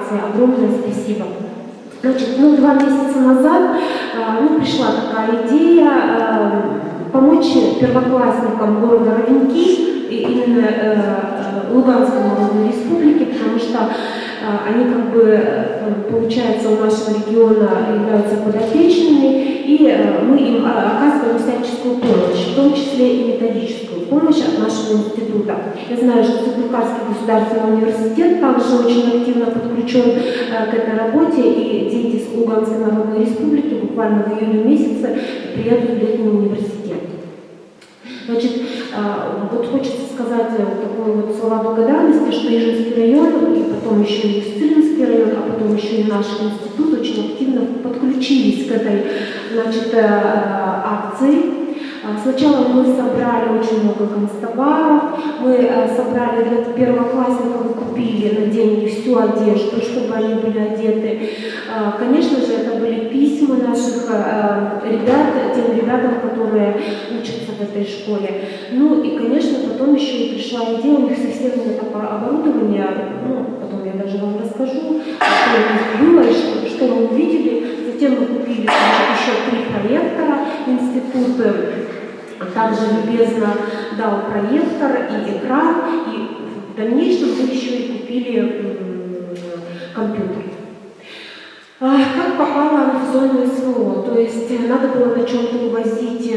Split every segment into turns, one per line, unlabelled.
акции. Огромное спасибо. Значит, 2 месяца назад пришла такая идея помочь первоклассникам города Ровенки, именно Луганской Народной Республики, потому что они, получается, у нашего региона являются подопечными, и мы им оказываем всяческую помощь, в том числе и методическую помощь от нашего института. Я знаю, что Сыктывкарский государственный университет также очень активно подключен к этой работе, и дети с Луганской Народной Республики буквально в июле месяце приедут в летний университет. Значит, хочется сказать такое слова благодарности, что Ижевский район, и потом еще и Сталинский район, а потом еще и наш институт очень активно подключились к этой, акции. Сначала мы собрали очень много канцтоваров, мы собрали для первоклассников, купили на деньги всю одежду, чтобы они были одеты. Конечно же, это были письма наших ребят, тем ребятам, которые учатся в этой школе. И, конечно, потом еще и пришла идея, у них совсем нет оборудования, потом я даже вам расскажу, что у них было и что мы увидели. Затем мы купили еще 3 проектора, институт также любезно дал проектор и экран, и в дальнейшем мы еще и купили компьютер. Как попала в зону СВО? То есть надо было на чем-то увозить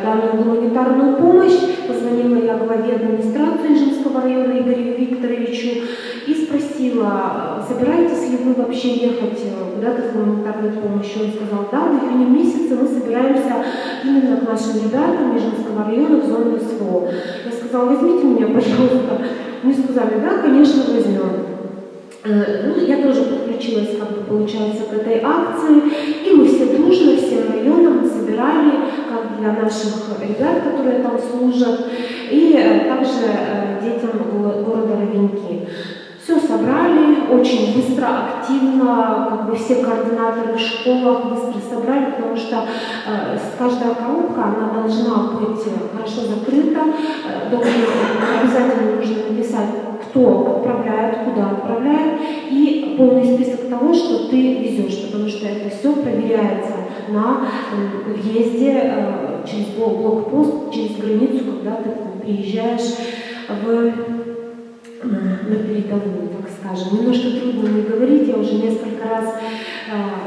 данную гуманитарную помощь. Позвонила я главе администрации Ижевского района Игорю Викторовичу и спросила, собираетесь ли вы вообще ехать куда-то с гуманитарной помощью. Он сказал, да, в июне месяце мы собираемся именно к нашим ребятам Ижевского района в зону СВО. Я сказала, возьмите меня, пожалуйста. Мне сказали, да, конечно, возьмем. Я тоже подключилась, получается, к этой акции, и мы все дружно, всем районам собирали, как для наших ребят, которые там служат, и также детям города Ровенки. Все собрали, очень быстро, активно, все координаторы в школах быстро собрали, потому что каждая коробка, она должна быть хорошо закрыта, обязательно нужно написать, кто отправляет, куда отправляет, и полный список того, что ты везешь, потому что это все проверяется на въезде через блокпост, через границу, когда ты приезжаешь на передовую, так скажем. Немножко трудно мне говорить, я уже несколько раз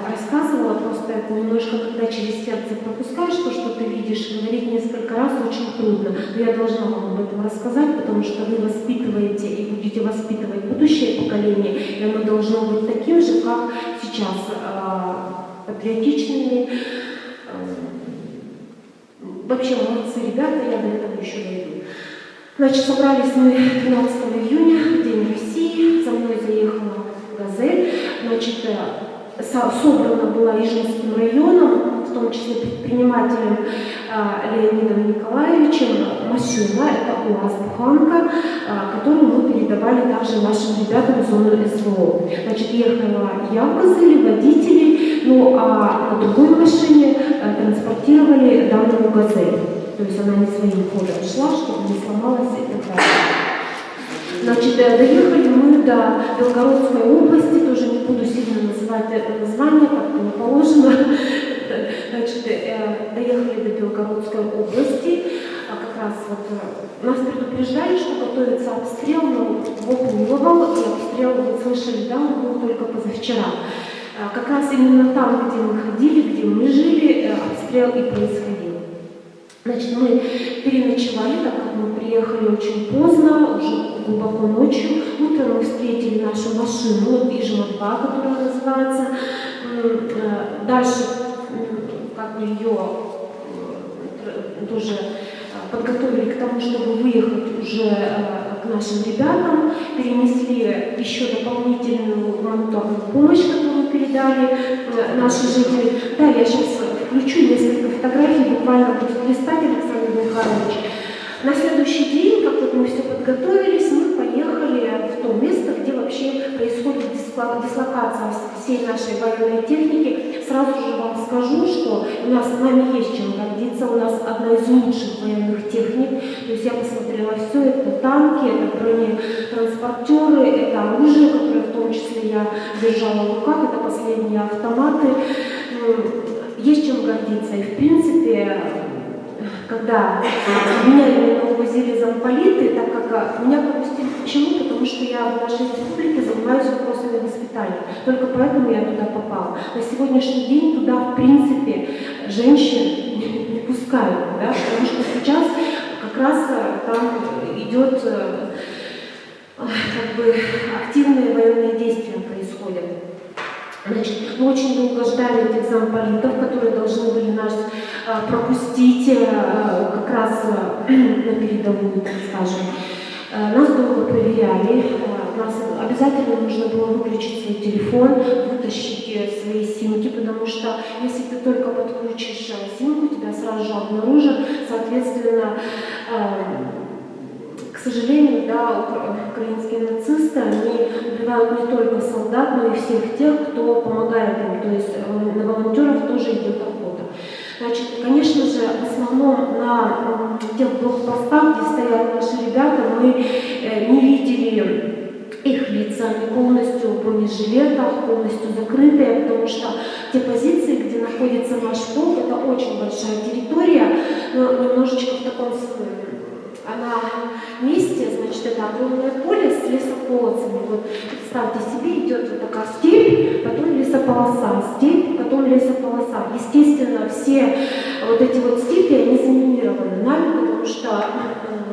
рассказывала, просто это немножко, когда через сердце пропускаешь то, что ты видишь, говорить несколько раз очень трудно. Но я должна вам об этом рассказать, потому что вы воспитываете и будете воспитывать будущее поколение, и оно должно быть таким же, как сейчас, патриотичными. Вообще молодцы ребята, я до этого еще дойду. Значит, собрались мы 12 июня, в День России, за мной заехала «Газель». Значит, собрана была Ижевским районом, в том числе предпринимателем Леонидом Николаевичем, машина, это УАЗ-буханка, которую мы передавали также нашим ребятам в зону СВО. Значит, ехала я в «Газели», водители, а на другой машине транспортировали данную «Газель». То есть она не своим ходом шла, чтобы не сломалась и так далее. Значит, доехали мы до Белгородской области, тоже не буду сильно называть это название, как-то не положено. Значит, доехали до Белгородской области, как раз нас предупреждали, что готовится обстрел, но Бог миловал, и обстрел, вы слышали, да, он был только позавчера. Как раз именно там, где мы ходили, где мы жили, обстрел и происходил. Значит, мы переночевали, так как мы приехали очень поздно, уже глубоко ночью. Утром мы встретили нашу машину, Ижма-2, которая называется. Дальше ее тоже подготовили к тому, чтобы выехать уже к нашим ребятам, перенесли еще дополнительную гуманитарную помощь, которую передали наши жители. Да, я сейчас включу несколько фотографий, буквально будет листать Александр Михайлович. На следующий день, как мы все подготовились, мы поехали в то место, где вообще происходит дислокация всей нашей военной техники. Сразу же вам скажу, что с нами есть чем гордиться, у нас одна из лучших военных техник. То есть я посмотрела все, это танки, это бронетранспортеры, это оружие, которое в том держала в руках, это последние автоматы. Есть чем гордиться. И в принципе, когда меня именно увозили замполиты, так как меня пропустили, почему? Потому что я в нашей республике занимаюсь вопросами воспитания. Только поэтому я туда попала. На сегодняшний день туда, в принципе, женщин не пускают, да? Потому что сейчас как раз там идет как бы активные военные действия происходят. Значит, мы очень долго ждали этих замполитов, которые должны были нас пропустить как раз на передовую, так скажем. Нас долго проверяли, нас обязательно нужно было выключить свой телефон, вытащить свои симки, потому что если ты только подключишь симку, тебя сразу же обнаружат, соответственно, к сожалению, да, украинские нацисты, они убивают не только солдат, но и всех тех, кто помогает им, то есть на волонтеров тоже идет охота. Значит, конечно же, в основном на тех блокпостах, где стоят наши ребята, мы не видели их лица, они полностью в бронежилетах, полностью закрытые, потому что те позиции, где находится наш полк, это очень большая территория, но немножечко в таком она месте, значит, это огромное поле с лесополосами. Вот представьте себе, идет вот такая степь, потом лесополоса, степь, потом лесополоса. Естественно, все вот эти вот степи, они заминированы нами, потому что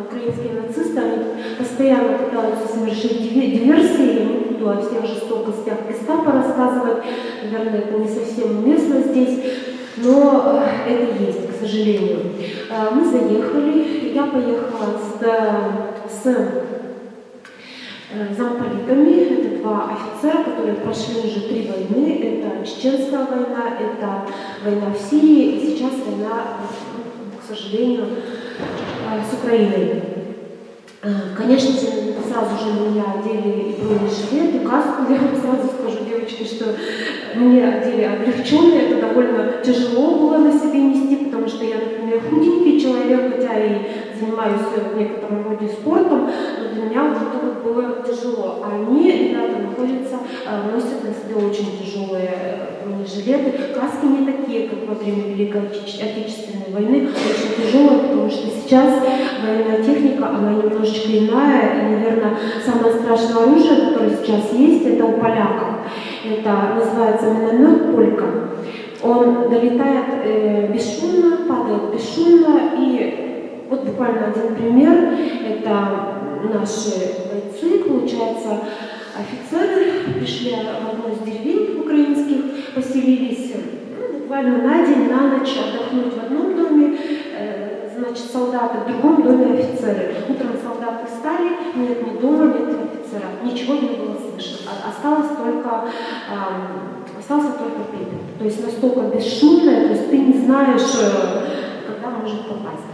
украинские нацисты, они постоянно пытаются совершить диверсии. Я не буду о всех жестокостях гестапо рассказывать, наверное, это не совсем уместно здесь. Но это есть, к сожалению. Мы заехали, я поехала с замполитами, это два офицера, которые прошли уже 3 войны. Это Чеченская война, это война в Сирии и сейчас война, к сожалению, с Украиной. Конечно же, сразу же меня одели и бронежилет, и каску. Я вам сразу скажу, девочки, что мне одели облегченные, это довольно тяжело было на себе нести, потому что я, например, худенький человек, хотя и занимаюсь в некотором роде спортом, но для меня вот это вот было тяжело. А они, ребята, носят на себе очень тяжелые бронежилеты. Каски не такие, как во время Великой Отечественной войны, очень тяжелые, потому что сейчас военная техника, она немножечко иная, и, наверное, самое страшное оружие, которое сейчас есть, это у поляков. Это называется миномет «Полька». Он долетает бесшумно, падает бесшумно, и вот буквально один пример, это наши бойцы, получается, офицеры пришли в одну из деревень украинских, поселились буквально на день, на ночь отдохнуть в одном доме, значит, солдаты, в другом доме офицеры. Утром солдаты встали, нет ни дома, нет офицера, ничего не было слышно. Остался только пепел. То есть настолько бесшумное, то есть ты не знаешь, когда может попасть.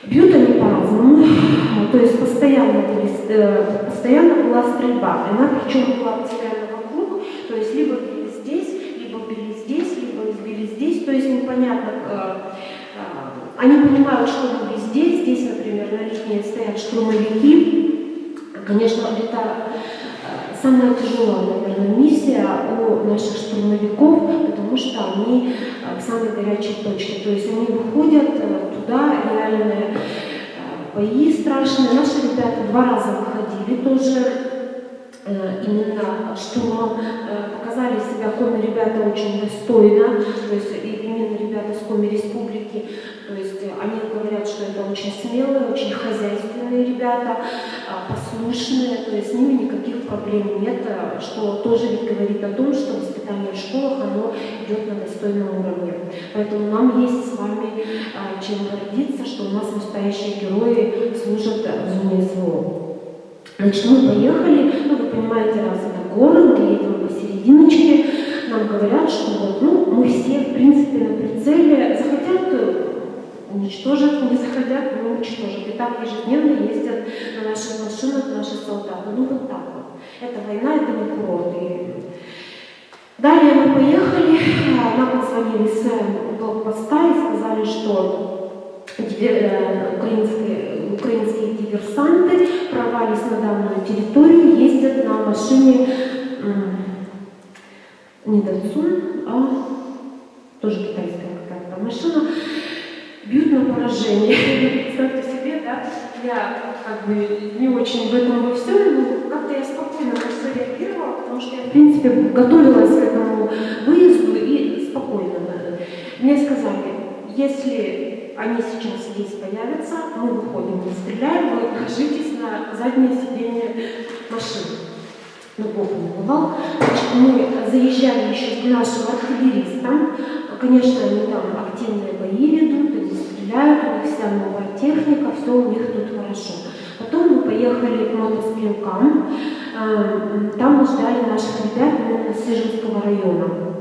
Бьют они по-разному, то есть постоянно была стрельба. Она причем была постоянно вокруг, то есть либо били здесь, либо избили здесь, то есть непонятно. Они понимают, что мы здесь, например, на линии стоят штурмовики. Конечно, это самая тяжелая, наверное, миссия у наших штурмовиков, потому что они в самой горячей точке. То есть они выходят туда, реальные бои страшные. Наши ребята 2 раза выходили тоже именно штурмом, показали себя коми-ребята очень достойно, то есть именно ребята с коми-республики, то есть они говорят, что это очень смелые, очень хозяйственные ребята, послушные, то есть с ними никаких проблем нет, что тоже ведь говорит о том, что воспитание в школах, оно идет на достойном уровне. Поэтому нам есть с вами чем гордиться, что у нас настоящие герои служат в зоне СВО. Значит, мы поехали, вы понимаете, раз это горы, мы едем посерединочке, нам говорят, что вот, мы все, в принципе, на прицеле, захотят уничтожат, не захотят, не уничтожат. И так ежедневно ездят на наших машинах наши солдаты. Вот так вот. Это война, это не курорт. Далее мы поехали, нам позвонили с блокпоста и сказали, что украинские диверсанты прорвались на данную территорию, ездят на машине не Datsun, а тоже китайская какая-то машина, бьют на поражение. Представьте себе, да, я как бы не очень в этом во всем, но как-то я спокойно на все реагировала, потому что я, в принципе, готовилась к этому выезду и спокойно. Мне сказали, если они сейчас здесь появятся, мы выходим, не стреляем, вы ложитесь на заднее сиденье машины. Ну, Бог не бывал. Значит, мы заезжали еще к нашим артиллеристам. Конечно, они там активные бои ведут, они стреляют, у них вся новая техника, все у них тут хорошо. Потом мы поехали к мотострелкам. Там мы ждали наших ребят именно с Сыжинского района.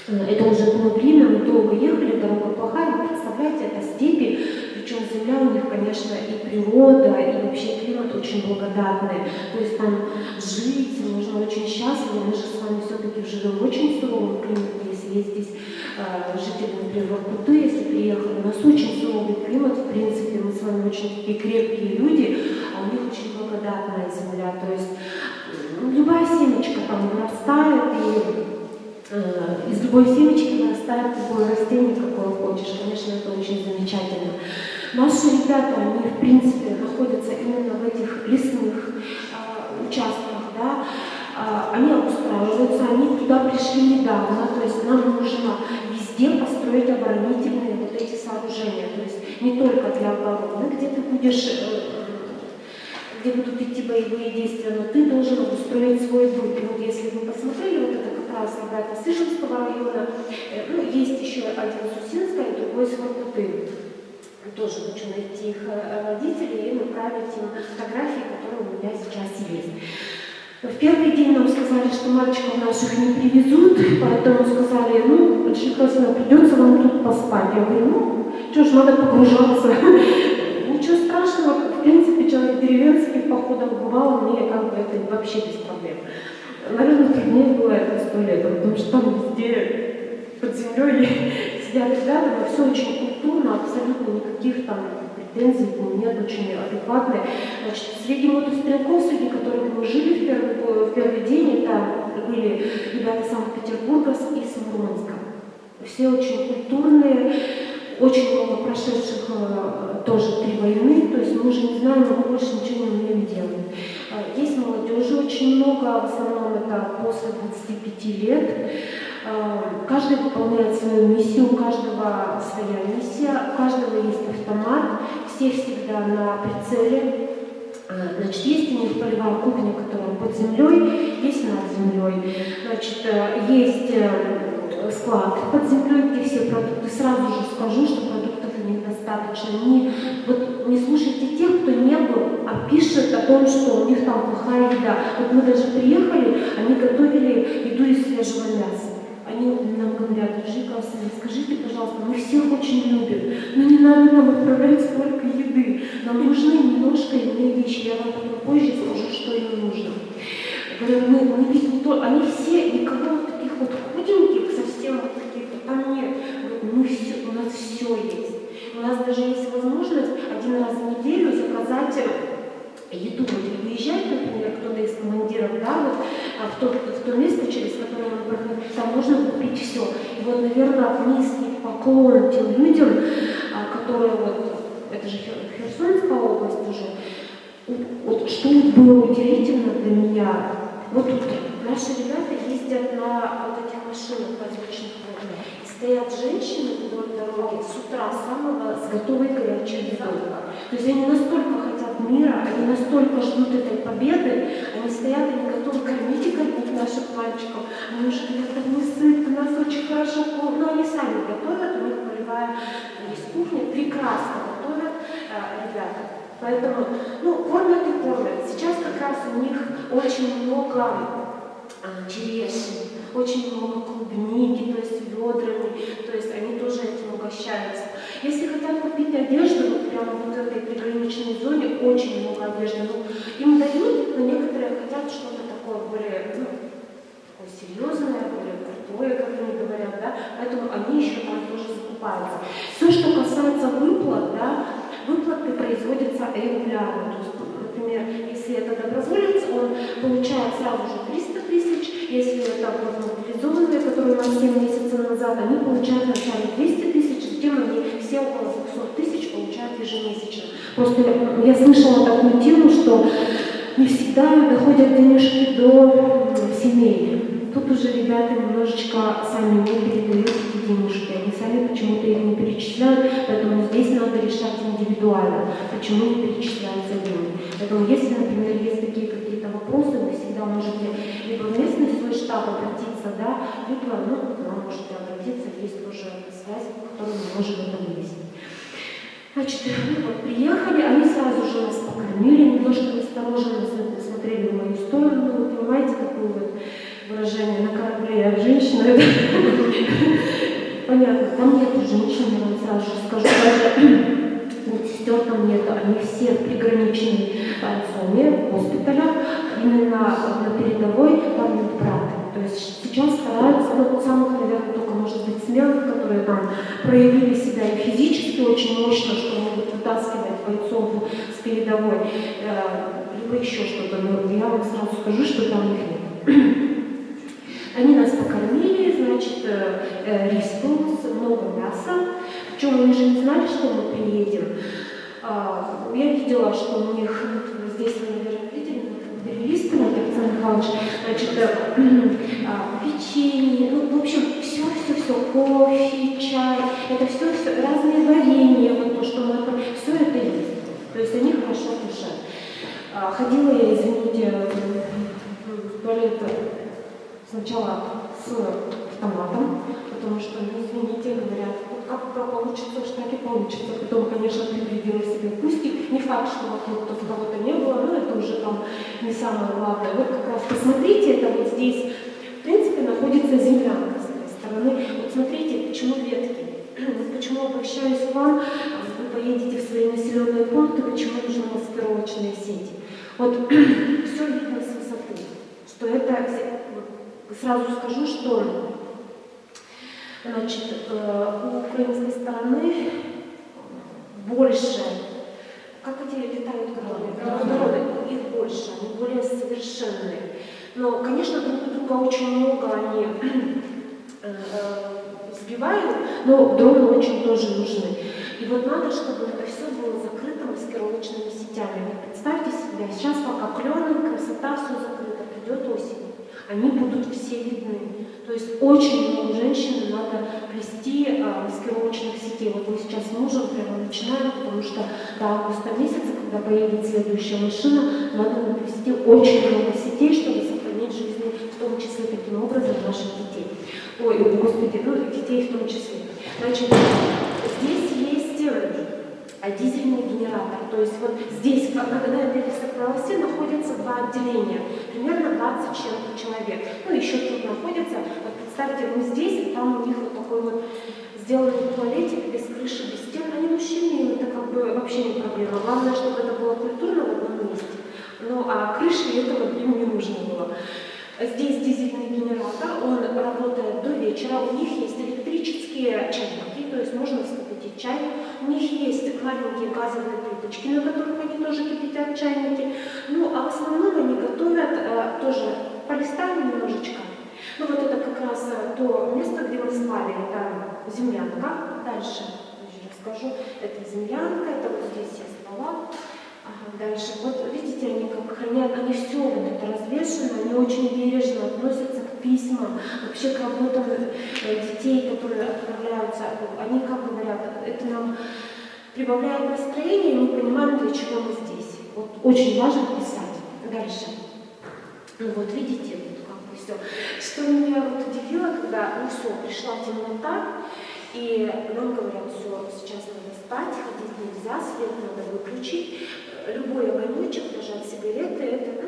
Это уже было время, мы долго ехали, дорога плохая, вы представляете, это степи, причем земля у них, конечно, и природа, и вообще климат очень благодатный. То есть там жить можно очень счастливо, мы же с вами все-таки живем в очень суровом климате, если есть здесь жители, например, Воркуты, если приехали, у нас очень суровый климат, в принципе, мы с вами очень такие крепкие люди, а у них очень благодатная земля, то есть любая семечка там вырастает, и из любой семечки вырастает любое растение, какое хочешь. Конечно, это очень замечательно. Наши ребята, они, в принципе, находятся именно в этих лесных участках, да, они обустраиваются, они туда пришли недавно, то есть нам нужно везде построить оборонительные вот эти сооружения, то есть не только для обороны, где ты будешь, где будут идти боевые действия, но ты должен обустроить свой быт. И вот если вы посмотрели, вот это как раз ребята с Ижевского района, ну, есть еще один с Усинска и другой с Воркуты. Тоже хочу найти их родителей и направить им фотографии, которые у меня сейчас есть. В первый день нам сказали, что мальчиков наших не привезут, поэтому сказали, ну, Большеклассина, придется вам тут поспать. Я говорю, ну, что ж, надо погружаться. Ничего страшного, в принципе, человек деревенский в походах бывал, мне как бы это вообще без проблем. Наверное, труднее было это 100 лет, потому что там везде под землей сидят ребята, но все очень культурно, абсолютно никаких там претензий нет, очень адекватные. Значит, среди мотострелков, среди которых мы жили в первый день, это были ребята из Санкт-Петербурга и из Мурманска. Все очень культурные, очень много прошедших тоже 3 войны, то есть мы уже не знаем, мы больше ничего не умеем делать. Есть молодежи очень много, в основном это после 25 лет. Каждый выполняет свою миссию, у каждого своя миссия, у каждого есть автомат, все всегда на прицеле. Значит, есть у них полевая кухня, которая под землей, есть над землей. Значит, есть склад под землей, где все продукты. Сразу же скажу, что продуктов у них достаточно. Не слушайте тех, кто не был, а пишет о том, что у них там плохая еда. Вот мы даже приехали, они готовили еду из свежего мяса. Они нам говорят, Жиковна, скажите, пожалуйста, мы всех очень любим, но не надо нам отправлять столько еды. Нам нужны немножко иные вещи. Я вам потом позже скажу, что им нужно. Говорят, мы ведь не то, они все, никого вот таких вот худеньких, совсем вот таких вот там нет. Говорят, у нас все есть. У нас даже есть возможность 1 раз в неделю заказать еду. Вот выезжать, например, кто-то из командиров, да, вот, в то место, через которое мы проходим, там можно купить все. И вот, наверное, низкий поклон тем людям, которые вот, это же Херсонская область уже, вот что было удивительно для меня, вот тут наши ребята ездят на вот этих машинах воздушных водных, и стоят женщины вдоль дороги с утра самого с готовой горячей едой. То есть они настолько хотят мира, они настолько ждут этой победы, они стоят, они готовы кормить и кормить наших мальчиков. Они уже говорят, мы сыты, нас очень хорошо кормят. Но они сами готовят, у них полевая есть кухня, прекрасно готовят ребята. Поэтому, кормят и кормят. Сейчас как раз у них очень много черешни, очень много клубники, то есть ведрами, то есть они тоже этим угощаются. Если хотят купить одежду, вот прямо вот в этой приграничной зоне очень много одежды, им дают, но некоторые хотят что-то такое более, такое серьезное, более крутое, как они говорят, да, поэтому они еще там тоже закупаются. Все, что касается выплат, да, выплаты производятся регулярно. То есть, например, если это доброволец, он получает сразу же 300 тысяч, если это мобилизованный, 7 месяцев назад, они получают вначале 200 тысяч, затем они все около 200 тысяч получают ежемесячно. Просто я слышала такую тему, что не всегда доходят денежки до семей. Тут уже ребята немножечко сами не передают эти денежки, они сами почему-то их не перечисляют, поэтому здесь надо решать индивидуально, почему не перечисляются деньги. Поэтому если, например, есть такие какие-то вопросы, вы всегда можете либо в местный свой штаб обратиться, да, либо к нам можете обратиться, есть тоже связь, которую мы можем это выяснить. Значит, мы вот приехали, они сразу же нас покормили, немножко настороженно смотрели в мою сторону, вы понимаете, какое вот выражение на корабле женщина, понятно, там нет женщин, я вам сразу же скажу, даже сестер там нет, они все в приграничной зоне госпиталя, именно на передовой, там нет брата. То есть сейчас стараются, самых, наверное, только, может быть, смелых, которые там проявили себя и физически очень мощно, что могут вытаскивать бойцов с передовой, либо еще что-то. Но я вам сразу скажу, что там их нет. Они нас покормили, значит, рис был, много мяса. Причем они же не знали, что мы приедем. Я видела, что у них, здесь вы, наверное, видели, перелистывали, Александр Михайлович, значит, печенье, в общем, все, кофе, чай, это все, разные варенья, вот то, что мы, все это есть. То есть они хорошо кушают. Ходила я, извините, в туалет сначала с автоматом, потому что, извините, говорят, как получится, что так и получится. Потом, конечно, прибила себе кустик. Не факт, что вокруг кого-то не было, но это уже там не самое главное. Вот как раз посмотрите, это вот здесь, в принципе, находится землянка с этой стороны. Вот смотрите, почему ветки. Почему обращаюсь к вам, вы поедете в свои населенные пункты, почему нужны маскировочные сети. Вот все видно с высоты, что это, сразу скажу, что значит, у украинской стороны больше, как эти летают города, их больше, они более совершенные. Но, конечно, друг друга очень много они сбивают, но дроны очень тоже нужны. И вот надо, чтобы это все было закрыто маскировочными сетями. Вот представьте себе, сейчас пока клены, красота, все закрыто, придет осень. Они будут все видны. То есть очень много женщин надо плести маскировочных сетей. Вот мы сейчас с мужем прямо начинаем, потому что до августа месяца, когда поедет следующая машина, надо наплести очень много сетей, чтобы сохранить жизни, в том числе таким образом наших детей. Ой, господи, детей в том числе. Значит, здесь есть дизельный генератор. То есть вот здесь, на этой лесополосе, находятся два отделения, примерно 20 человек. Еще тут находятся, вот представьте, мы здесь, и там у них вот такой вот сделанный туалетик без крыши, без стен. Они мужчины, это как бы вообще не проблема. Главное, чтобы это было культурно в одном месте. А крыши этого им не нужно было. Здесь дизельный генератор, он работает до вечера, у них есть электрические чайники, то есть можно вскипятить чай. У них есть маленькие газовые плиточки, на которых они тоже кипятят чайники. А в основном они готовят тоже полистаем немножечко. Вот это как раз то место, где мы спали, это землянка. Дальше расскажу, это землянка, это вот здесь есть стола. Дальше, вот видите, они как хранят, они все вот это развешено, они очень бережно относятся к письмам, вообще к работам детей, которые отправляются, они как говорят, это нам прибавляет настроение, и мы понимаем, для чего мы здесь. Вот очень важно писать. Дальше. Вот видите, вот как бы все. Что меня вот удивило, когда, все, пришла темнота, и нам говорят, все, сейчас надо спать, ходить нельзя, свет надо выключить. Любой огонечек, даже от сигареты, это,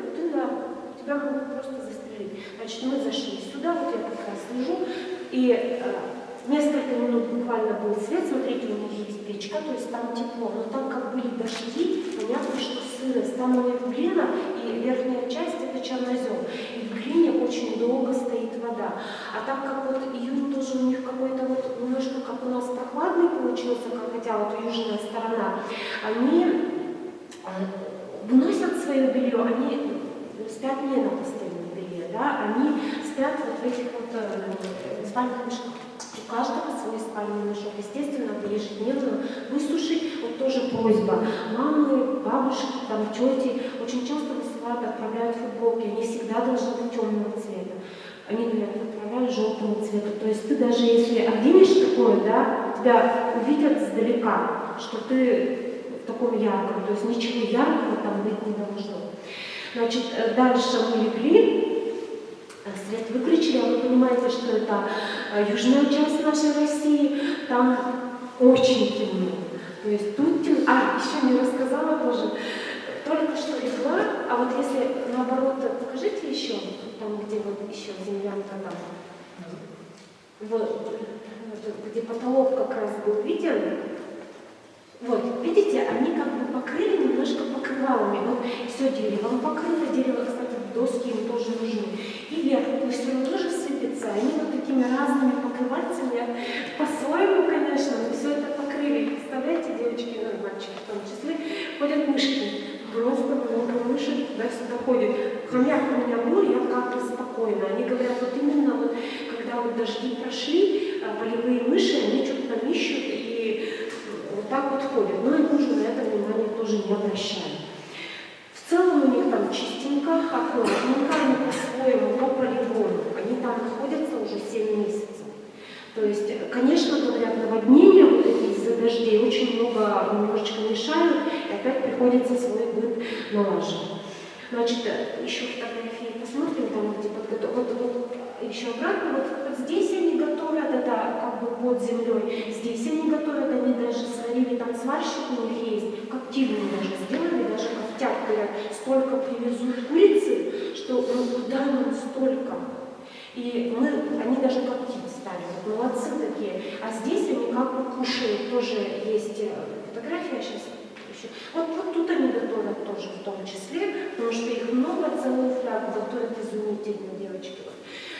тебя могут просто застрелить. Значит, мы зашли сюда, вот я как раз лежу, и несколько минут буквально был свет, смотрите, у них есть печка, то есть там тепло, но там как были дожди, понятно, что сырость, там у них глина, и верхняя часть это чернозем, и в глине очень долго стоит вода. А так как вот июнь тоже у них какой-то вот немножко, как у нас прохладный получился, хотя вот южная сторона, они выносят свое белье, они спят не на постельном белье, да, они спят вот в этих вот спальных мешках. У каждого свой спальный мешок. Естественно, надо ежедневно высушить. Вот тоже просьба. Мамы, бабушки, там, тети очень часто высылают, отправляют футболки. Они всегда должны быть темного цвета. Они говорят, отправляют желтого цвета. То есть ты даже если оденешь такое, да, тебя увидят издалека, что ты в таком ярком. То есть ничего яркого там быть не должно. Значит, дальше мы легли. Свет выключили, а вы понимаете, что это южная часть нашей России, там очень темно. То есть тут темно. Еще не рассказала тоже, только что легла, а вот если наоборот, покажите еще, там где вот еще землянка там, вот, где потолок как раз был виден. Вот, видите, они как бы покрыли немножко покрывалами. Вот все дерево покрыто, дерево, кстати, доски им тоже нужны. И вверх, все равно тоже сыпется. Они вот такими разными покрывальцами, по-своему, конечно, но все это покрыли. Представляете, девочки, ну и мальчики в том числе, ходят мышки. Просто много мышек туда-сюда ходит. Хомяк у меня был, я как-то спокойно. Они говорят, вот именно вот, когда вот дожди прошли, полевые мыши, они что-то там ищут и вот так вот ходят. Но им уже на это внимание тоже не обращают. В целом у них там чистенько, аккуратненько, они по-своему, по полигону. Они там находятся уже 7 месяцев. То есть, конечно, говорят, наводнения вот эти из-за дождей очень много немножечко мешают, и опять приходится свой быт налаживать. Значит, еще фотографии посмотрим, там где подготовка. Вот еще обратно, вот здесь они готовят, это как бы под землей. Здесь они готовят, они даже сварили, там сварщик у них есть, коптильню даже сделали, даже коптят, говорят, столько привезут курицы, что ну куда нам столько? И они даже коптить стали, вот молодцы такие. А здесь они как бы кушают, тоже есть фотография сейчас. Вот тут они готовят тоже в том числе, потому что их много, целый фляг готовят изумительно, девочки.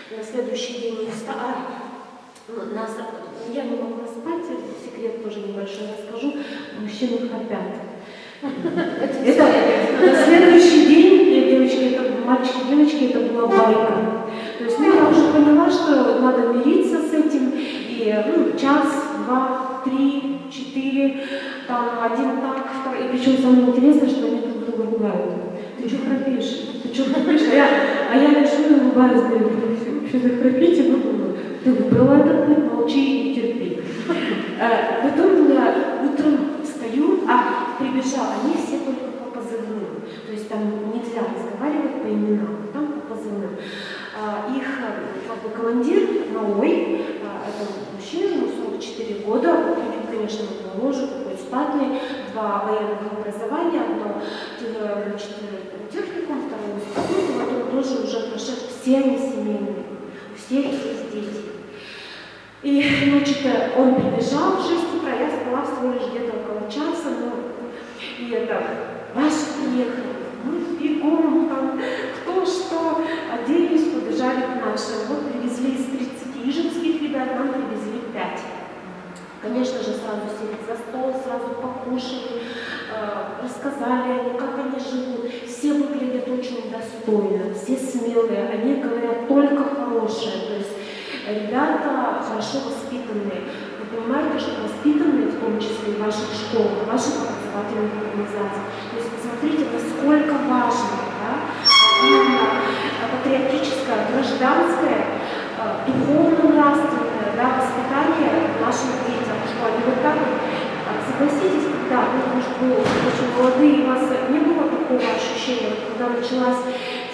На следующий день я не могла спать, секрет тоже небольшой расскажу, мужчины храпят. Это на следующий день, девочки, это мальчики, девочки, это была байка. То есть я уже поняла, что надо мириться с этим, и час, 2, 3, 4, там один так, второй. И причем самое интересное, что они друг друга ругают. Ты что храпишь? Ты что храпишь? А я лежу и улыбаюсь, говорю, что вы храпите? Ты выбрала этот путь, молчи и терпи. Потом я утром встаю, прибежала, они все только по позывным. То есть там нельзя разговаривать по именам, там по позывным. Их как бы командир Наой, это мужчина, ему 44 года, выглядит, конечно, моложе, такой статный, 2 военных образования, одно техникум, второе институт, потом тоже уже прошел, все они семейные, у всех есть дети. И, значит, он прибежал в 6 утра, я спала всего лишь где-то около часа, и это, ваши приехали, мы бегом там, кто что, оделись, побежали к нашим. Вот привезли из 30 ижевских ребят, нам привезли 5. Конечно же, сразу сели за стол, сразу покушали, рассказали они, как они живут. Все выглядят очень достойно, все смелые, они говорят только хорошее. То есть ребята хорошо воспитанные. Вы понимаете, что воспитанные в том числе в ваших школах, в ваших образовательных организациях. То есть посмотрите, насколько важно, да, именно патриотическое, гражданское, духовно-нравственное, да, воспитание наших детям, что они вот так вот, согласитесь, когда вы, может, были очень молодые, у вас не было такого ощущения, когда началась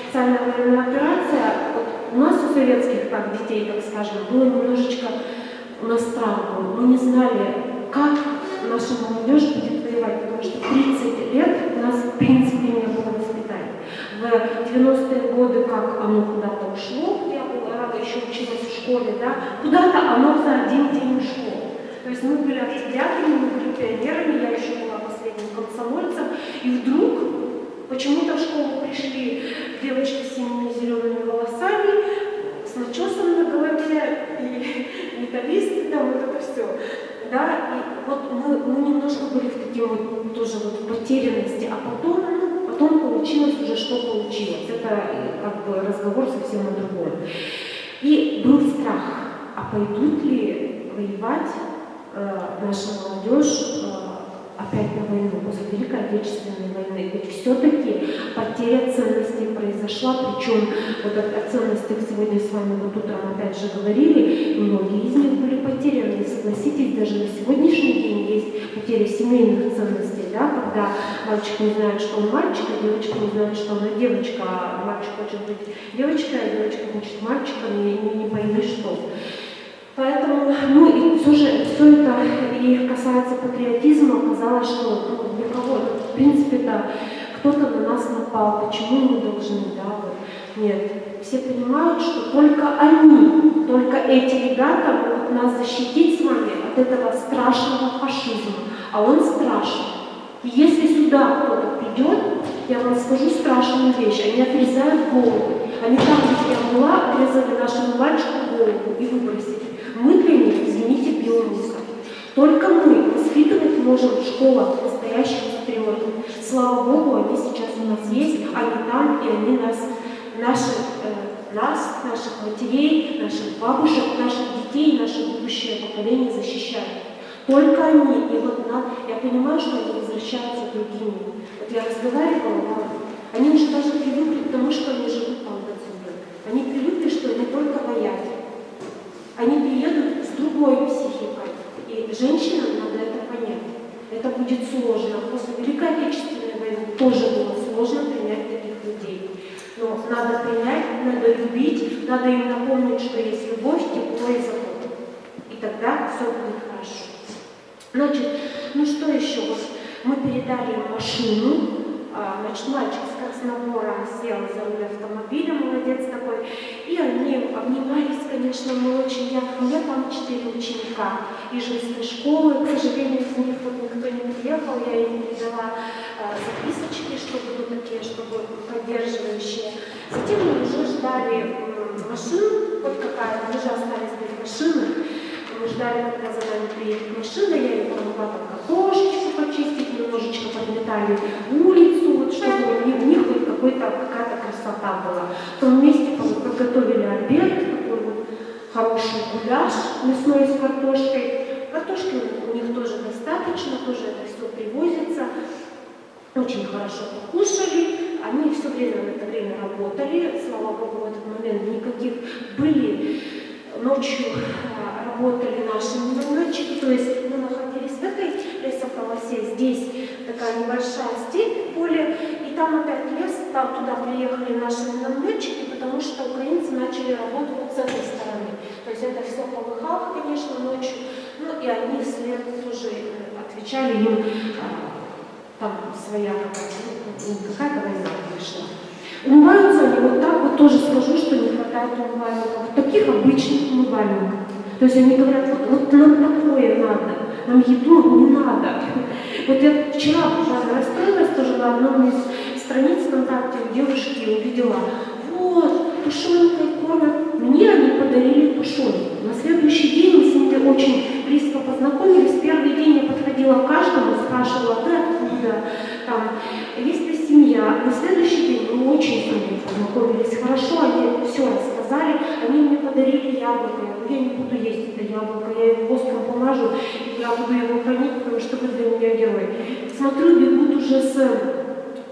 специальная военная операция, вот у нас у советских так, детей, так скажем, было немножечко, у нас страх был, мы не знали, как наша молодежь будет воевать, потому что 30 лет у нас в принципе не было воспитания. В 90-е годы, как оно куда-то ушло, я была рада, еще училась в школе, да, куда-то оно за один день ушло. То есть мы были октябрятами, мы были пионерами, я еще была последним комсомольцем, и вдруг почему-то в школу пришли девочки с синими-зелеными волосами, с начесом на голове, и металлисты, там вот это все. Да, и вот мы немножко были в такой вот тоже вот потерянности, а потом получилось уже, что получилось. Это как бы разговор совсем о другом. И пойдут ли воевать наша молодежь опять на войну, после Великой Отечественной войны. Ведь все-таки потеря ценностей произошла, причем вот о ценностях сегодня с вами вот утром опять же говорили, многие из них были потеряны. И согласитесь, даже на сегодняшний день есть потеря семейных ценностей, да, когда мальчик не знает, что он мальчик, а девочка не знает, что она девочка, а мальчик хочет быть девочкой, а девочка хочет мальчиком, и не пойми что. Поэтому, ну и все это и касается патриотизма, оказалось, что для кого, в принципе-то, кто-то на нас напал, почему мы должны, да, вот. Нет, все понимают, что только они, только эти ребята могут нас защитить с вами от этого страшного фашизма, а он страшный. И если сюда кто-то придет, я вам скажу страшную вещь, они отрезают голову. Они там, где я была, отрезали нашему мальчику голову и выбросили. Мы для них, извините, белорусы. Только мы воспитывать можем в школах настоящих патриотов. Слава Богу, они сейчас у нас есть, они там, и они наших матерей, наших бабушек, наших детей, наше будущее поколение защищают. Только они. И вот я понимаю, что они возвращаются другими. Вот я разговаривала, они уже даже привыкли к тому, что они живут там отсюда. Они привыкли, что не только вояки. Они приедут с другой психикой. И женщинам надо это понять. Это будет сложно. После Великой Отечественной войны тоже было сложно принять таких людей. Но надо принять, надо любить, надо им напомнить, что есть любовь, тепло и забота. И тогда все будет хорошо. Значит, ну что еще? Вот мы передали им машину. Значит, мальчик с Красногора сел за руль автомобиля, молодец такой. И они обнимались, конечно, мы очень ярко. У меня там 4 ученика из женской школы. К сожалению, из них вот никто не приехал. Я им передала записочки, чтобы такие, чтобы поддерживающие. Затем мы уже ждали машину. Вот какая, мы уже остались без машины. Мы ждали, когда за нами приедет машина, я им помогла там картошечку почистить, немножечко подметали улицу, вот, чтобы у них хоть какая-то красота была. В том месте подготовили обед, такой вот хороший гуляш мясной с картошкой. Картошки у них тоже достаточно, тоже это все привозится. Очень хорошо покушали, они все время в это время работали, слава Богу, в этот момент никаких были. Ночью работали наши минометчики, то есть мы находились в этой лесополосе, здесь такая небольшая степь, поле, и там опять лес, там туда приехали наши минометчики, потому что украинцы начали работать вот с этой стороны. То есть это все полыхало, конечно, ночью, ну и они вслед тоже отвечали им, там своя какая-то война пришла. Умываются они вот так, вот тоже скажу, что не хватает умывальников. Вот таких обычных умывальников. То есть они говорят, вот нам такое надо, нам еду не надо. Вот я вчера буквально расстроилась тоже на одном из страниц ВКонтакте у девушки увидела, вот, тушенкой кормят. Мне они подарили тушенку. На следующий день мы с ними очень близко познакомились. Первый день я подходила к каждому, спрашивала, ты откуда, там, есть ли семья. На следующий день мы очень с ними познакомились хорошо, они все рассказали, они мне подарили яблоко. Я говорю, я не буду есть это яблоко, я его воском помажу, и я буду его хранить, потому что вы для меня герой. Смотрю, бегут уже с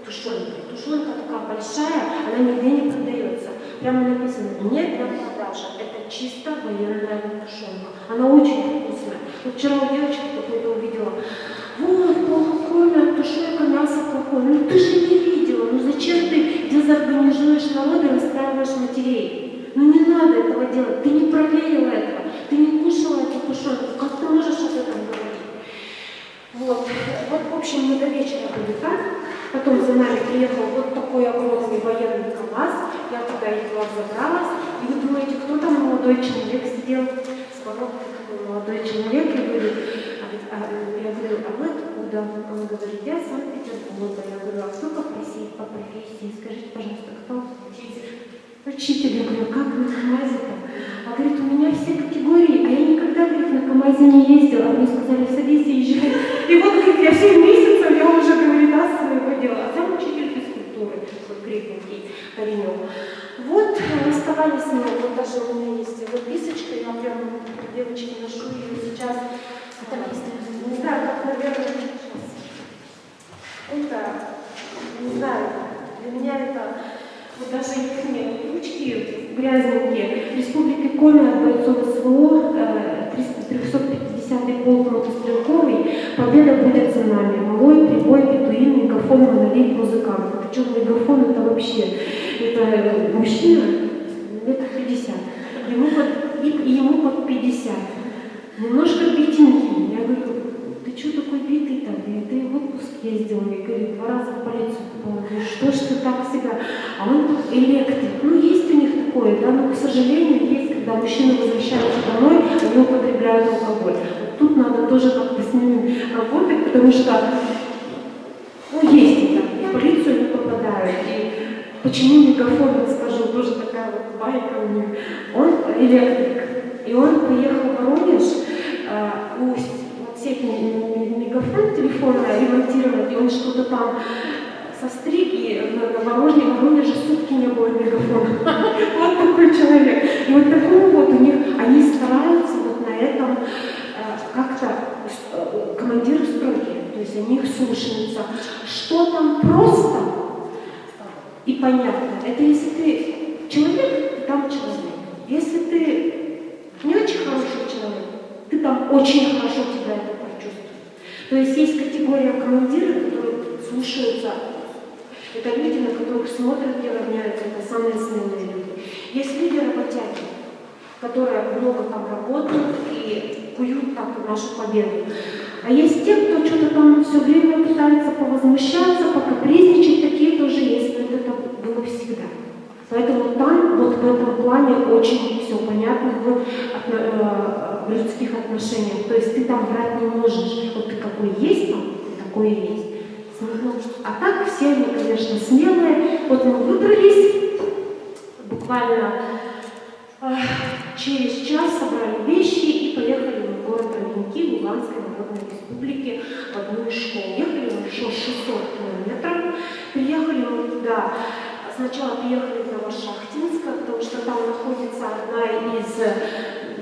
тушенкой. Тушенка такая большая, она нигде не продается. Прямо написано, нет для продажи, это чисто военная тушенка. Она очень вкусная. Вот вчера у девочки какой-то увидела, вот, плохо кормят, тушенка, мясо плохое. Ну ты же не видела, ну зачем ты дезорганизуешь народ и расстраиваешь матерей? Ну не надо этого делать, ты не проверила этого, ты не кушала эту тушенку, как ты можешь об этом говорить? Вот, в общем, мы до вечера были там. Потом за нами приехал вот такой огромный военный КамАЗ. Я туда едва забралась. И вы думаете, кто там молодой человек сидел? Сказал, такой молодой человек. Я говорю, а вы откуда? Он говорит, я с Санкт-Петербурга. Я говорю, а кто по профессии? Скажите, пожалуйста, кто? Учитель. Я говорю, как на КамАЗе-то? А говорит, у меня все категории, а я никогда, говорит, на КамАЗе не ездила. А мне сказали, садись и езжай. И вот, говорит, я 7 месяцев, я уже, говорит, своего дела. А сам учитель физкультуры, такой крепенький, Коренев. Вот, оставались мы, вот даже у меня есть записочка, я прям грязненькие. В Республике Коми от бойцов СВО 350-й полк мотострелковый. Победа будет за нами. Малой, прибой, бедуин, мегафон, монолит, музыкант. Причем мегафон это вообще, это мужчина, метр 50. Ему под 50. Немножко битенький. Я говорю, ты что такой битый-то? Ты в отпуск ездил, и говорит, 2 раза в полицию попала. Говорю, что ж ты так себя? А он электрик. Ну, есть у них такое, да, но, к сожалению, есть, когда мужчины возвращаются домой, они употребляют алкоголь. Вот тут надо тоже как-то с ними работать, потому что, ну, есть это, и в полицию не попадают. И почему мегафон, скажу, тоже такая вот байка у них. Он электрик. И он поехал в Воронеж, у всех мегафон телефона ремонтировать, и он что-то там состриг, и на Воронеже сутки не было мегафона. Вот такой человек. И вот такого вот у них, они стараются вот на этом как-то, командиры строгие, то есть они их слушаются. Что там просто и понятно, это если ты человек, ты там человек. Если ты не очень хороший человек, ты там очень хорошо тебя это прочувствуешь. То есть категория командиров, которые слушаются, это люди, на которых смотрят и равняются, это самые смелые люди. Есть люди работяги, которые много там работают и куют так нашу победу. А есть те, кто что-то там все время пытается повозмущаться, покапризничать, такие тоже есть, но это было всегда. Поэтому там вот в этом плане очень все понятно в людских отношениях. То есть ты там брать не можешь. Вот ты какой есть там, ты такой и есть. А так все они, конечно, смелые. Вот мы выбрались, буквально через час собрали вещи и поехали в город Ровенки в Луганской Народной Республике в одну из школ. Ехали мы еще 600 километров. Приехали мы туда. Сначала приехали в Новошахтинск, потому что там находится одна из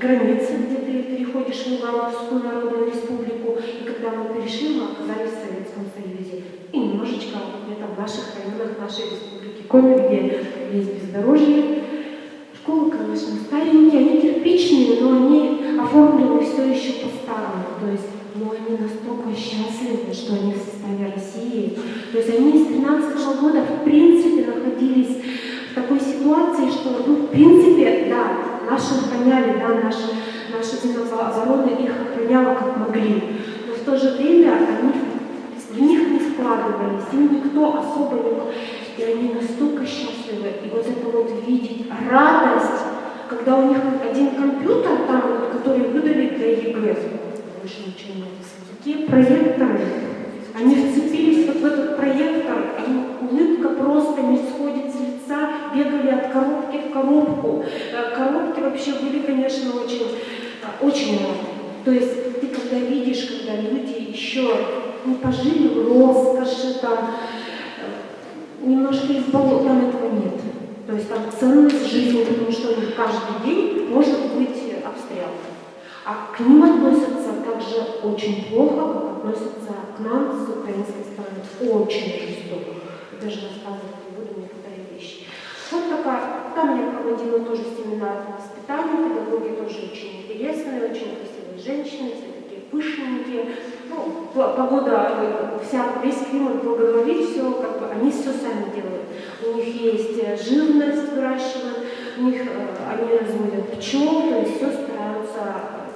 границ, где ты переходишь в Луганскую Народную Республику. И когда мы перешли, мы оказались в Советском Союзе. И немножечко где-то в наших районах нашей республики Коми, где есть бездорожье. Школы, конечно, старенькие, они кирпичные, но они оформлены все еще по-старому. То есть, но они настолько счастливы, что они в составе России. То есть они с 2013 года в принципе находились в такой ситуации, что, ну, в принципе, да, наши охраняли, да, наша Минобороны их охраняла как могли. Но в то же время они в них не складывались, им никто особо не был. И они настолько счастливы. И вот это вот видеть радость, когда у них один компьютер там, который выдали для ЕГЭ, больше ничего нет. Такие проекторы, они вцепились вот в этот проектор, и улыбка просто не сходит с лица, бегали от коробки в коробку. Коробки вообще были, конечно, очень разные. То есть ты когда видишь, когда люди еще не пожили в роскоши, там, немножко из болота, там этого нет. То есть там ценность жизни, потому что у них каждый день может быть обстрел. А к ним относятся также очень плохо, как относятся к нам с украинской стороны. Очень жестоко. Я даже рассказывать не буду некоторые вещи. Вот такая, там я проводила тоже семинар по воспитанию, педагоги тоже очень интересные, очень красивые женщины, все такие пышненькие. Ну, погода, весь климат благословит, все, как бы, они все сами делают. У них есть живность выращивают, у них они разводят пчел, то есть все стараются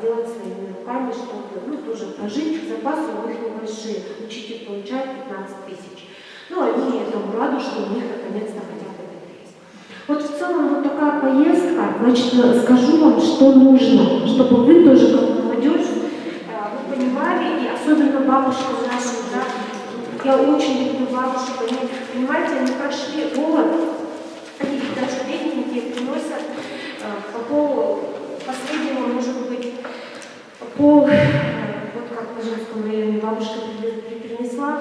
делать своими руками, чтобы, ну, тоже прожить. Запасы у них небольшие. Учитель получает 15 тысяч. Ну, они этому рады, что у них наконец-то хотя бы это есть. Вот в целом вот такая поездка, значит, скажу вам, что нужно, чтобы вы тоже, как молодежь, вы понимали, и особенно бабушка наша, да, я очень люблю бабушек, они, понимаете, они прошли голод, они даже бедненькие приносят по полу, последнего, может быть, вот как в Ижевском районе бабушка принесла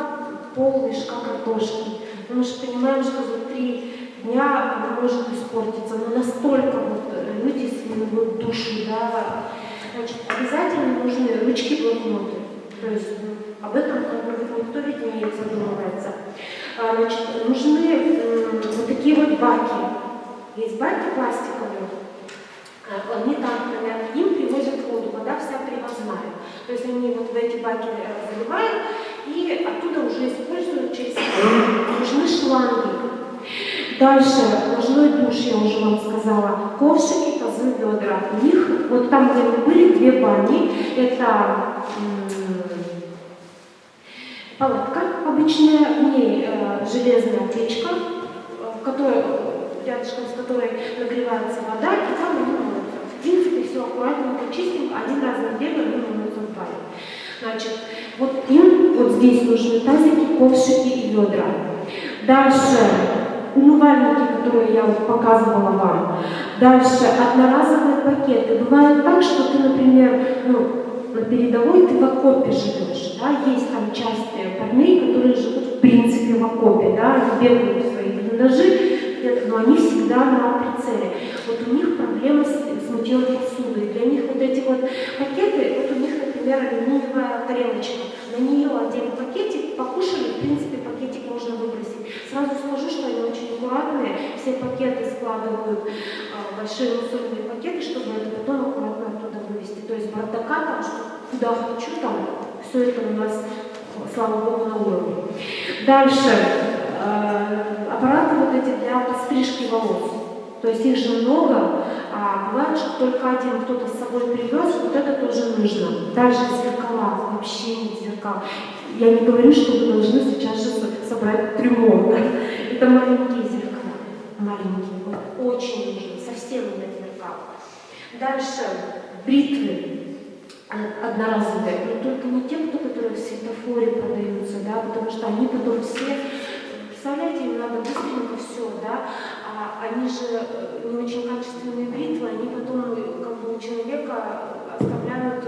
пол мешка картошки. Мы же понимаем, что за 3 дня она может испортиться. Но настолько вот люди свою душу, да, значит, обязательно нужны ручки-блокноты. То есть об этом никто ведь не задумывается. Значит, нужны вот такие вот баки. Есть баки пластиковые, они там, например, им привозят воду, вода вся привозная. То есть они вот в эти баки заливают и оттуда уже используют через нужны шланги. Дальше, ножной душ, я уже вам сказала, ковшики, тазы, ведра. У них, вот там, где мы были, две бани. Это палатка обычная, в ней железная печка, рядышком с которой нагревается вода, и там они моются. В принципе, все аккуратненько чистим, один раз в неделю они моются в бане. Значит, вот им вот здесь нужны тазики, ковшики и ведра. Дальше умывальники, которые я вот показывала вам. Дальше одноразовые пакеты. Бывает так, что ты, например, на передовой ты в окопе живешь, да, есть там часть парней, которые живут в принципе в окопе, да, они бегают в свои блиндажи, но они всегда на прицеле. Вот у них проблемы с мытьем посуды. Для них вот эти вот пакеты, вот у них, например, алюминиевая тарелочка, на нее один пакетик, покушали, в принципе, пакетик можно выбросить. Сразу скажу, что они очень аккуратные, все пакеты складывают в большие мусорные пакеты, чтобы это потом аккуратно оттуда вывести. То есть бардака там, что куда хочу, там, все это у нас, слава богу, на уровне. Дальше, аппараты вот эти для пострижки волос. То есть их же много, а бывает, что только один кто-то с собой привез, вот это тоже нужно. Дальше зеркала, вообще нет зеркал. Я не говорю, что вы должны сейчас же собрать трюмо, да? Это маленькие зеркала, маленькие, вот, очень нужно, совсем нет зеркал. Дальше бритвы одноразовые, но только не те, которые в светофоре продаются, да, потому что они потом все, представляете, им надо быстренько все, да, а они же не очень качественные бритвы, они потом как бы у человека оставляют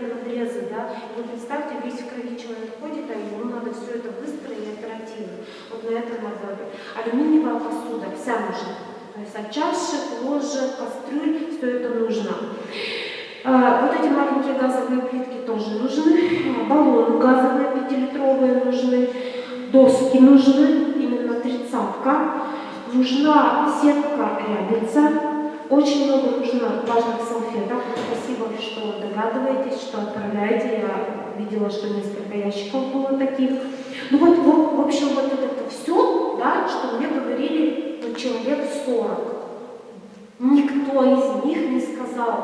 надрезы, да. И вы представьте, весь в крови человек ходит, а ему надо все это быстро и оперативно. Вот на этом надо. Алюминиевая посуда, вся нужна. То есть от чашек, ложек, кастрюль, все это нужно. Вот эти маленькие газовые плитки тоже нужны. Баллоны газовые 5-литровые нужны. Доски нужны, именно 30-ка. Нужна сетка рябица. Очень много нужно важных салфеток. Спасибо, что догадываетесь, что отправляете. Я видела, что несколько ящиков было таких. Ну вот, в общем, вот это все, да, что мне говорили человек 40. Никто из них не сказал: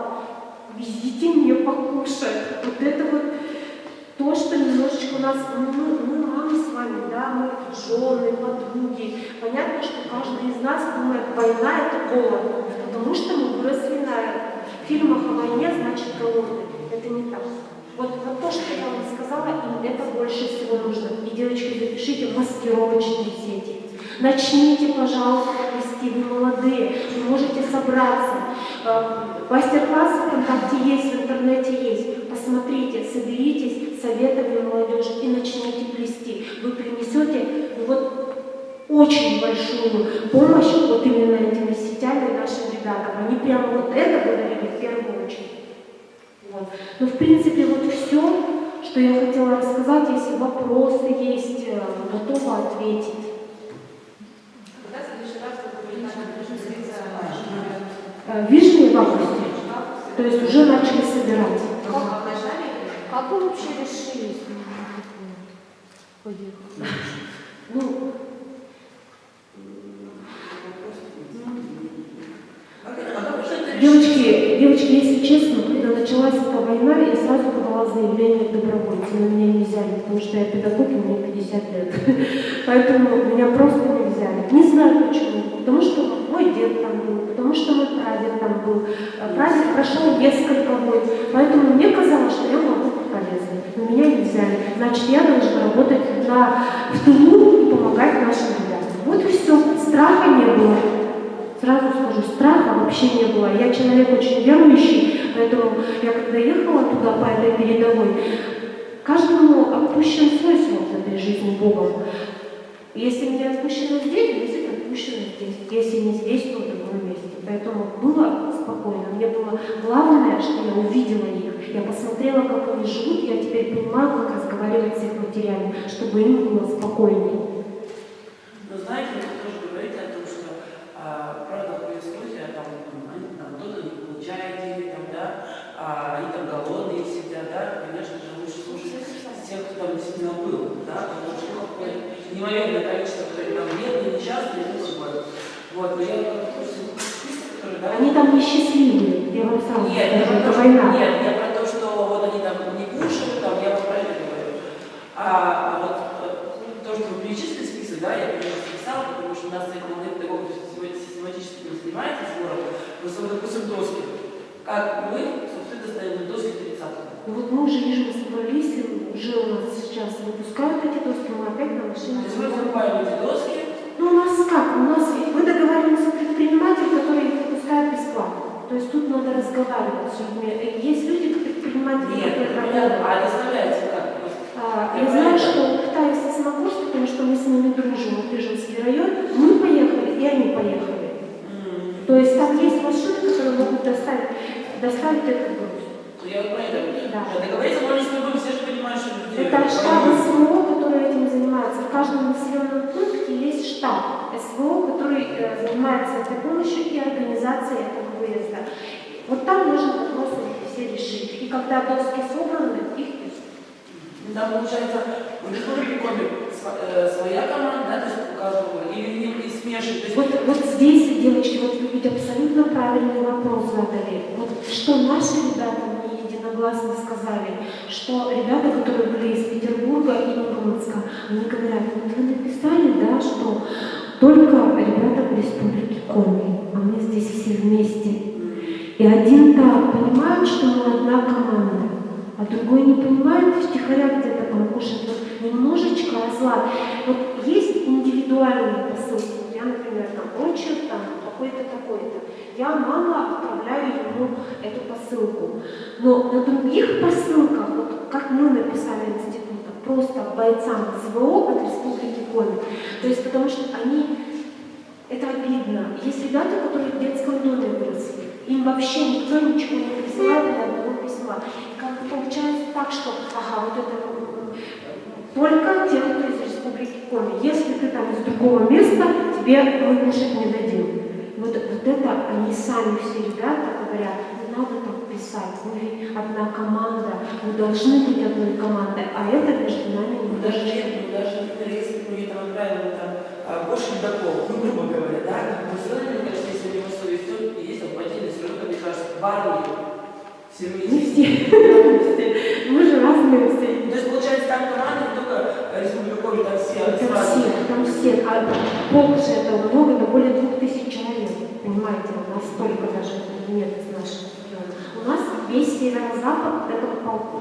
везите мне покушать. Вот это вот то, что немножечко у нас, мы мамы с вами, да, мы жены, подруги. Понятно, что каждый из нас думает, война — это голод, потому что мы выросли на фильмах о войне, значит, голодные. Это не так. Вот то, что я вам сказала, им это больше всего нужно. И, девочки, запишите маскировочные сети. Начните, пожалуйста, вести, вы молодые, вы можете собраться. Мастер-классы ВКонтакте есть, в интернете есть. Посмотрите, соберитесь советами молодежи и начните плести. Вы принесете вот очень большую помощь вот именно этими сетями нашим ребятам. Они прямо вот это говорили в первую очередь. Вот. Но в принципе вот все, что я хотела рассказать. Если вопросы есть, готова ответить. Вишни в августе, то есть уже начали собирать.
Как вы вообще решились?
Ну, девочки, если честно, когда началась эта война, я сразу подала заявление в добровольцы, но меня не взяли, потому что я педагог, и мне 50 лет. Поэтому меня просто не взяли. Не знаю почему. Потому что мой дед там был, потому что мой прадед там был. Прадед прошел несколько войн. Поэтому мне казалось, что я могу быть полезной. Но меня не взяли. Значит, я должна работать в тылу и помогать нашим ребятам. Вот и все. Страха не было. Сразу скажу, страха вообще не было. Я человек очень верующий, поэтому я когда ехала туда по этой передовой, каждому отпущен свой срок в этой жизни Богом. Если мне отпущено здесь, значит отпущено здесь. Если не здесь, то в другом месте. Поэтому было спокойно. Мне было главное, что я увидела их. Я посмотрела, как они живут, я теперь понимаю, как разговаривать с их матерями, чтобы им было спокойнее.
Но знаете, вы тоже говорите о том, что да, там очень неимоверное количество, которые там бедные, несчастные и все такое. Вот, но я список, который, да.
Они там несчастливые, я вам сразу
Нет,
скажу,
я
это
про то,
война.
нет, я про то, что вот они там не кушают, там, я вот про это говорю. А вот то, что вы перечислили список, да, я примерно списала, потому что у нас эти педагоги систематически не занимается сбором, но, допустим, доски. Как мы, собственно, достаем доски 30-го.
Вот мы уже, вижу, собрались, и уже у нас сейчас выпускают эти доски, мы опять на машине.
То есть мы покупаем эти доски.
Ну, у нас как? У нас мы договариваемся с предпринимателем, который их выпускает бесплатно. То есть тут надо разговаривать с людьми. Есть люди, предприниматели,
Нет,
которые
понятно.
работают.
А доставляется как?
Я знаю, что в Китае в Сосновоборске, потому что мы с ними дружим, вот Рыжинский район, мы поехали, и они поехали. То есть там есть машины, которые могут доставить этот груз.
Я вот про это.
Да.
Договориться можно с любым, все же понимают, что это
Это штаб СВО, который этим занимается. В каждом населенном пункте есть штаб СВО, который занимается этой помощью и организацией этого выезда. Вот там можно вопросы все решить. И когда доски собраны, их пишут.
Там получается, в Республике Коми своя команда, да, то есть у каждого, или смешивают. То есть...
Вот здесь, девочки, вот вы ведь абсолютно правильный вопрос задали. Вот что наши ребята мне единогласно сказали, что ребята, которые были из Петербурга и Мурманска, они говорят, вот вы написали, да, что только ребята в Республике Коми, а мы здесь все вместе. И один так понимает, что мы одна команда, а другой не понимает, втихаря где-то там кушает немножечко разлад. Вот есть индивидуальные посылки. Я, например, там отчим, там такой-то, такой-то. Я, мама, отправляю ему эту посылку. Но на других посылках, вот как мы написали института, просто бойцам СВО от Республики Коми, то есть потому что они, это видно. Есть ребята, которые в детском доме выросли. Им вообще никто ничего не присылает, ни одного письма. И как бы получается так, что, ага, вот это только тем, кто из Республики Коми. Если ты там из другого места, тебе мы кушать не дадим. Вот это они сами все ребята говорят, не надо так писать, мы ведь одна команда, мы должны быть одной командой, а это между нами не
Даже нет, даже, например, если мы там отправили там больше ледоков, ну, грубо говоря, да, мы все равно, мне кажется, если у него совесть, то есть там отдельно, все равно, мне кажется, в армии все вместе.
Не все. Мы же разные все.
То есть, получается, там команда, не только Республика Коми, там все.
Там все. А полк же это много, это более 2000 человек. Понимаете, у нас столько даже нет из нашего региона. У нас весь северо-запад это по полку.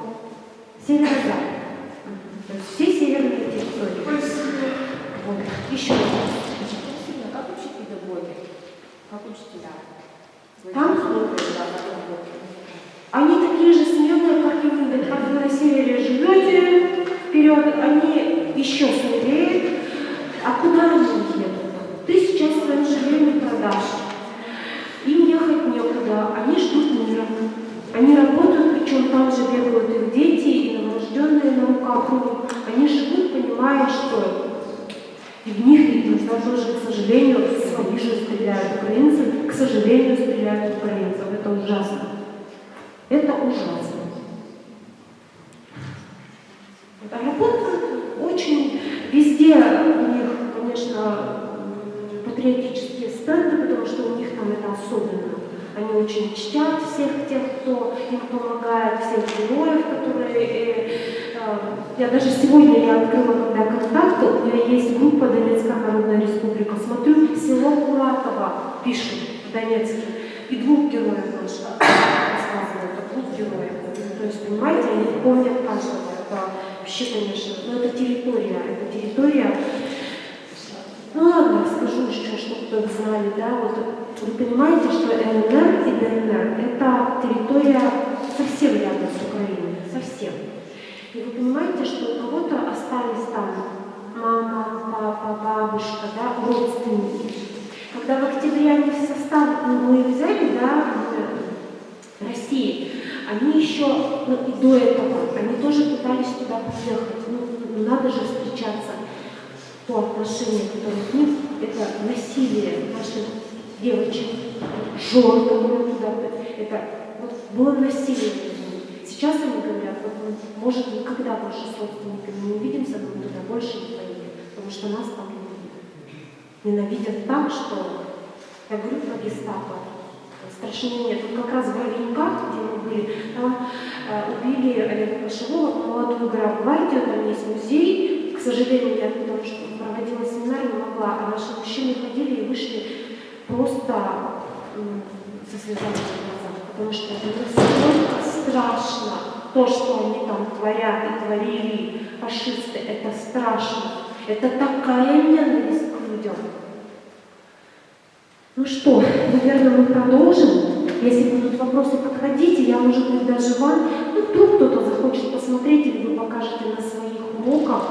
Северо-запад. То есть все северные территории. Вот. Еще раз.
Как учить педагоги? Как учителя?
Там они такие же смелые, как и вы. Как вы на севере живете вперед, они еще смелее. А куда они едут? Ты сейчас своим жильем не продашь. Им ехать некуда. Они ждут мира. Они работают, причем там же бегают их дети и новорожденные на руках. Они живут, понимая, что и в них иногда тоже, к сожалению, свои же стреляют украинцы, к сожалению, стреляют украинцев. Это ужасно. Это ужасно. Работают очень везде у них, конечно, патриотические стенды, потому что у них там это особенно. Они очень чтят всех тех, кто им помогает, всех героев, которые... Я даже сегодня я открыла, когда контакты, у меня есть группа Донецкая Народная Республика. Смотрю, село Куратово пишут в Донецке. И двух героев наших рассказывают, двух героев. То есть, понимаете, они помнят каждого. Это вообще, конечно, но это территория. Ну ладно, расскажу еще, чтобы вы знали, да, вот вы понимаете, что ЛНР и ДНР – это территория совсем рядом с Украиной, совсем. И вы понимаете, что у кого-то остались там мама, папа, бабушка, да, родственники. Когда в октябре они в состав, мы взяли, да, России, они еще, ну и до этого, они тоже пытались туда приехать. Ну надо же встречаться. То отношение, которое к ним, это насилие наших девочек, жен, которые туда, это вот было насилие. Сейчас они говорят, вот мы, может, никогда больше собственниками не увидимся, но мы туда больше не поедем, потому что нас там ненавидят. Ненавидят так, что, я говорю про гестапо, страшнее нет. Вот как раз в Ровеньках, где мы были, там убили Олега Кошевого, молодую гвардию, там есть музей. К сожалению, я потому что проводила семинар, не могла, а наши мужчины ходили и вышли просто со слезами в глазах, потому что это настолько страшно, то, что они там творят и творили, фашисты, это страшно, это такая ненависть к людям. Ну что, наверное, мы продолжим. Если будут вопросы, подходите, я, может быть, даже вам, ну, вдруг кто-то захочет посмотреть, или вы покажете на своих уроках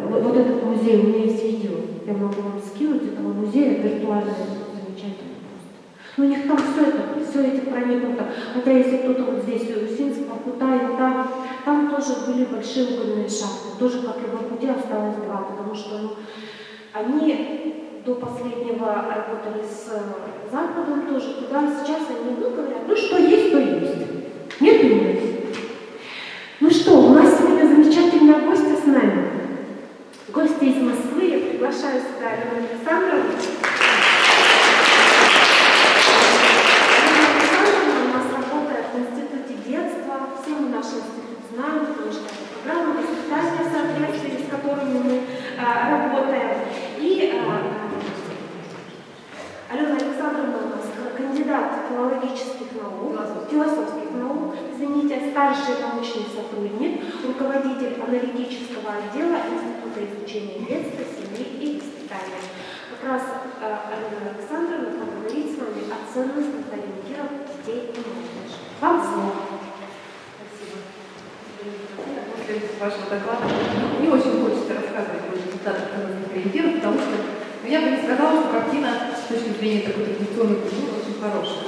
вот этот музей, у меня есть видео, я могу вам скинуть этого музея, виртуальное, замечательно просто. Но у них там все эти проникнуто. Хотя если кто-то вот здесь, Усинск, Воркута, там тоже были большие угольные шахты, тоже, как и в Воркуте, осталось 2, потому что они до последнего работали с Западом тоже, туда сейчас они говорят, ну что есть, то есть. Нет и нет. Ну что, у нас сегодня замечательная гостья с нами. Гостья из Москвы, я приглашаю сюда Алену Александровну. Алена Александровна у нас работает в Институте детства, все мы наш институт знаем, потому что это программа воспитания, в соответствии с которыми мы работаем. И Алена Александровна у нас кандидат филологических наук, философских наук, извините, старший научный сотрудник, руководитель аналитического отдела Института изучения детства, семьи и воспитания. Как раз Алена Александровна поговорит с вами о ценностных ориентирах детей и молодежи. Вам слово.
Спасибо. После вашего доклада не очень хочется рассказывать о результатах ценностных ориентиров, потому что я бы не сказала, что картина с точки зрения такой традиционной культуры очень хорошая.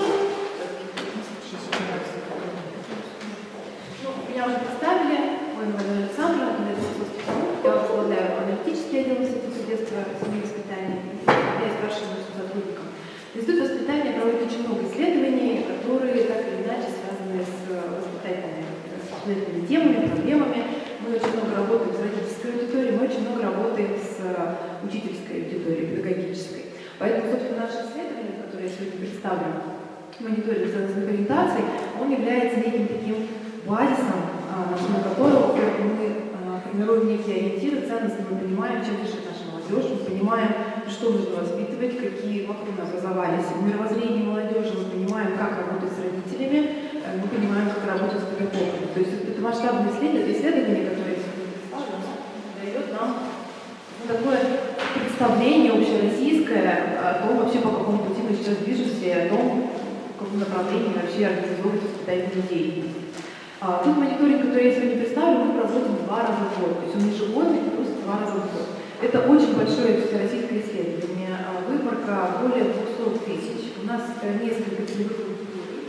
Ну, меня уже представили, мой имя Алена Александровна, кандидат философских наук, я возглавляю аналитический отдел Института детства, семьи и воспитания, я старшим научным сотрудником. Институт воспитания проводит очень много исследований, которые так или иначе связаны с воспитательными темами, проблемами. Мы очень много работаем с родительской аудиторией, мы очень много работаем с учительской аудиторией, педагогической. Поэтому, собственно, наше исследование, которое я сегодня представлю, мониторинг ценностных ориентаций, он является неким таким базисом, на основе которого мы формируем некие ориентиры ценности, мы понимаем, чем дышит наша молодежь, мы понимаем, что нужно воспитывать, какие вакуумы образовались в мировоззрении молодежи, мы понимаем, как работать с родителями, мы понимаем, как работать с педагогами. То есть это масштабное исследование, которое я сегодня представлю, дает нам такое представление общероссийское о том, вообще по какому пути мы сейчас движемся, и о том, в каком направлении вообще организовывать воспитательную деятельность. Тот мониторинг, который я сегодня представлю, мы проводим 2 раза в год, то есть он ежегодный плюс 2 раза в год. Это очень большое всероссийское исследование, выборка более 200 тысяч. У нас несколько целевых аудиторий.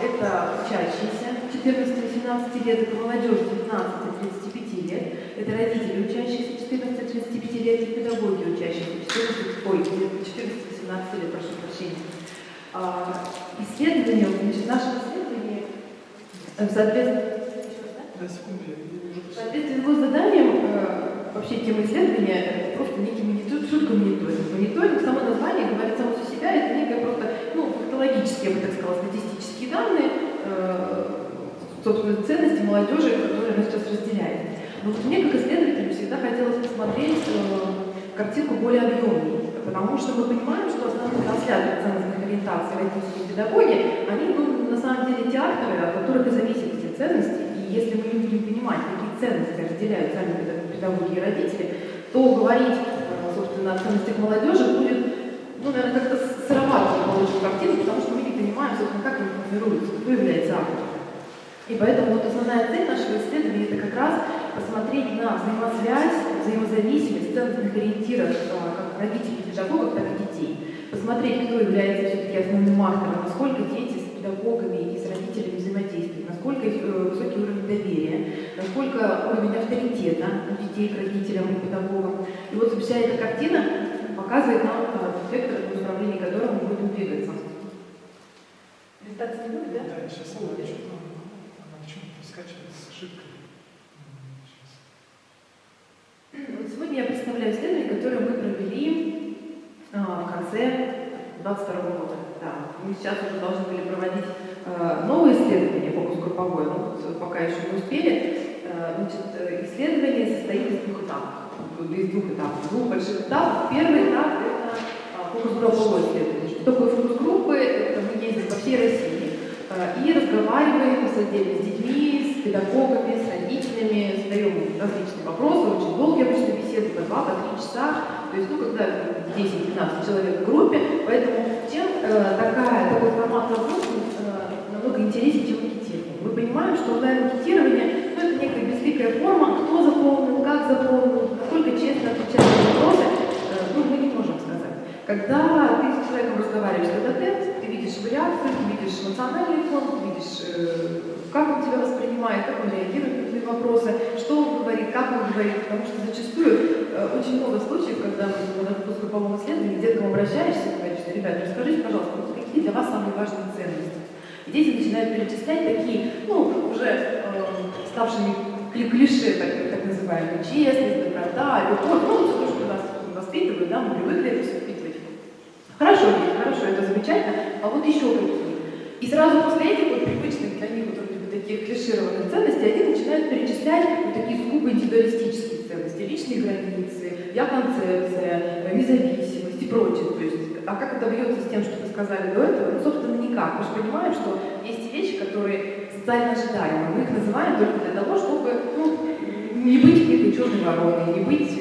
Это учащиеся 14-18 лет, это молодежь 19-35 лет, это родители, учащиеся 14-35 лет, и педагоги, учащиеся 14-18 лет, прошу прощения. Исследование, значит, нашего исследования в соответствии с госзаданием, вообще тема исследования это просто некий мониторинг, шутка мониторинг. Мониторинг, само название говорит само за себя, это некая просто, фактологические, я бы так сказала, статистические данные, собственно, ценности молодежи, которые она сейчас разделяет. Но вот мне, как исследователю, всегда хотелось посмотреть картинку более объемнее, потому что мы понимаем, что основные трансляторы ценностных ориентаций родители и педагоги, они, на самом деле, те акторы, от которых и зависят эти ценности, и если мы не будем понимать, какие ценности разделяют сами педагоги и родители, то говорить, собственно, о ценностях молодежи будет, наверное, как-то сыровато получить картину, потому что мы не понимаем, собственно, как они формируются, кто является автором. И поэтому вот основная цель нашего исследования – это как раз посмотреть на взаимосвязь, взаимозависимость ценностных ориентиров как родителей, педагогов, так и детей. Посмотреть, кто является все-таки основным автором, насколько дети с педагогами и с родителями взаимодействуют, насколько высокий уровень доверия, насколько уровень авторитета у детей к родителям и педагогам. И вот вся эта картина показывает нам вектор, в направлении которого мы будем двигаться. Листаться не будет, да?
Да, сейчас скачивается с ошибкой.
Вот сегодня я представляю исследование, которое мы провели в конце 2022 года. Да, мы сейчас уже должны были проводить новые исследования, фокус-групповое, но вот пока еще не успели. Значит, исследование состоит из двух этапов, двух больших этапов. Первый этап – это фокус-групповое исследование. Что такое фокус-группы? Это мы ездим по всей России и разговариваем с детьми, с педагогами, с родителями, задаем различные вопросы, очень долгие обычно беседы, по 2-3 часа. То есть, когда 10-15 человек в группе, поэтому тем такой формат вопросов намного интереснее, чем анкетирование. Мы понимаем, что онлайн-анкетирование это некая безликая форма, кто заполнил, как заполнил, насколько честно отвечает на вопросы, мы не можем сказать. Когда ты с человеком разговариваешь тет-а-тет, ты видишь его реакцию, ты видишь эмоциональный фон, ты видишь, как он тебя воспринимает, как он реагирует на твои вопросы, что он говорит, как он говорит, потому что зачастую очень много случаев, когда мы на фокус-групповом исследовании где-то к детям обращаешься и говоришь, что, ребята, расскажите, пожалуйста, какие для вас самые важные ценности. И дети начинают перечислять такие, уже ставшими клише, так называемые, честность, доброта, любовь, все то, что нас воспитывают, да, мы привыкли это все впитывать. Хорошо, это замечательно, а вот еще какие. И сразу после этих привычных для них таких клишированных ценностей они начинают перечислять такие сугубо индивидуалистические ценности, личные границы, я-концепция, независимость и прочее. То есть, а как это бьется с тем, что вы сказали до этого? Собственно, никак. Мы же понимаем, что есть вещи, которые социально ожидаемы. Мы их называем только для того, чтобы не быть некой черной вороной, не быть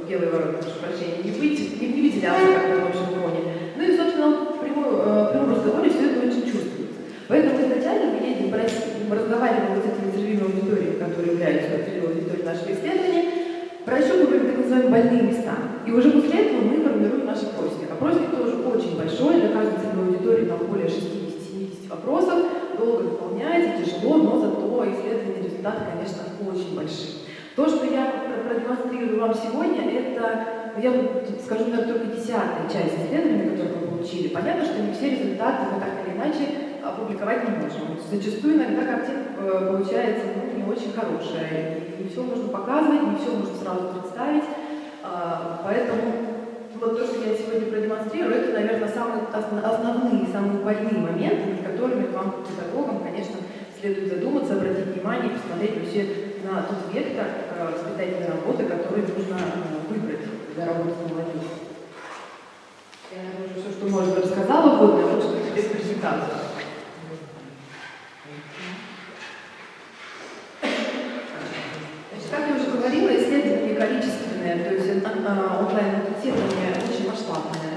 белой вороной, прошу прощения, не выделяться как-то в общем фоне. И, собственно, в прямом разговоре все это очень чувствуется. Поэтому изначально мы едем по России, мы разговариваем с этими целевыми аудиториями, которые являются целевой аудиторией нашего исследования, прощупываем так называемые больные места. И уже после этого мы формируем наш опросник. Опросник тоже очень большой, для каждой целевой аудитории там более 60-70 вопросов, долго заполняется, тяжело, но зато исследования, результаты, конечно, очень большие. То, что я продемонстрирую вам сегодня, это, я скажу, наверное, только 10-я часть исследования, которую мы получили. Понятно, что не все результаты мы так или иначе опубликовать не можем. Зачастую иногда картинка получается не очень хорошая. И не все можно показывать, не все можно сразу представить. Поэтому вот то, что я сегодня продемонстрирую, это, наверное, самые основные, самые больные моменты, над которыми вам, педагогам, конечно, следует задуматься, обратить внимание, посмотреть вообще на тот вектор воспитательной работы, который нужно выбрать для работы с молодежью. Я, наверное, уже все, что можно, рассказала вводно, а лучше теперь презентацию. Значит, как я уже говорила, исследование количественное, то есть онлайн-анкетирование очень масштабное.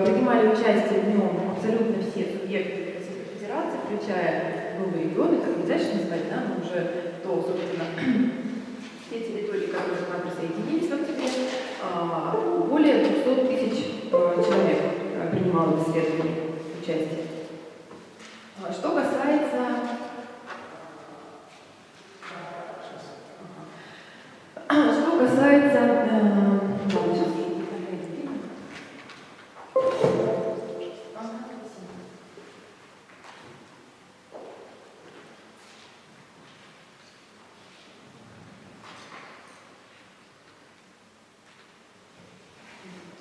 Принимали участие в нем абсолютно все субъекты Российской Федерации, включая новые регионы, как нельзя сейчас назвать, да, но уже то, собственно, те территории, которые к нам присоединились в октябре, более 200 тысяч человек принимало в исследовании участие. Что касается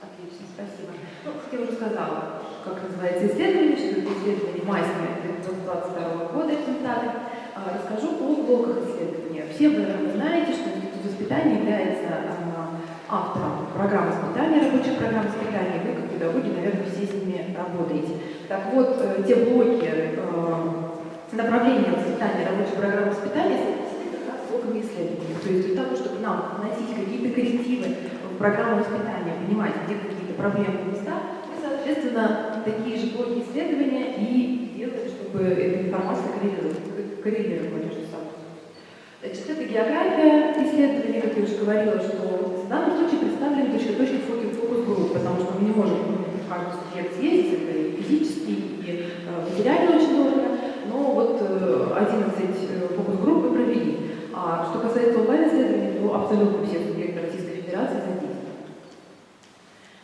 Отлично, спасибо. Как я уже сказала, как называется исследование, что это исследование майское 2022 года результаты. Расскажу о блоках исследования. Все вы, наверное, знаете, что Институт воспитания является автором программ воспитания, рабочих программ воспитания. Вы, как педагоги, наверное, все с ними работаете. Так вот, те блоки направления воспитания, рабочих программ воспитания соответствуют как раз блоками исследования. То есть для того, чтобы нам вносить какие-то коррективы в программу воспитания, понимать, где какие-то проблемные места, мы, соответственно, такие же блоки исследования и делаем, чтобы эта информация коррелировала между собой. Значит, это география исследования, как я уже говорила, что в данном случае представлены точно фокус-групп, потому что мы не можем в каждый субъект съездить, это и физически, и материально очень дорого, но вот 11 фокус-групп мы провели. А что касается онлайн-исследований, то абсолютно все субъекты Российской Федерации задействованы.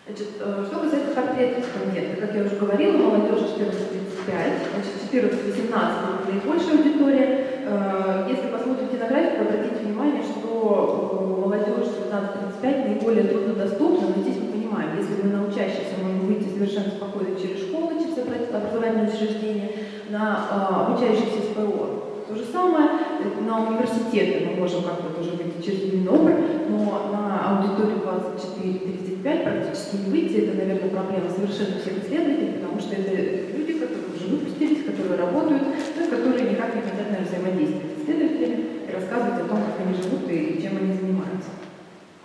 Значит, что касается портретов респондентов, как я уже говорила, молодежь 14-35, значит, 14-18 это наибольшая аудитория, если посмотрите на график, вы обратите внимание, что молодежь 15-35 наиболее труднодоступна, но здесь мы понимаем, если мы на учащихся можем выйти совершенно спокойно через школы, через образовательные учреждения, на обучающихся СПО. То же самое на университеты мы можем как-то тоже выйти через Минобр, но на аудиторию 24-35 практически не выйти. Это, наверное, проблема совершенно всех исследователей, потому что это люди, которые уже выпустились, которые работают, но которые никак не хотят, наверное, взаимодействовать с исследователями и рассказывать о том, как они живут и чем они занимаются.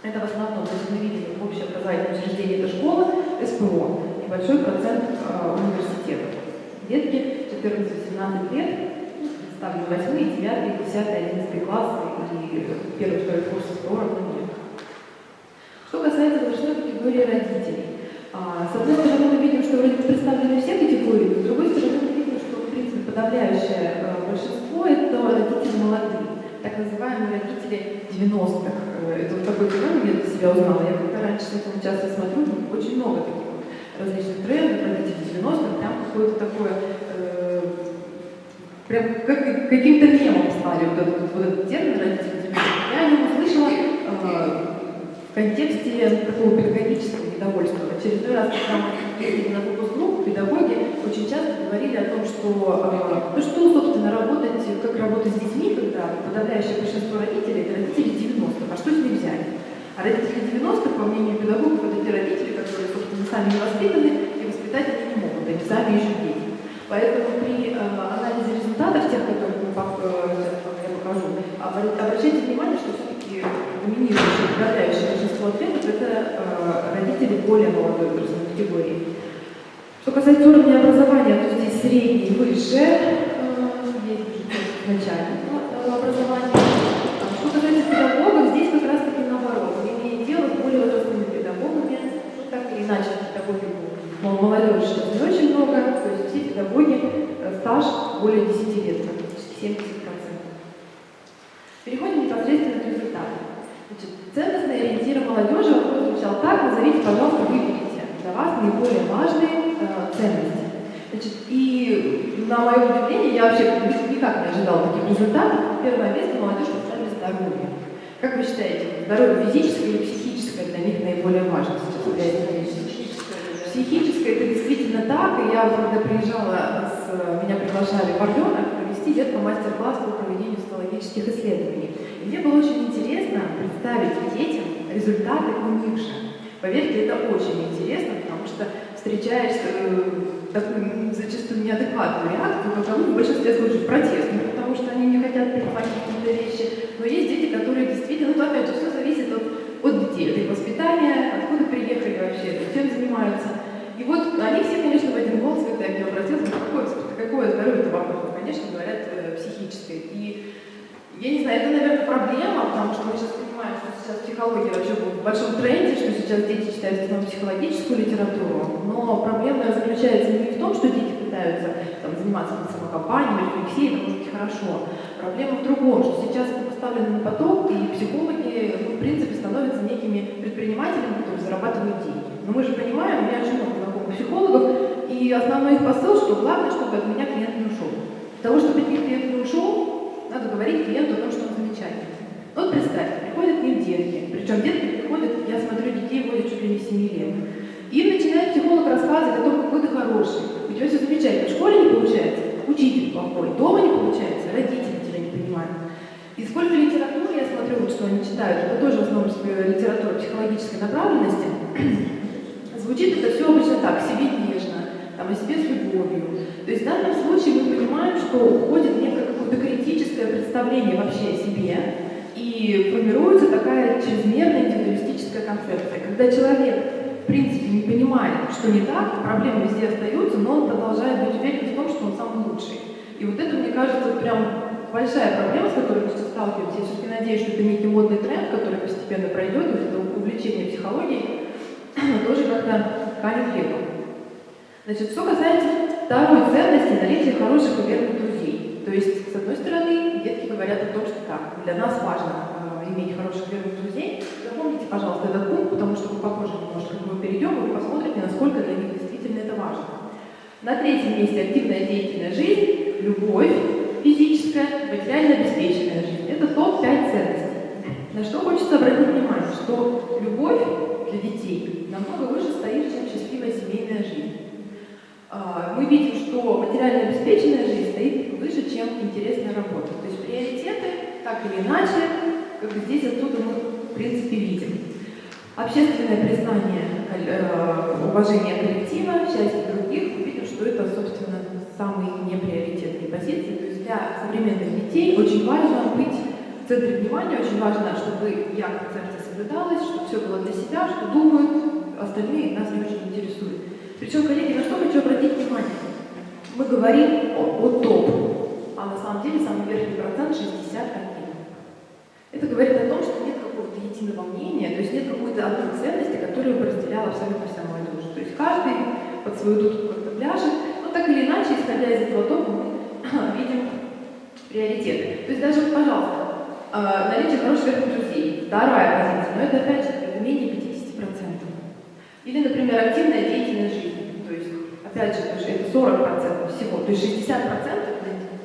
Это в основном, то есть мы видим общеобразовательное учреждение, это школа, СПО, небольшой процент университетов. Детки 14-17 лет, представлены 8, 9, 10, 11 классы и первый, второй курс СПО равно нет. Что касается возрастной категории родителей. С одной стороны, мы видим, что вроде бы представлены все категории, но с другой стороны, мы видим, что, в принципе, подавляющее большинство – это родители молодые, так называемые родители 90-х. Это вот такой феномен, я для себя узнала. Я как-то раньше с этим часто смотрю, очень много таких вот различных трендов, родителей 90-х, прям какое-то такое, прям как каким-то мемом стали вот этот термин родители 90-х. Я о нем услышала в контексте такого педагогического недовольства. В очередной раз, когда мы ездили на фокус-группу, педагоги очень часто говорили о том, что, ну что, собственно, работать, как работать с детьми, когда подавляющее большинство родителей – это родители 90-х, а что с ними взять? А родители 90-х, по мнению педагогов, это те родители, которые, собственно, сами не воспитаны и воспитать они не могут, они сами еще дети. Поэтому при анализе результатов, тех, которых я покажу, обращайте внимание, что все-таки доминирующее, подавляющее большинство ответов – это родители более молодой возрастной категории. Что касается уровня образования, то здесь средний и выше, есть начальное образование. Что касается педагогов, здесь как раз-таки наоборот. Мы имеем дело с более возрастными педагогами, ну, так или иначе педагоги молодежи сейчас не очень много, то есть все педагоги стаж более 10 лет, практически 70%. Переходим непосредственно к результатам. Значит, ценностные ориентиры молодежи, вопрос звучал так: назовите, пожалуйста, выберите для вас наиболее важные ценности. Значит, и на мое удивление, я вообще никак не ожидала таких результатов. Первое место молодежь поставили здоровье. Как вы считаете, здоровье физическое или психическое для них наиболее важно сейчас? Психическое — это действительно так, и я, когда приезжала, меня приглашали в Орленок провести детско-мастер-класс по проведению социологических исследований. И мне было очень интересно представить детям результаты у них же. Поверьте, это очень интересно, потому что встречаешь такую зачастую неадекватную реакцию, каковы в большинстве случаев протестную, потому что они не хотят принимать какие-то вещи. Но есть дети, которые действительно, ну, опять же, все зависит от детей, от их воспитания, откуда приехали вообще, чем занимаются. И вот они все, конечно, в один голос, когда я к ним обратилась, какое здоровье-то вам нужно? Конечно, говорят, психическое. И я не знаю, это, наверное, проблема, потому что мы сейчас понимаем, что сейчас психология вообще в большом тренде, что сейчас дети читают в основном психологическую литературу, но проблема заключается не в том, что дети пытаются там заниматься самокопанием, рефлексией, это может быть хорошо. Проблема в другом, что сейчас это поставлено на поток, и психологи, ну, в принципе, становятся некими предпринимателями, которые зарабатывают деньги. Но мы же понимаем, у меня очень много знакомых психологов, и основной их посыл, что главное, чтобы от меня клиент не ушел. Для того, чтобы от меня клиент не ушел, надо говорить клиенту о том, что он замечательный. Вот представьте, приходят к ним детки, причем детки приходят, я смотрю, детей водят чуть ли не 7 лет. Им начинает психолог рассказывать о том, какой ты хороший. У тебя все замечательно, в школе не получается, учитель плохой, дома не получается, родители тебя не понимают. И сколько литературы я смотрю, вот что они читают, это тоже в основном литература психологической направленности. Звучит это все обычно так: себе нежно, там, о себе с любовью. То есть в данном случае мы понимаем, что уходит некое какое-то критическое представление вообще о себе, и формируется такая чрезмерная индивидуалистическая концепция, когда человек, в принципе, не понимает, что не так, проблемы везде остаются, но он продолжает быть уверен в том, что он самый лучший. И вот это, мне кажется, прям большая проблема, с которой мы сейчас сталкиваемся. Я все-таки надеюсь, что это некий модный тренд, который постепенно пройдет, и это увлечение психологией тоже как-то канет хлебом. Значит, что касается второй ценности — наличия хороших и верных друзей. То есть, с одной стороны, детки говорят о том, что так, для нас важно иметь хороших верных друзей. Запомните, пожалуйста, этот пункт, потому что мы попозже немножко к нему перейдем, и вы посмотрите, насколько для них действительно это важно. На третьем месте активная деятельная жизнь, любовь физическая, материально обеспеченная жизнь. Это топ-5 ценностей. На что хочется обратить внимание, что любовь для детей намного выше стоит, чем счастливая семейная жизнь. Мы видим, что материально обеспеченная жизнь стоит выше, чем интересная работа. То есть приоритеты, так или иначе, как бы здесь отсюда мы, в принципе, видим. Общественное признание, уважение коллектива, счастье других, мы видим, что это, собственно, самые неприоритетные позиции. То есть для современных детей очень важно быть в центре внимания, очень важно, чтобы я-концепция соблюдалась, чтобы все было для себя, что думают остальные, нас не очень интересует. Причем, коллеги, на что хочу обратить внимание? Мы говорим о топ, а на самом деле самый верхний процент 61. Это говорит о том, что нет какого-то единого мнения, то есть нет какой-то одной ценности, которую бы разделяла абсолютно вся молодежь. То есть каждый под свою дудку как-то пляшет, но так или иначе, исходя из этого топа, мы видим приоритеты. То есть даже, пожалуйста, наличие хороших верных друзей, вторая позиция, но это опять же менее 50%. Или, например, активная деятельность жизни, то есть, опять же, это 40% всего, то есть 60%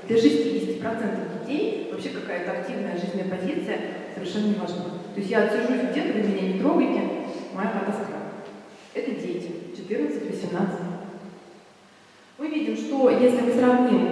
для 60% детей вообще какая-то активная жизненная позиция совершенно не важна. То есть я отсижусь где-то, вы меня не трогайте, моя катастрофа. Это дети, 14-18. Мы видим, что если мы сравним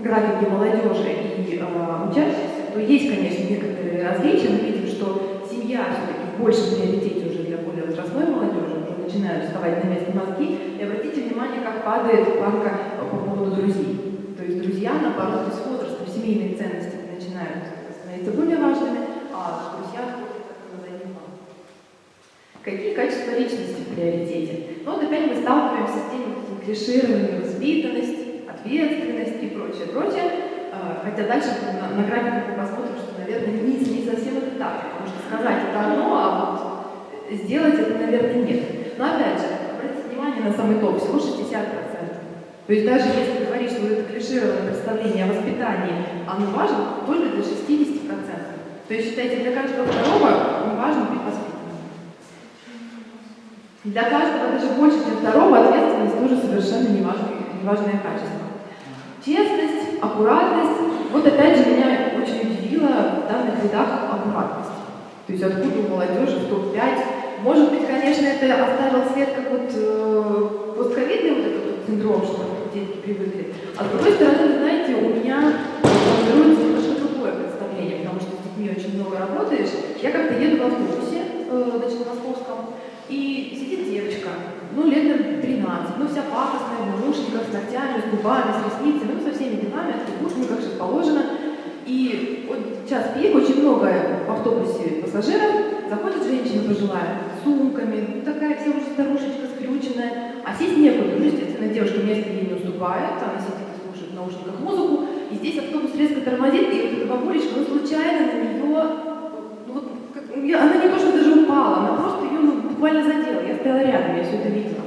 графики молодежи и учащихся, то есть, конечно, некоторые различия. Мы видим, что семья все-таки в большем приоритете уже для более возрастной молодежи, уже начинают вставать на место мозги. И обратите внимание, как падает планка по поводу друзей. То есть друзья, наоборот, с возрастом семейные ценности начинают становиться более важными, а друзья ходят как на задний план. Какие качества личности в приоритете? Ну вот опять мы сталкиваемся с теми клишированием воспитанность, ответственность и прочее, прочее. Хотя дальше на графиках мы посмотрим, что, наверное, не совсем это так, потому что сказать это одно, а вот сделать это, наверное, нет. Но опять же, обратите внимание на самый топ, всего 60%. То есть даже если говорить, что это клишированное представление о воспитании, оно важно только для 60%. То есть, считайте, для каждого второго не важно быть воспитанным. Для каждого, даже больше, чем второго, ответственность тоже совершенно неважное качество. Честность, аккуратность. Вот опять же меня очень удивила в данных рядах аккуратность. То есть откуда у молодежи в топ-5. Может быть, конечно, это оставил след как вот постковидный вот этот вот синдром, что детки привыкли. А с другой стороны, вы знаете, у меня формируется немножко другое представление, потому что с детьми очень много работаешь. Я как-то еду в автобусе, значит, в московском, и сидит девочка, ну, лет 13, ну, вся пафосная, в наушниках, с ногтями, с губами, с ресницами, ну, со всеми делами, атрибутами, как сейчас положено. И вот час пик, очень много в автобусе пассажиров, заходит женщина пожилая, с сумками, ну, такая вся уже старушечка скрюченная, а сесть некуда. Ну, естественно, девушка место ей не уступает, она сидит и слушает в наушниках музыку, и здесь автобус резко тормозит, и вот эта бабулечка, ну, случайно на нее, ну, вот, она не то, что даже упала, она просто ее буквально задела. Я стояла рядом, я все это видела.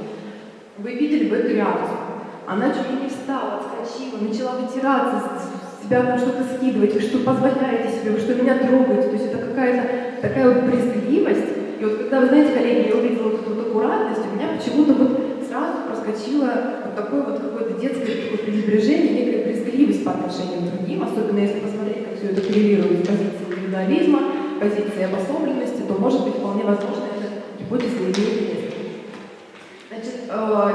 Вы видели бы эту реакцию? Она чуть ли не встала, отскочила, начала вытираться, с себя там что-то скидывать. Вы что позволяете себе, вы что меня трогаете? То есть это какая-то такая вот брезгливость. И вот когда, вы знаете, коллеги, я увидела вот эту вот аккуратность, у меня почему-то вот сразу проскочило вот такое вот какое-то детское такое пренебрежение, некая брезгливость по отношению к другим, особенно если посмотреть, как все это коррелирует с позицией индивидуализма, позицией обособленности, то, может быть, вполне возможно, эта гипотеза имеет место. Значит,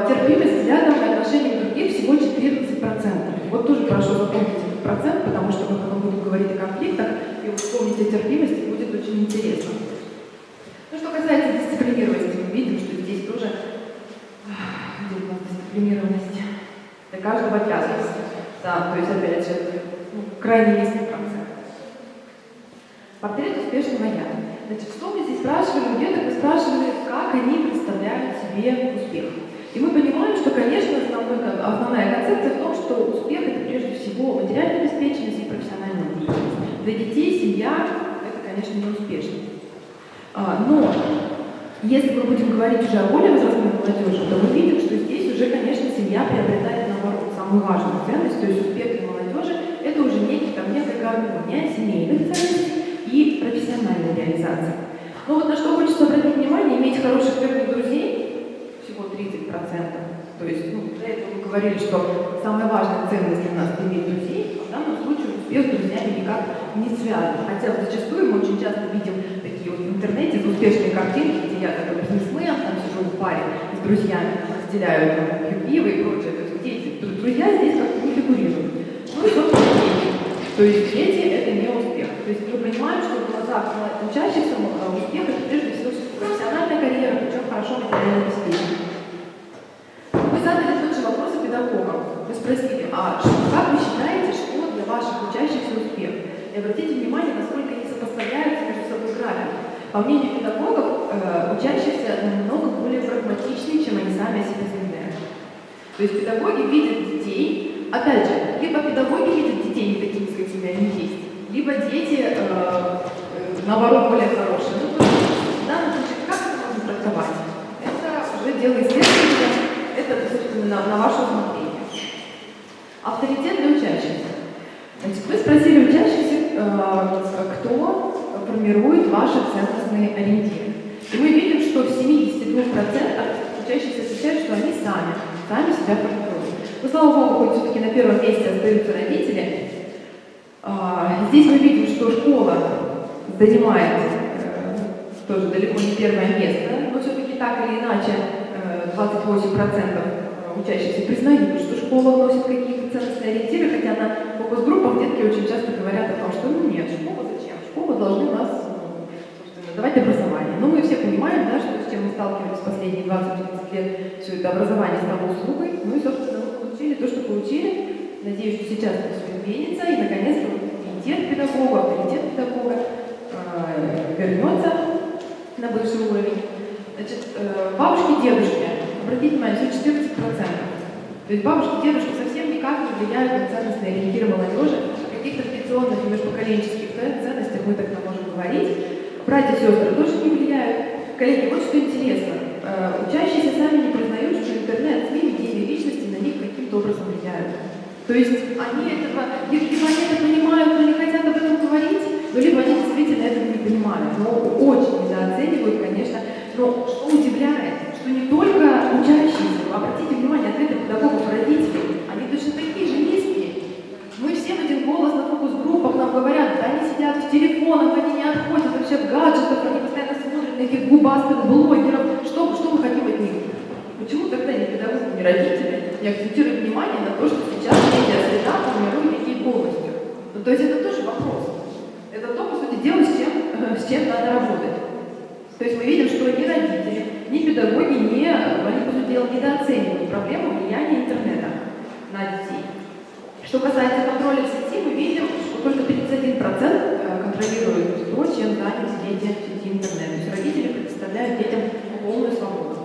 терпимость взглядом по отношению к другим всего 14%. Вот тоже прошу запомнить этот процент, потому что мы потом будем говорить о конфликтах, и вот вспомнить о терпимости будет очень интересно. Ну, что касается дисциплинированности, мы видим, что здесь тоже где у нас дисциплинированность для каждого обязанности. Да, то есть, опять же, крайне низкий процент. Портрет успешного я. Значит, что мы здесь спрашивали у деток? Мы спрашивали, как они представляют себе успех. И мы понимаем, что, конечно, основная концепция в том, что успех – это прежде всего материальная обеспеченность и профессиональная деятельность. Для детей семья – это, конечно, не успешно. Но если мы будем говорить уже о более возрастной молодежи, то мы видим, что здесь уже, конечно, семья приобретает, наоборот, самую важную ценность, то есть успех для молодежи – это уже некая гармония семейных ценностей и профессиональной реализации. Но вот на что хочется обратить внимание, иметь хороших верных друзей всего 30%. То есть, до этого мы говорили, что самая важная ценность для нас – иметь друзей, а в данном случае успех с друзьями никак не связан. Хотя зачастую мы очень часто видим такие вот в интернете успешные картинки, где я как бизнесмен, там сижу в паре с друзьями, разделяю там, пью пиво и прочее. То есть дети, друзья здесь как-то не фигурируют. Ну и собственно дети. То есть дети это не успех. То есть мы понимаем, что в глазах учащихся успех это прежде всего профессиональная карьера, причем хорошо материально обеспечена. Мы задали тот же вопрос и педагогам. Вы спросили, как вы считаете, что для ваших учащихся успех? И обратите внимание, насколько они сопоставляются между собой графики. По мнению педагогов, учащихся намного более прагматичны, чем они сами о себе заявляют. То есть педагоги видят детей, опять же, либо педагоги видят детей не такими, какими они есть, либо дети, наоборот, более хорошие. Ну, то есть, в данном случае, как это можно трактовать? Это уже дело исследователя, это, собственно, на ваше усмотрение. Авторитет для учащихся. Значит, вы спросили учащихся, кто формирует ваши ценностные ориентиры. И мы видим, что в 72% учащихся отвечают, что они сами себя формируют. Но, слава богу, хоть все-таки на первом месте остаются родители. Здесь мы видим, что школа занимает тоже далеко не первое место, но все-таки так или иначе 28% учащихся признают, что школа вносит какие-то ценностные ориентиры, хотя на фокус-группах детки очень часто говорят о том, что нет, школа зачем? Школа должны нас давать образование. Но мы все понимаем, да, что с чем мы сталкивались последние 20-30 лет, все это образование стало услугой, ну и, собственно, мы получили то, что получили. Надеюсь, что сейчас это все изменится, и, наконец-то, авторитет педагога вернется на бывший уровень. Значит, бабушки, дедушки, обратите внимание, все 14%. То есть бабушки, дедушки совсем никак не влияют на ценностные ориентиры молодежи. О каких-то традиционных и межпоколенческих ценностях мы тогда можем говорить. Братья и сестры тоже не влияют. Коллеги, вот что интересно. Учащиеся сами не признают, что интернет, СМИ, медийные личности на них каким-то образом влияют. То есть они этого, либо они это понимают, но не хотят об этом говорить, но либо они действительно этого не понимают. Но очень недооценивают, конечно. Но что удивляет, что не только учащиеся, обратите внимание, ответы педагогов, родителей, они точно такие же низкие. Мы все в один голос на фокус-группах нам говорят, да они сидят в телефонах, они не отходят вообще от гаджетов, они постоянно смотрят на этих губастых блогеров. Что мы хотим от них? Почему тогда ни педагоги, ни родители не акцентируют внимание на то, что сейчас медиа-среда формирует детей полностью? Ну, то есть это тоже вопрос. Это то, по сути дела, с чем надо работать. То есть мы видим, что ни родители, ни педагоги, они, по сути дела, недооценивают проблему влияния интернета на детей. Что касается контроля в сети, мы видим, что только 31% контролируют то, чем заняты дети в сети интернета. То есть родители предоставляют детям полную свободу.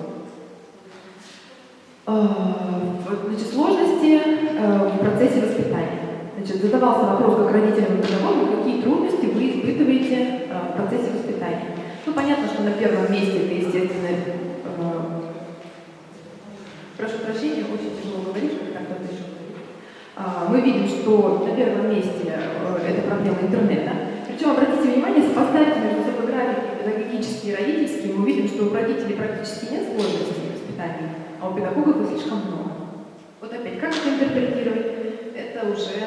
Значит, сложности в процессе воспитания. Значит, задавался вопрос как родителям и педагогам, какие трудности вы испытываете в процессе воспитания. Ну, понятно, что на первом месте это, естественно, прошу прощения, очень тяжело говорить, как так еще говорить. Мы видим, что на первом месте это проблема интернета. Причем, обратите внимание, сопоставьте между собой графики педагогические и родительские, мы увидим, что у родителей практически нет сложностей в воспитании, а у педагогов их слишком много. Вот опять, как это интерпретировать? Это уже,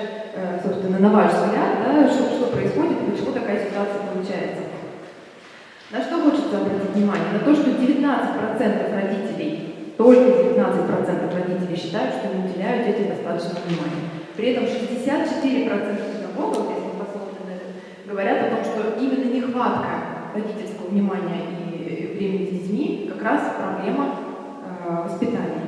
собственно, на ваш взгляд, да, что происходит и почему такая ситуация получается. На что хочется обратить внимание? На то, что 19% родителей, только 19% родителей считают, что не уделяют детям достаточно внимания. При этом 64% педагогов, если мы посмотрим на это, говорят о том, что именно нехватка родительского внимания и времени с детьми как раз проблема воспитания.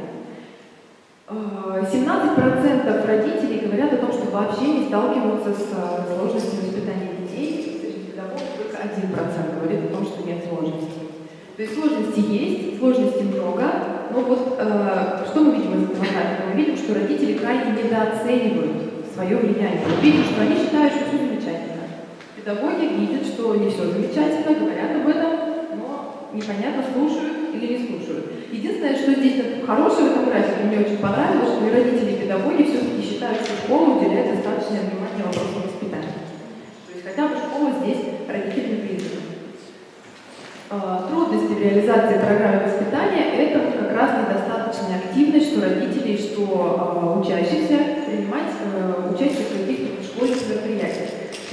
17% родителей говорят о том, что вообще не сталкиваются с сложностями воспитания детей. Среди педагогов только 1% говорит о том, что нет сложностей. То есть сложности есть, сложностей много, но вот что мы видим из этого графика? Мы видим, что родители крайне недооценивают свое влияние. Мы видим, что они считают, что все замечательно. Педагоги видят, что не все замечательно, говорят об этом, но непонятно, слушают или не слушают. Единственное, что здесь хорошее в этом графике, мне очень понравилось, что и родители, и педагоги все-таки считают, что школа уделяет достаточное внимание вопросам воспитания. То есть хотя бы школа здесь родителями признана. Трудности в реализации программы воспитания – это как раз недостаточная активность, что родителей, что учащихся принимать участие в каких-то школьных мероприятиях.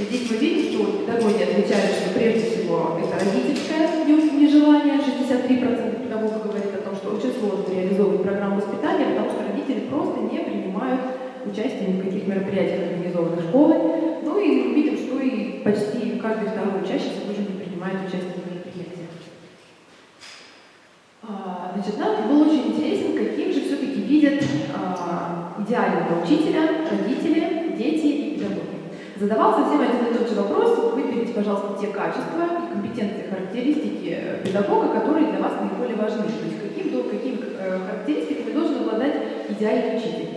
Здесь мы видим, что педагоги отвечают, что прежде всего это родительское нежелание. 63% педагогов говорит о том, что очень сложно реализовывать программу воспитания, потому что родители просто не принимают участие ни в каких мероприятиях, организованных школой. Ну и мы видим, что и почти каждый второй учащийся тоже не принимает участие в мероприятиях. Значит, нам было очень интересно, каким же все-таки видят идеального учителя родители, дети и педагоги. Задавался всем один и тот же вопрос: выберите, пожалуйста, те качества и компетенции, характеристики педагога, которые для вас наиболее важны. То есть какими характеристиками должен обладать идеальный учитель.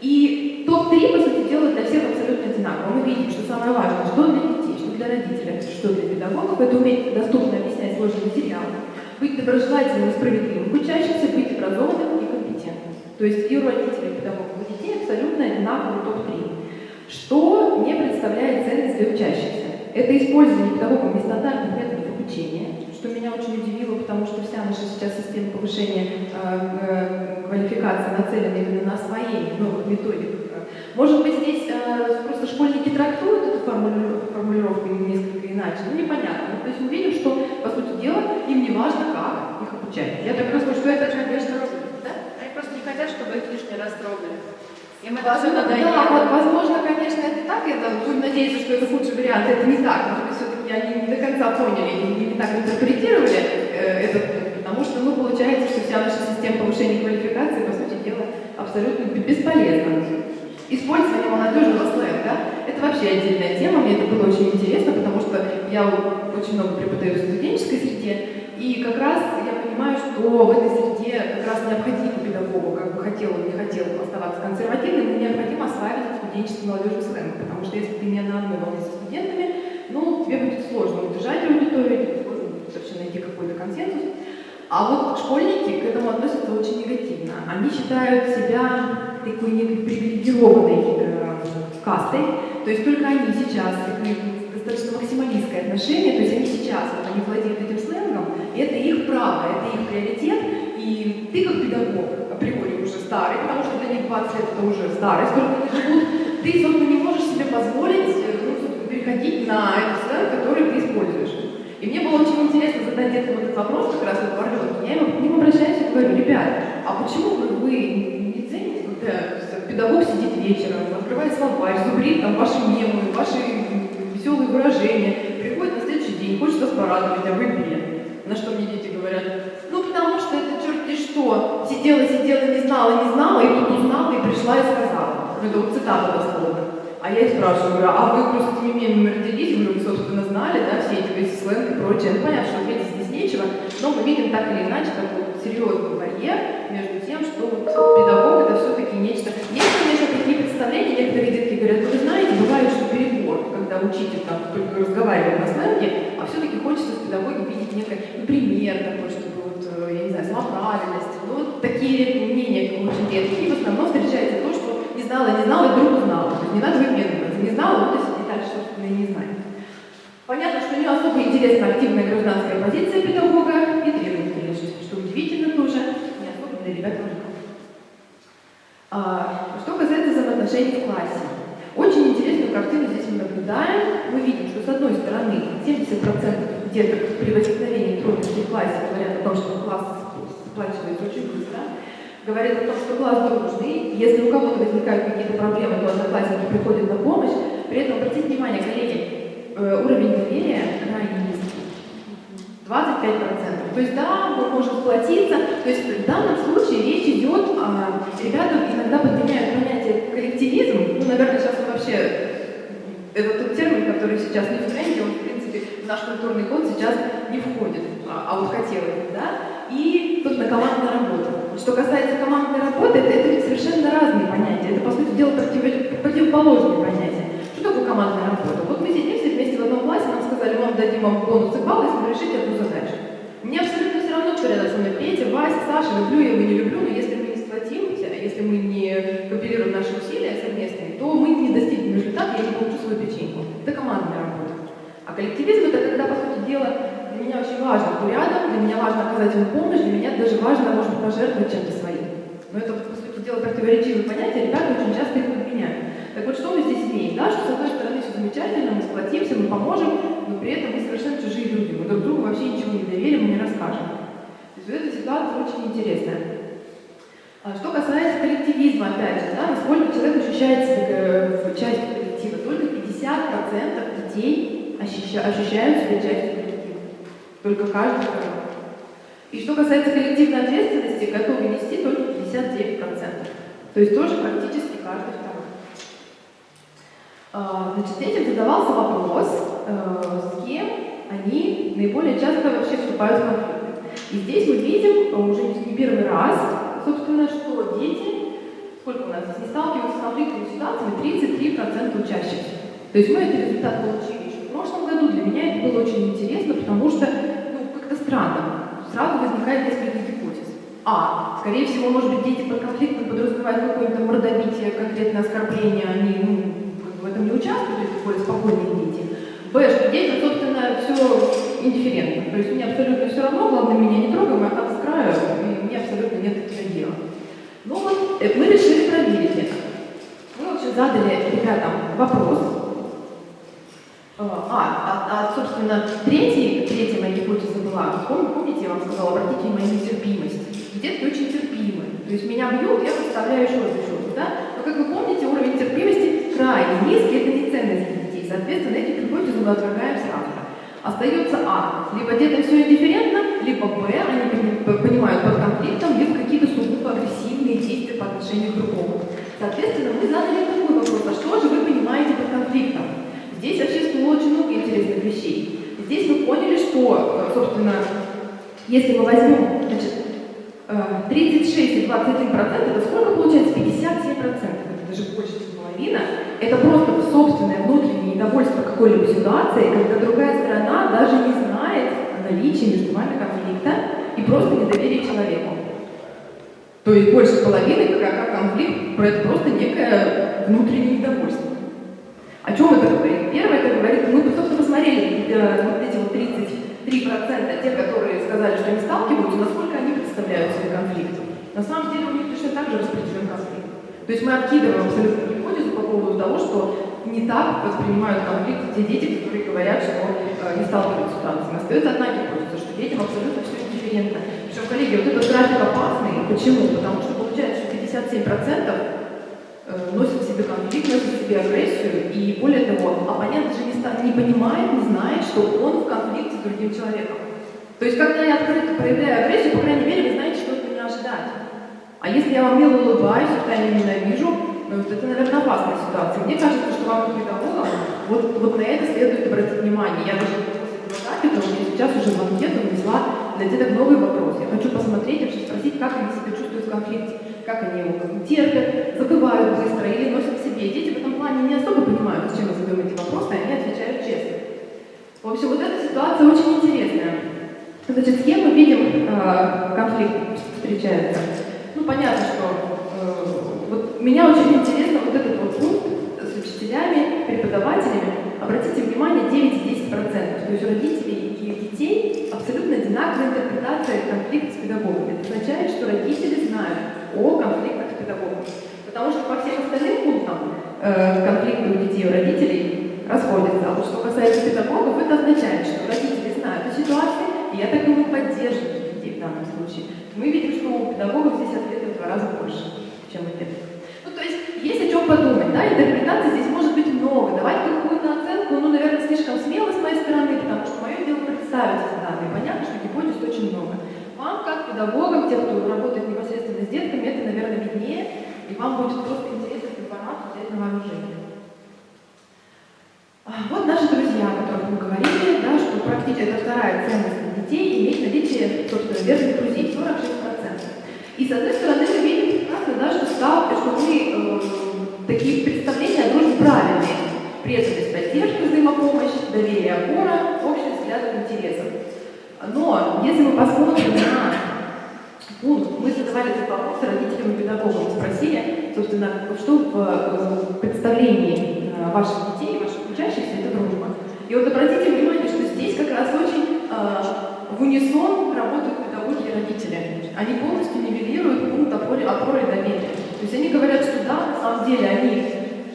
И топ-3, по сути дела, для всех абсолютно одинаково. Мы видим, что самое важное, что для детей, что для родителей, что для педагогов, это уметь доступно объяснять сложный материал, быть доброжелательным и справедливым к учащимся, быть образованным и компетентным. То есть и у родителей, и педагогов, и у детей абсолютно одинаковый топ-3. Что не представляет ценность для учащихся? Это использование педагогом нестандартных методов обучения, что меня очень удивило, потому что вся наша сейчас система повышения квалификации нацелена именно на освоение новых методик. Может быть, здесь просто школьники трактуют эту формулировку несколько иначе, ну непонятно. То есть мы видим, что, по сути дела, им не важно, как их обучать. Я так думаю, что это, конечно,
Да? Они просто не хотят, чтобы их лишний раз трогали. Им это все
возможно,
надоело.
да, возможно, конечно, это так. Я будем надеяться, что это худший вариант. Это не так. Может быть, все-таки они не до конца поняли, не так интерпретировали этот пункт, потому что, получается, что вся наша система повышения квалификации, по сути дела, абсолютно бесполезна. Использование молодежного сленга – это вообще отдельная тема. Мне это было очень интересно, потому что я очень много преподаю в студенческой среде, и как раз я понимаю, что в этой среде как раз необходимо педагогу, как бы хотел он не хотел оставаться консервативным, но необходимо осваивать студенческий молодежный сленг, потому что если ты не на одной волне со студентами, тебе будет сложно удержать аудиторию, тебе сложно будет вообще найти какой-то консенсус. А вот школьники к этому относятся очень негативно. Они считают себя такой некой привилегированной кастой, то есть только они сейчас, достаточно максималистское отношение, то есть они сейчас, они владеют этим сленгом, и это их право, это их приоритет, и ты как педагог априори уже старый, потому что для них 20 лет это уже старость, сколько они живут, ты, собственно, не можешь себе позволить переходить на этот сленг, который ты используешь. И мне было очень интересно задать деткам этот вопрос, как раз в Орлёнке. Я к ним обращаюсь и говорю: ребят, а почему вы не цените, когда педагог сидит вечером, открывает словарь, зубрит там ваши мемы, ваши веселые выражения, приходит на следующий день, хочет вас порадовать, а вы нет. На что мне дети говорят: потому что это черти что, сидела, не знала, и тут узнала, и пришла и сказала. Это вот цитата дословно. А я их спрашиваю, говорю: а вы просто этими мемами родились? Вы, собственно, знали, да, все эти весь сленг и прочее. Понятно, что ответить здесь нечего, но мы видим так или иначе такой серьезный барьер между тем, что педагог это все-таки нечто. Есть, конечно, такие представления, некоторые детки говорят: вы знаете, бывает, что перебор, когда учитель там только разговаривает на сленге, а все-таки хочется в педагоге видеть некий пример такой, чтобы я не знаю, самоправильность. Такие мнения очень редкие. И в основном встречается то, что не знала, и вдруг узнала. То есть не надо выпендриваться. Не знала, вот и дальше, собственно, и не знает. Понятно, что не особо интересна активная гражданская позиция педагога и требования личности, что удивительно тоже, не особо для ребят мужиков. Что касается взаимоотношений в классе. Очень интересную картину здесь мы наблюдаем. Мы видим, что с одной стороны 70% деток при возникновении трудностей в классе говорят о том, что класс сплачивается очень быстро. Говорят о том, что класс дружный. Если у кого-то возникают какие-то проблемы, то одноклассники приходят на помощь. При этом, обратите внимание, коллеги, уровень доверия крайне низкий. 25%. То есть, да, мы можем сплотиться. То есть, в данном случае речь идет ребята иногда подменяют понятие коллективизм. Наверное, сейчас он вообще, это тот термин, который сейчас не в тренде, он, в принципе, в наш культурный код сейчас не входит, а вот хотелось бы, да? И, собственно, командная работа. Что касается командной работы, это ведь совершенно разные понятия. Это, по сути дела, противоположные понятия. Что такое командная работа? Вот мы сидим все вместе в одном классе, нам сказали: мы вам дадим вам бонусы баллы, если вы решите одну задачу. Мне абсолютно все равно, кто рядом со мной: Петя, Вася, Саша, люблю я его, не люблю, но если мы не сплотимся, если мы не компилируем наши усилия совместные, то мы не достигнем результата, я не получу свою печеньку. Это командная работа. А коллективизм — это когда, по сути дела, для меня очень важно, кто рядом, для меня важно оказать ему помощь, для меня даже важно, может быть, пожертвовать чем-то своим. Но это, по сути дела, противоречивые понятия, ребята очень часто их подменяют. Так вот, что мы здесь имеем? Да, что с одной стороны все замечательно, мы сплотились, очень интересное. Что касается коллективизма, опять же, да, насколько человек ощущает себя частью коллектива, только 50% детей ощущают себя частью коллектива. Только каждый второй. И что касается коллективной ответственности, готовы нести только 59%. То есть тоже практически каждый второй. Значит, этим задавался вопрос, с кем они наиболее часто вообще вступают в конфликты. И здесь мы видим уже не первый раз, собственно, что дети, сколько у нас здесь, не сталкиваются с конфликтными ситуациями, 33% учащихся. То есть мы этот результат получили еще в прошлом году. Для меня это было очень интересно, потому что, как-то странно. Сразу возникает несколько гипотез. Скорее всего, может быть, дети под конфликтом подразумевают какое-то мордобитие, конкретное оскорбление, они в этом не участвуют, то есть более спокойные дети. Что детям, собственно, все индифферентно. То есть мне абсолютно все равно, главное, меня не трогай, я там с краю, и мне абсолютно нет до тебя дела. Ну вот, мы решили проверить это. Мы вообще задали ребятам вопрос. Собственно, третья моя гипотеза была, помните, я вам сказала, обратите внимание на терпимость. Детки очень терпимы. То есть меня бьют, я подставляю еще раз, да? Но, как вы помните, уровень терпимости крайне низкий, это не ценность для детей. Соответственно, эти гипотезы мы отвергаем сразу же. Остается либо детям все индифферентно, либо они понимают под конфликтом, либо какие-то сугубо агрессивные действия по отношению к другому. Соответственно, мы задали такой вопрос, что же вы понимаете под конфликтом? Здесь вообще всплыло очень много интересных вещей. Здесь мы поняли, что, собственно, если мы возьмем, 36 и 21%, это сколько получается? 57%. Это даже больше, чем половина. Это просто собственное внутреннее недовольство какой-либо ситуации, когда другая сторона даже не знает о наличии между вами конфликта и просто недоверие человеку. То есть больше половины, как конфликт, это просто некое внутреннее недовольство. О чем это говорит? Первое, это говорит, мы, собственно, посмотрели вот эти вот 33%, те, которые сказали, что они сталкиваются, насколько они представляют себе конфликт. На самом деле у них точно так же распределен конфликт. То есть мы откидываем абсолютно гипотезу по поводу того, что не так воспринимают конфликт те дети, которые говорят, что не сталкиваются с ситуацией. Остается одна гипотеза, что детям абсолютно все индифферентно. Причем, коллеги, вот этот график опасный. Почему? Потому что получается, что 57% носит в себе конфликт, носит в себе агрессию, и более того, оппонент даже не понимает, не знает, что он в конфликте с другим человеком. То есть, когда я открыто проявляю агрессию, по крайней мере, вы знаете, что от меня ожидать. А если я вам мило улыбаюсь, втайне ненавижу, это, наверное, опасная ситуация. Мне кажется, что вам, как педагогам, вот на это следует обратить внимание. Я даже после этого графика, я сейчас уже в анкету внесла для деток новый вопрос. Я хочу посмотреть, вообще спросить, как они себя чувствуют в конфликте, как они его терпят, забывают быстро или носят в себе. Дети в этом плане не особо понимают, зачем мы задаем эти вопросы, и они отвечают честно. В общем, вот эта ситуация очень интересная. Значит, с кем мы видим конфликт встречается? Понятно, что вот меня очень интересно вот этот вот пункт с учителями, преподавателями. Обратите внимание, 9 и 10%. То есть у родителей и детей абсолютно одинаковая интерпретация конфликта с педагогами. Это означает, что родители знают о конфликтах с педагогами. Потому что по всем остальным пунктам конфликты у детей и у родителей расходятся. А вот что касается педагогов, это означает, что родители знают о ситуации, и я так думаю, поддерживают детей в данном случае. Мы видим, что у педагогов здесь ответов в 2 раза больше, чем у детей. То есть о чем подумать, да, интерпретаций здесь может быть много. Давать какую-то оценку, наверное, слишком смело с моей стороны, потому что мое дело представить эти данные. Понятно, что гипотез очень много. Вам, как педагогам, те, кто работает непосредственно с детками, это, наверное, виднее, и вам будет просто интересно эту информацию взять на вооружение. Вот наши друзья, о которых мы говорили, да, что практически это вторая ценность детей, иметь наличие, собственно, верных друзей, 46%. И с одной стороны мы видим прекрасно, да, что мы такие представления о дружбе правильные. Преданность, поддержка, взаимопомощь, доверие, опора, общий взгляд интересов. Но если мы посмотрим на пункт, мы задавали этот вопрос родителям и педагогам, спросили, собственно, что в представлении ваших детей, ваших учащихся это дружба. И вот обратите внимание, что здесь как раз очень в унисон работают педагоги и родители. Они полностью нивелируют пункт опоры и доверия. То есть они говорят, что да, на самом деле они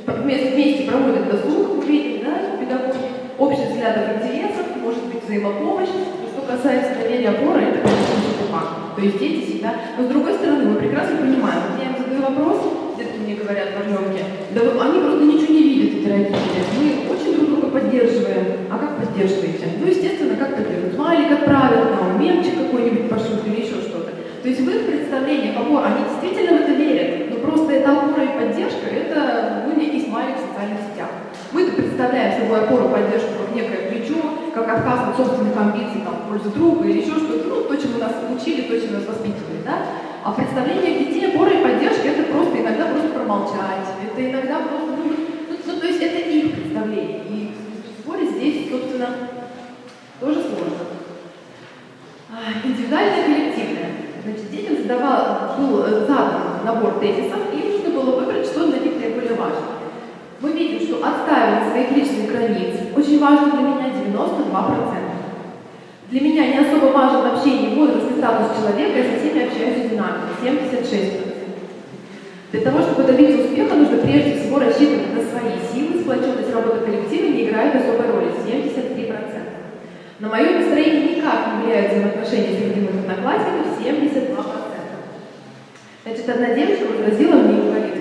вместе проводят досуг, мы видим, да, педагоги, общий взгляд интересов, может быть взаимопомощь. Но что касается доверия опоры, это, конечно, важно. То есть дети себя... Но с другой стороны, мы прекрасно понимаем, вот я им задаю вопрос, детки мне говорят в Орленке, да они просто ничего не видят, эти родители. Мы очень друг друга поддерживаем. А как поддерживаете? Ну, естественно, как поддерживают? Смайлик отправят, нам мемчик какой-нибудь пошлют или еще что-то. То есть в их представлениях опора, они действительно в это верят, но просто эта опора и поддержка, это некий смайлик в социальных сетях. Мы-то представляем собой опору, поддержку как некое плечо, как отказ от собственных амбиций там, в пользу друга или еще что-то, ну, то, чему нас учили, то, чему нас воспитывали, да? А в представлениях детей опора и поддержка это просто иногда просто промолчать, это иногда просто, то есть это их представление. И спорить здесь, собственно, тоже сложно. Индивидуальное, коллективное. Значит, детям был задан набор тезисов, и им нужно было выбрать, что для них наиболее важно. Мы видим, что отстаивание своих личных границ очень важно для меня 92%. Для меня не особо важен общение, возраст и статус человека, я со всеми общаюсь одинаково, 76%. Для того, чтобы добиться успеха, нужно прежде всего рассчитывать на свои силы, сплоченность работы коллектива не играет особой роли, 73%. На мое настроение никак не влияют взаимоотношения среди моих одноклассников, 72%. Значит, одна девочка возразила мне и говорит,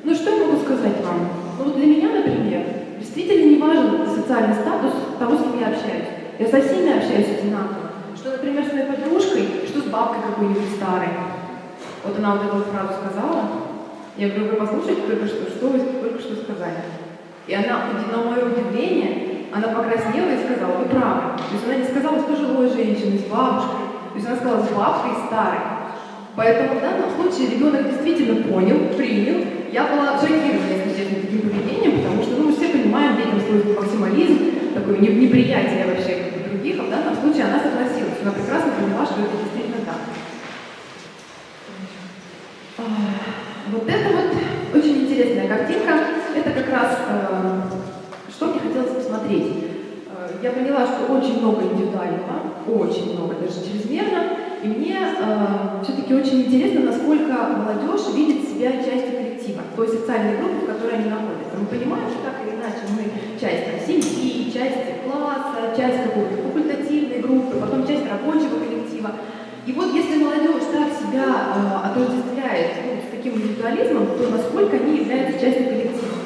ну что я могу сказать вам? Ну для меня, например, действительно не важен социальный статус того, с кем я общаюсь. Я со всеми общаюсь одинаково. Что, например, с моей подружкой, что с бабкой какой-нибудь старой. Вот она вот эту фразу сказала. Я говорю, вы послушайте только что вы только что сказали. И она, на мое удивление, она покраснела и сказала, вы правы. То есть она не сказала с пожилой женщиной, с бабушкой. То есть она сказала с бабкой и старой. Поэтому в данном случае ребенок действительно понял, принял. Я была шокирована, если честно, таким поведением, потому что мы все понимаем, детям свойствует максимализм, такое неприятие вообще других, а в данном случае она согласилась. Она прекрасно поняла, что это действительно так. Вот это вот очень интересная картинка. Это как раз, что мне хотелось посмотреть. Я поняла, что очень много индивидуального, очень много, даже чрезмерно. И мне все-таки очень интересно, насколько молодежь видит себя частью коллектива, той социальной группы, в которой они находятся. Мы понимаем, что так или иначе мы часть семьи, часть класса, часть какой-то факультативной группы, потом часть рабочего коллектива. И вот если молодежь так себя отождествляет с таким индивидуализмом, то насколько они являются частью коллектива?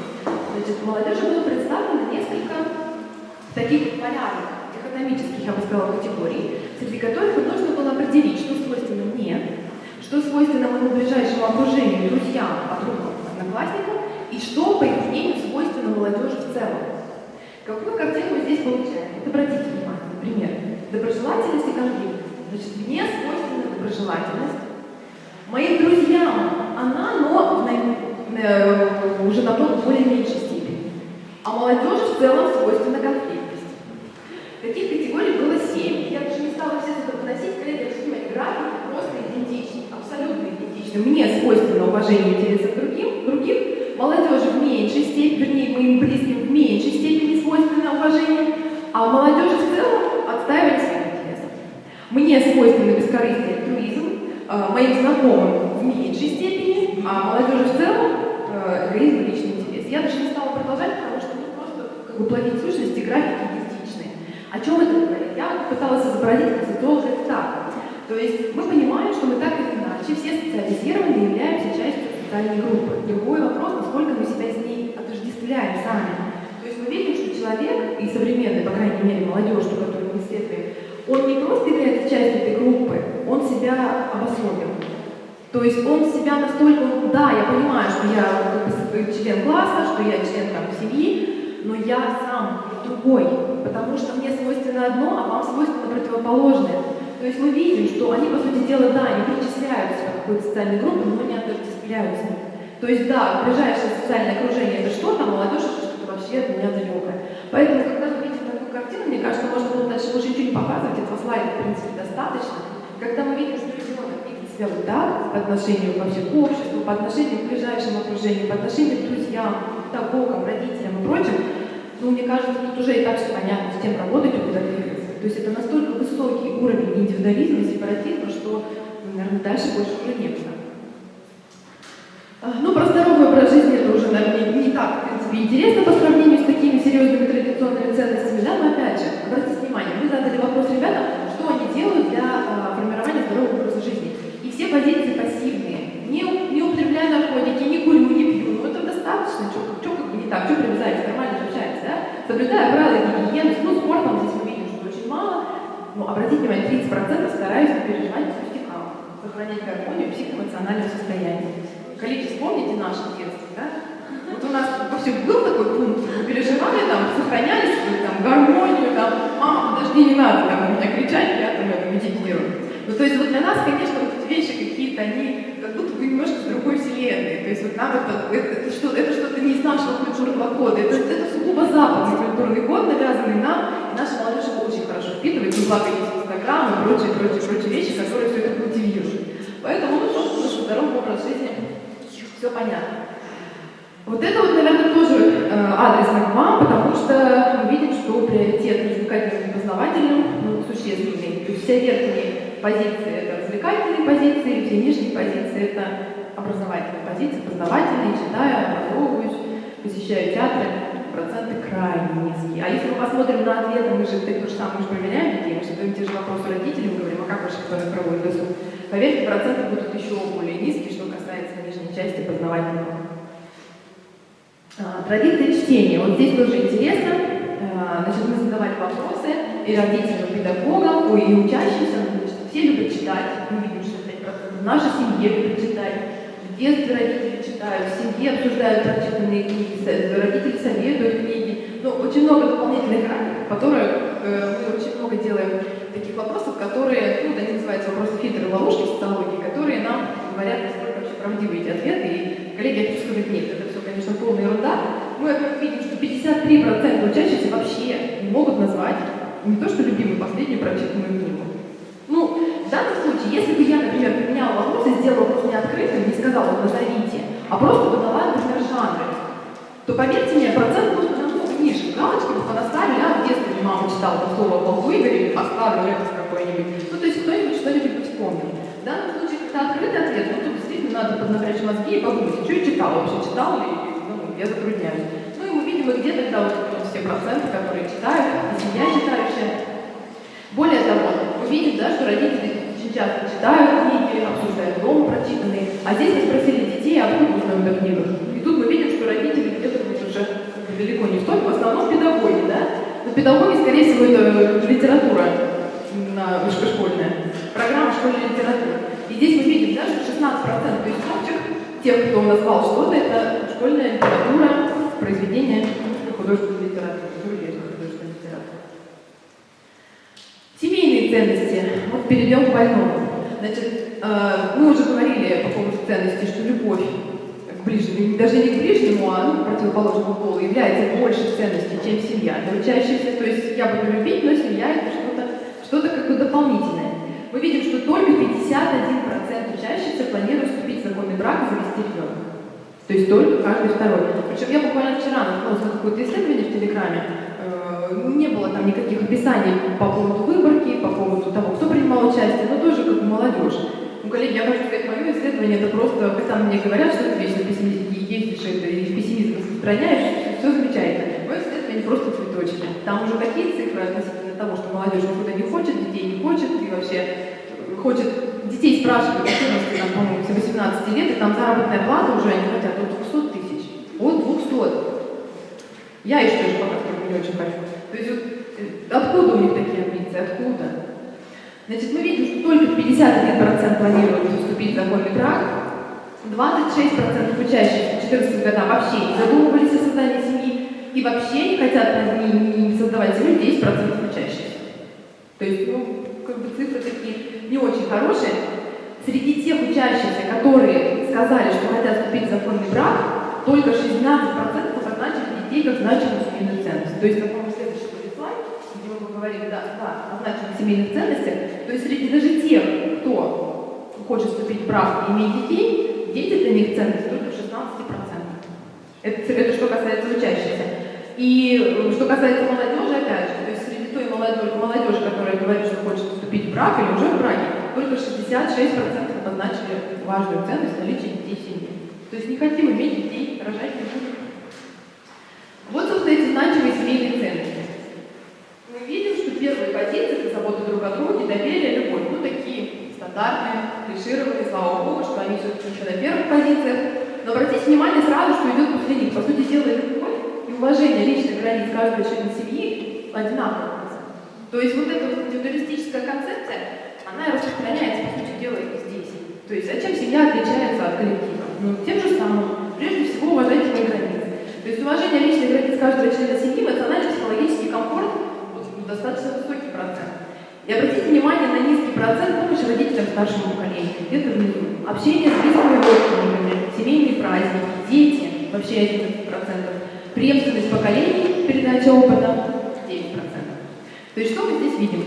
Значит, молодежи было представлено несколько таких полярных, экономических, я бы сказала, категорий, среди которых нужно было определить, что свойственно мне, что свойственно моему ближайшему окружению, друзьям, подругам, одноклассникам, и что, по их мнению, свойственно молодежи в целом. Какую картину мы здесь получаем? Вот обратите внимание, например, доброжелательность и конфликт. Значит, мне свойственна доброжелательность. Моим друзьям она, но уже намного более меньшей степени. А молодежи в целом свойственна конфликтность. Таких категорий было 7. Я даже не стала все это выносить, коллеги, снимать графики просто идентичны, абсолютно идентичны. Мне свойственно уважение интересов других, молодежи в меньшей степени, вернее, моим близким в меньшей степени свойственно уважение, а молодежи в целом отстаивание своих интересов. Мне свойственно бескорыстие и альтруизм, моим знакомым в меньшей степени, а молодежи в целом эгоизм и личный интерес. Я даже не стала продолжать, потому что просто плодить сущности, графики идентичные. О чем это говорит? Я пыталась изобразить как социолог это так. То есть мы понимаем, что мы так или иначе все социализированы и являемся частью социальной группы. Другой вопрос, насколько мы себя с ней отождествляем сами. То есть мы видим, что человек, и современный, по крайней мере, молодежь, которую мы исследуем, он не просто является частью этой группы, он себя обособил. То есть он себя настолько, да, я понимаю, что я член класса, что я член семьи, но я сам другой, потому что мне свойственно одно, а вам свойственно противоположное. То есть мы видим, что они, по сути дела, да, не причисляются к какой-то социальной группе, но не отождествляются. То есть, да, ближайшее социальное окружение это что-то, а молодежь это что-то вообще от меня далекое. Поэтому, когда мы видим такую картину, мне кажется, можно было дальше больше ничего не показывать, этого слайда, в принципе, достаточно. Когда мы видим, что ребенок видит себя вот так, по отношению вообще к обществу, по отношению к ближайшему окружению, по отношению к друзьям, к педагогам, родителям и прочим, ну, мне кажется, тут уже и так все понятно, с тем работать и куда двигаться. То есть это настолько высокий уровень индивидуализма, сепаратизма, что, наверное, дальше больше уже некуда. Ну, про здоровый образ жизни это уже, наверное, не так, в принципе, интересно по сравнению с такими серьезными традиционными ценностями, да, но опять же, обратите внимание, вы задали вопрос ребятам, что они делают для формирования здорового так, что привязались, нормально же общались, да? Соблюдая правила гигиены, ну, спортом здесь мы видим, что очень мало, но обратите внимание, 30% стараюсь не переживать с пустякам, сохранять гармонию психоэмоционального состояния. Коллеги, вспомните наше детство, да? Вот у нас вообще был такой пункт, мы переживали, там, сохраняли свою там, гармонию, там, мама, подожди, не надо там, на меня кричать, я там это медитирую. Ну, то есть вот для нас, конечно, вот эти вещи какие-то, они как будто бы немножко с другой вселенной. То есть вот нам это что-то не из нашего культурного кода, это сугубо западный культурный код, навязанный нам, и наша молодежь его очень хорошо впитывает, и благо есть Инстаграм и прочие вещи, которые все это культивируют. Поэтому, ну, что в здоровом образе жизни все понятно. Вот это вот, наверное, тоже адресно к вам, потому что мы видим, что приоритет развлекательным и познавательным существенный. То есть все верхние позиции — это развлекательные позиции, все нижние позиции — это образовательные позиции, познавательные, читаю, образовываюсь, посещаю театры, проценты крайне низкие. А если мы посмотрим на ответы, мы же то же самое проверяем детей, мы же задаем те же вопросы родителям, говорим, а как ваши ребенок проводит досуг? Поверьте, проценты будут еще более низкие, что касается нижней части познавательного. Традиции чтения. Вот здесь тоже интересно. Значит, мы задавали вопросы и родителям, и педагогам, и учащимся. Значит, все любят читать. Мы видим, что 5% в нашей семье любят читать. В детстве родители читают, в семье обсуждают прочитанные книги, родители советуют книги. Ну, очень много дополнительных графиков, которые мы очень много делаем таких вопросов, которые, ну, они называются вопросы фильтры ловушки в социологии, которые нам говорят, насколько вообще правдивы эти ответы. И коллеги, я хочу сказать, нет, это все, конечно, полная ерунда. Мы видим, что 53% учащихся вообще не могут назвать не то что любимую, последнюю прочитанную книгу. Ну, в данном случае, если бы я, например, поменяла вопрос и сделала вопрос не открытым, не сказала вот назовите, а просто бы дала, например, жанры, то, поверьте мне, процент будет намного ниже. Галочки бы понаставили, а в детстве мама читала там слово «Богу» или поставлю рэпс какой-нибудь. Ну, то есть кто-нибудь что-нибудь бы вспомнил. В данном случае, когда открытый ответ, ну, тут действительно надо поднапрячь мозги и подумать, что я читала вообще, читала ли, ну, я затрудняюсь. Ну, и мы видим, где тогда вот все проценты, которые читают, и семья читающая. Более того, мы видим, да, что родители очень часто читают книги, обсуждают дома прочитанные, а здесь мы спросили детей, откуда узнаем о книгах. И тут мы видим, что родители где-то уже далеко не столько, в основном педагоги, да? Но педагоги, скорее всего, это литература школьная, программа школьной литературы. И здесь мы видим, да, что 16%, то есть общих тех, кто назвал что-то, это школьная литература, произведение художественной литературы, зарубежной художественной литературы. Семейные ценности. Вот перейдем к больному. Значит, мы уже говорили по поводу ценностей, что любовь к ближнему, даже не к ближнему, а к противоположному полу является больше ценностью, чем семья. Для учащихся, то есть я буду любить, но семья — это что-то как бы дополнительное. Мы видим, что только 51% учащихся планируют вступить в законный брак и завести ребенка. То есть только каждый второй. Причем я буквально вчера наткнулась на какое-то исследование в Телеграме. Не было там никаких описаний по поводу выборки, по поводу того, кто принимал участие, но тоже как бы молодежь. Ну, коллеги, я хочу сказать, мое исследование — это просто, хотя мне говорят, что ты вечно пессимистически ездишь, и пессимизм распространяешь, все замечательно. Мое исследование просто цветочки. Там уже такие цифры относительно того, что молодежь никуда не хочет, детей не хочет, и вообще хочет, детей спрашивают, там, по-моему, 18 лет, и там заработная плата уже они хотят от 200 тысяч. От 200. Я еще тоже пока не очень хочу. То есть вот, откуда у них такие амбиции? Откуда? Значит, мы видим, что только 51% планируют вступить в законный брак, 26% учащихся к 14 годам вообще не задумывались о создании семьи и вообще не хотят не создавать семью 10% учащихся. То есть, ну, как бы цифры такие не очень хорошие. Среди тех учащихся, которые сказали, что хотят вступить в законный брак, только 16% обозначили детей как значимую семейную ценность. То есть, как по-моему, следующий будет слайд, где мы поговорили, да, о значимых семейных ценностях. То есть, среди даже тех, кто хочет вступить в брак и иметь детей, дети для них ценность только 16%. Это что касается учащихся. И что касается молодежи, опять же, то есть среди той молодежи, которая говорит, что хочет вступить в брак или уже в браке, только 66% обозначили важную ценность наличия детей в семье. То есть не хотим иметь детей, рожать не будем. Вот, собственно, эти значимые семейные ценности. Мы видим, что первые позиции — это забота друг о друге, доверие, любовь. Ну, такие стандартные, клишированные, слава богу, что они все-таки еще на первых позициях. Но обратите внимание сразу, что идет после них. По сути дела, любовь уважение личных границ каждого члена семьи одинаково. То есть вот эта вот индивидуалистическая концепция, она распространяется, по сути дела, и здесь. То есть зачем семья отличается от коллектива? Ну, тем же самым. Прежде всего, уважайте свои границы. То есть уважение личных границ каждого члена семьи, эмоционально-психологический комфорт достаточно высокий процент. И обратите внимание на низкий процент помощи родителям старшему поколению, где-то внизу. Общение с близкими родственниками, семейные праздники, дети, вообще 11%. Преемственность поколений, передача опыта, 9%. То есть что мы здесь видим?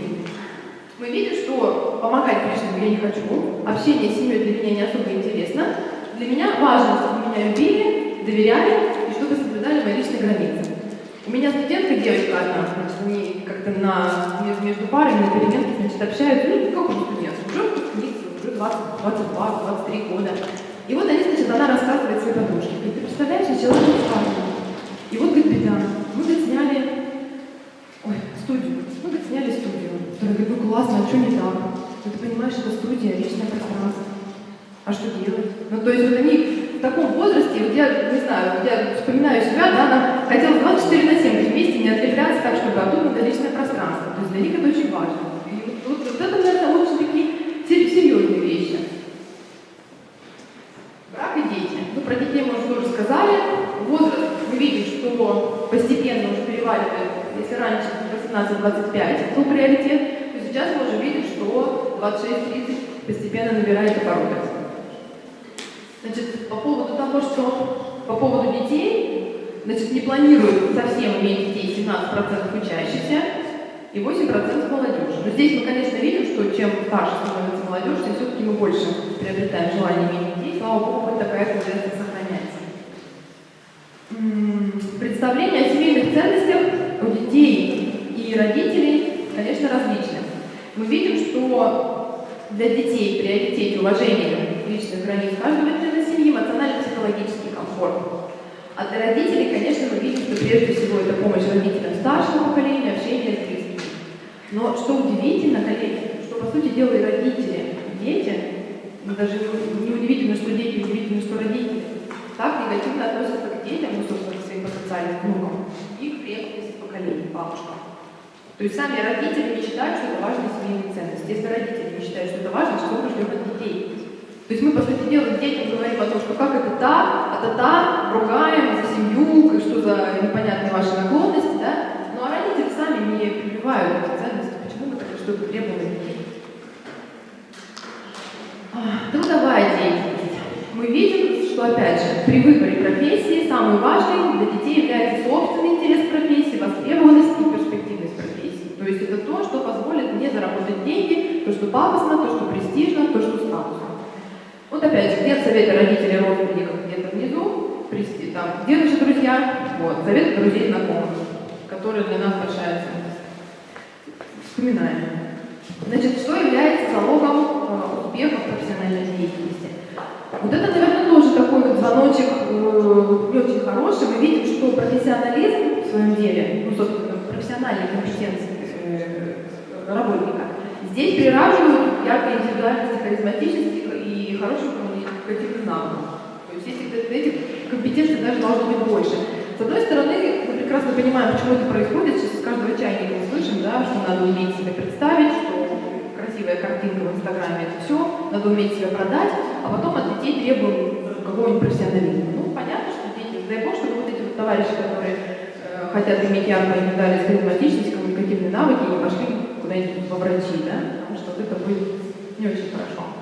Мы видим, что помогать ближнему я не хочу, общение с семьей для меня не особо интересно. Для меня важно, чтобы меня любили, доверяли и чтобы соблюдали мои личные границы. У меня студентка, девочка одна, значит, они как-то между парами на переменке, значит, общаются, ну, как уже студент, уже выпускница, уже 20, 22, 23 года. И вот они, значит, она рассказывает своей подружке. И ты представляешь, я человек рассказывает. И вот, говорит, беда. Мы, говорит, сняли студию. Мы, говорит, сняли студию. Она говорит, ну классно, а что не так? Ну, ты понимаешь, это студия, личное пространство. А что делать? Ну, то есть вот они в таком возрасте, вот я, не знаю, я вспоминаю себя, да, она хотела 24/7 быть вместе, не отвлекаться так, чтобы а тут надо личное пространство. То есть для них это очень важно. И вот это, наверное, очень такие серьезные вещи. Брак и дети. Ну, про детей мы уже тоже сказали. Возраст мы видим, что постепенно уже переваливает, если раньше 18-25 был приоритет, то сейчас мы уже видим, что 26-30 постепенно набирает обороты. Значит, по поводу того, что по поводу детей, значит, не планируют совсем иметь детей 17% учащихся и 8% молодежи. Но здесь мы, конечно, видим, что чем старше становится молодежь, тем все-таки мы больше приобретаем желание иметь детей. Слава Богу, хоть такая тенденция сохраняется. Представления о семейных ценностях у детей и родителей, конечно, различны. Мы видим, что для детей в приоритете уважение личных границ каждого члена семьи, эмоционально-психологический комфорт. А для родителей, конечно, мы видим, что прежде всего это помощь родителям старшего поколения, общение с близкими. Но что удивительно, коллеги, что по сути дела и родители, и дети, даже не удивительно, что дети, удивительно, что родители, так негативно относятся к детям, ну, собственно, к своим потенциальным внукам, и к преемственности поколений, бабушкам. То есть сами родители не считают, что это важные семейные ценности. Если родители не считают, что это важно, что мы ждем от детей? То есть мы, по сути дела, детям говорим о том, что как это так, ругаем за семью, что за непонятные ваши наклонности, да? Ну а родители сами не прививают эти ценности. Почему мы тогда что-то требуем от детей? Трудовая деятельность. Мы видим, что, опять же, при выборе профессии самый важный для детей является собственный интерес к профессии, востребованность и перспективность профессии. То есть это то, что позволит мне заработать деньги, то, что пафосно, то, что престижно, то, что статусно. Вот опять же, где советы родителей родственников где-то внизу, там, где наши друзья, вот, советы друзей знакомых, которые для нас большая ценность. Вспоминаем. Значит, что является залогом успеха в профессиональной деятельности? Вот это, наверное, тоже такой вот звоночек не очень хороший. Мы видим, что профессионализм в своем деле, ну, собственно, профессиональные компетенции работника, здесь приравнивают яркой индивидуальности, харизматичности и хорошим коммуникативным навыкам. То есть этих компетенций даже должно быть больше. С одной стороны, мы прекрасно понимаем, почему это происходит. Сейчас из каждого чайника мы слышим, да, что надо уметь себе представить, что красивая картинка в Инстаграме — это все, надо уметь себя продать, а потом от детей требуем какого-нибудь профессионализма. Ну, понятно, что дети, дай бог, чтобы вот эти вот товарищи, которые хотят иметь яркую индивидуальность, харизматичность, коммуникативные навыки, не пошли куда-нибудь во врачи, да, потому что это будет не очень хорошо.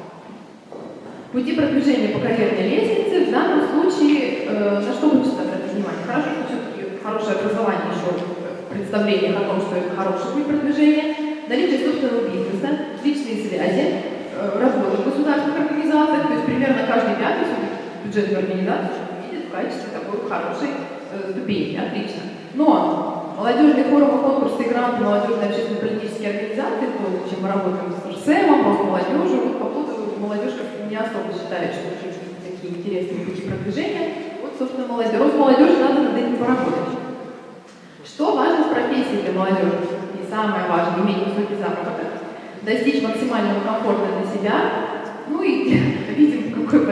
Пути продвижения по карьерной лестнице в данном случае на что хочется обратить внимание? Хорошо, что все-таки хорошее образование еще в представлениях о том, что это хороший путь продвижения, наличие собственного бизнеса, личные связи, работа в государственных организациях, то есть примерно каждый пятый бюджетную организацию видит в качестве такой хорошей ступени, отлично. Но молодежные форумы, конкурсы и гранты, молодежные общественно-политические организации, то, чем мы работаем с РСЭМом, просто молодежью, вот по поводу молодежь не особо считает, что это такие интересные пути продвижения. Вот, собственно, Росмолодежи надо над этим поработать. Что важно в профессии для молодежи? И самое важное — иметь высокий заработок, достичь максимального комфорта для себя, ну и видим, такой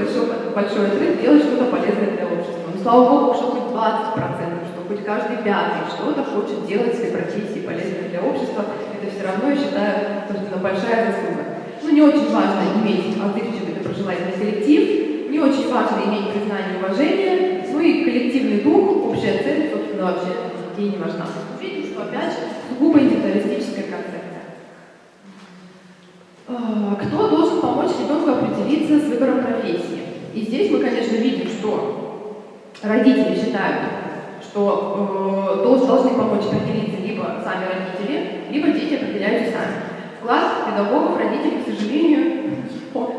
большой отрыв, делать что-то полезное для общества. Ну, слава богу, что хоть 20%, что хоть каждый пятый что-то хочет делать своей профессии полезное для общества. Это все равно, я считаю, собственно, большая заслуга. Ну, не очень важно иметь отзывчивый доброжелательный коллектив, не очень важно иметь признание и уважение, свой коллективный дух, общая цель, собственно, вообще детей не важна. Видим, что опять же сугубо индивидуалистическая концепция. Кто должен помочь ребенку определиться с выбором профессии? И здесь мы, конечно, видим, что родители считают, что должны помочь определиться либо сами родители, либо дети определяются сами. Вклад педагогов родителей, к сожалению,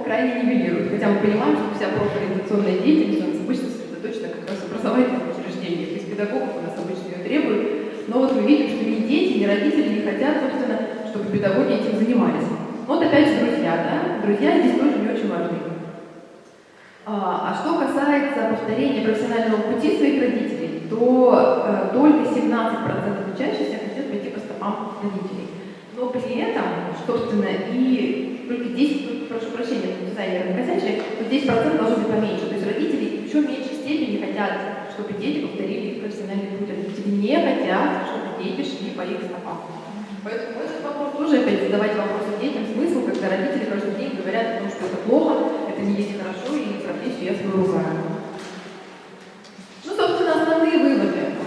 крайне нивелирует. Хотя мы понимаем, что вся профориентационная деятельность у нас обычно сосредоточена как раз в образовательных учреждениях. Из педагогов у нас обычно ее требуют. Но вот мы видим, что ни дети, ни родители не хотят, собственно, чтобы педагоги этим занимались. Вот опять же друзья, да? Друзья здесь тоже не очень важны. А что касается повторения профессионального пути своих родителей, то только 17% учащихся хотят пойти по стопам родителей. Но при этом, собственно, и только 10%, прошу прощения, это дизайнеры накосячили, то 10% должно быть поменьше. То есть родители еще в меньшей степени хотят, чтобы дети повторили их профессиональный путь. Родители не хотят, чтобы дети шли по их стопам. Поэтому этот вопрос тоже опять задавать вопросы детям смысл, когда родители каждый день говорят о том, что это плохо, это не есть хорошо, и профессию я свою ругаю. Ну, собственно, основные выводы.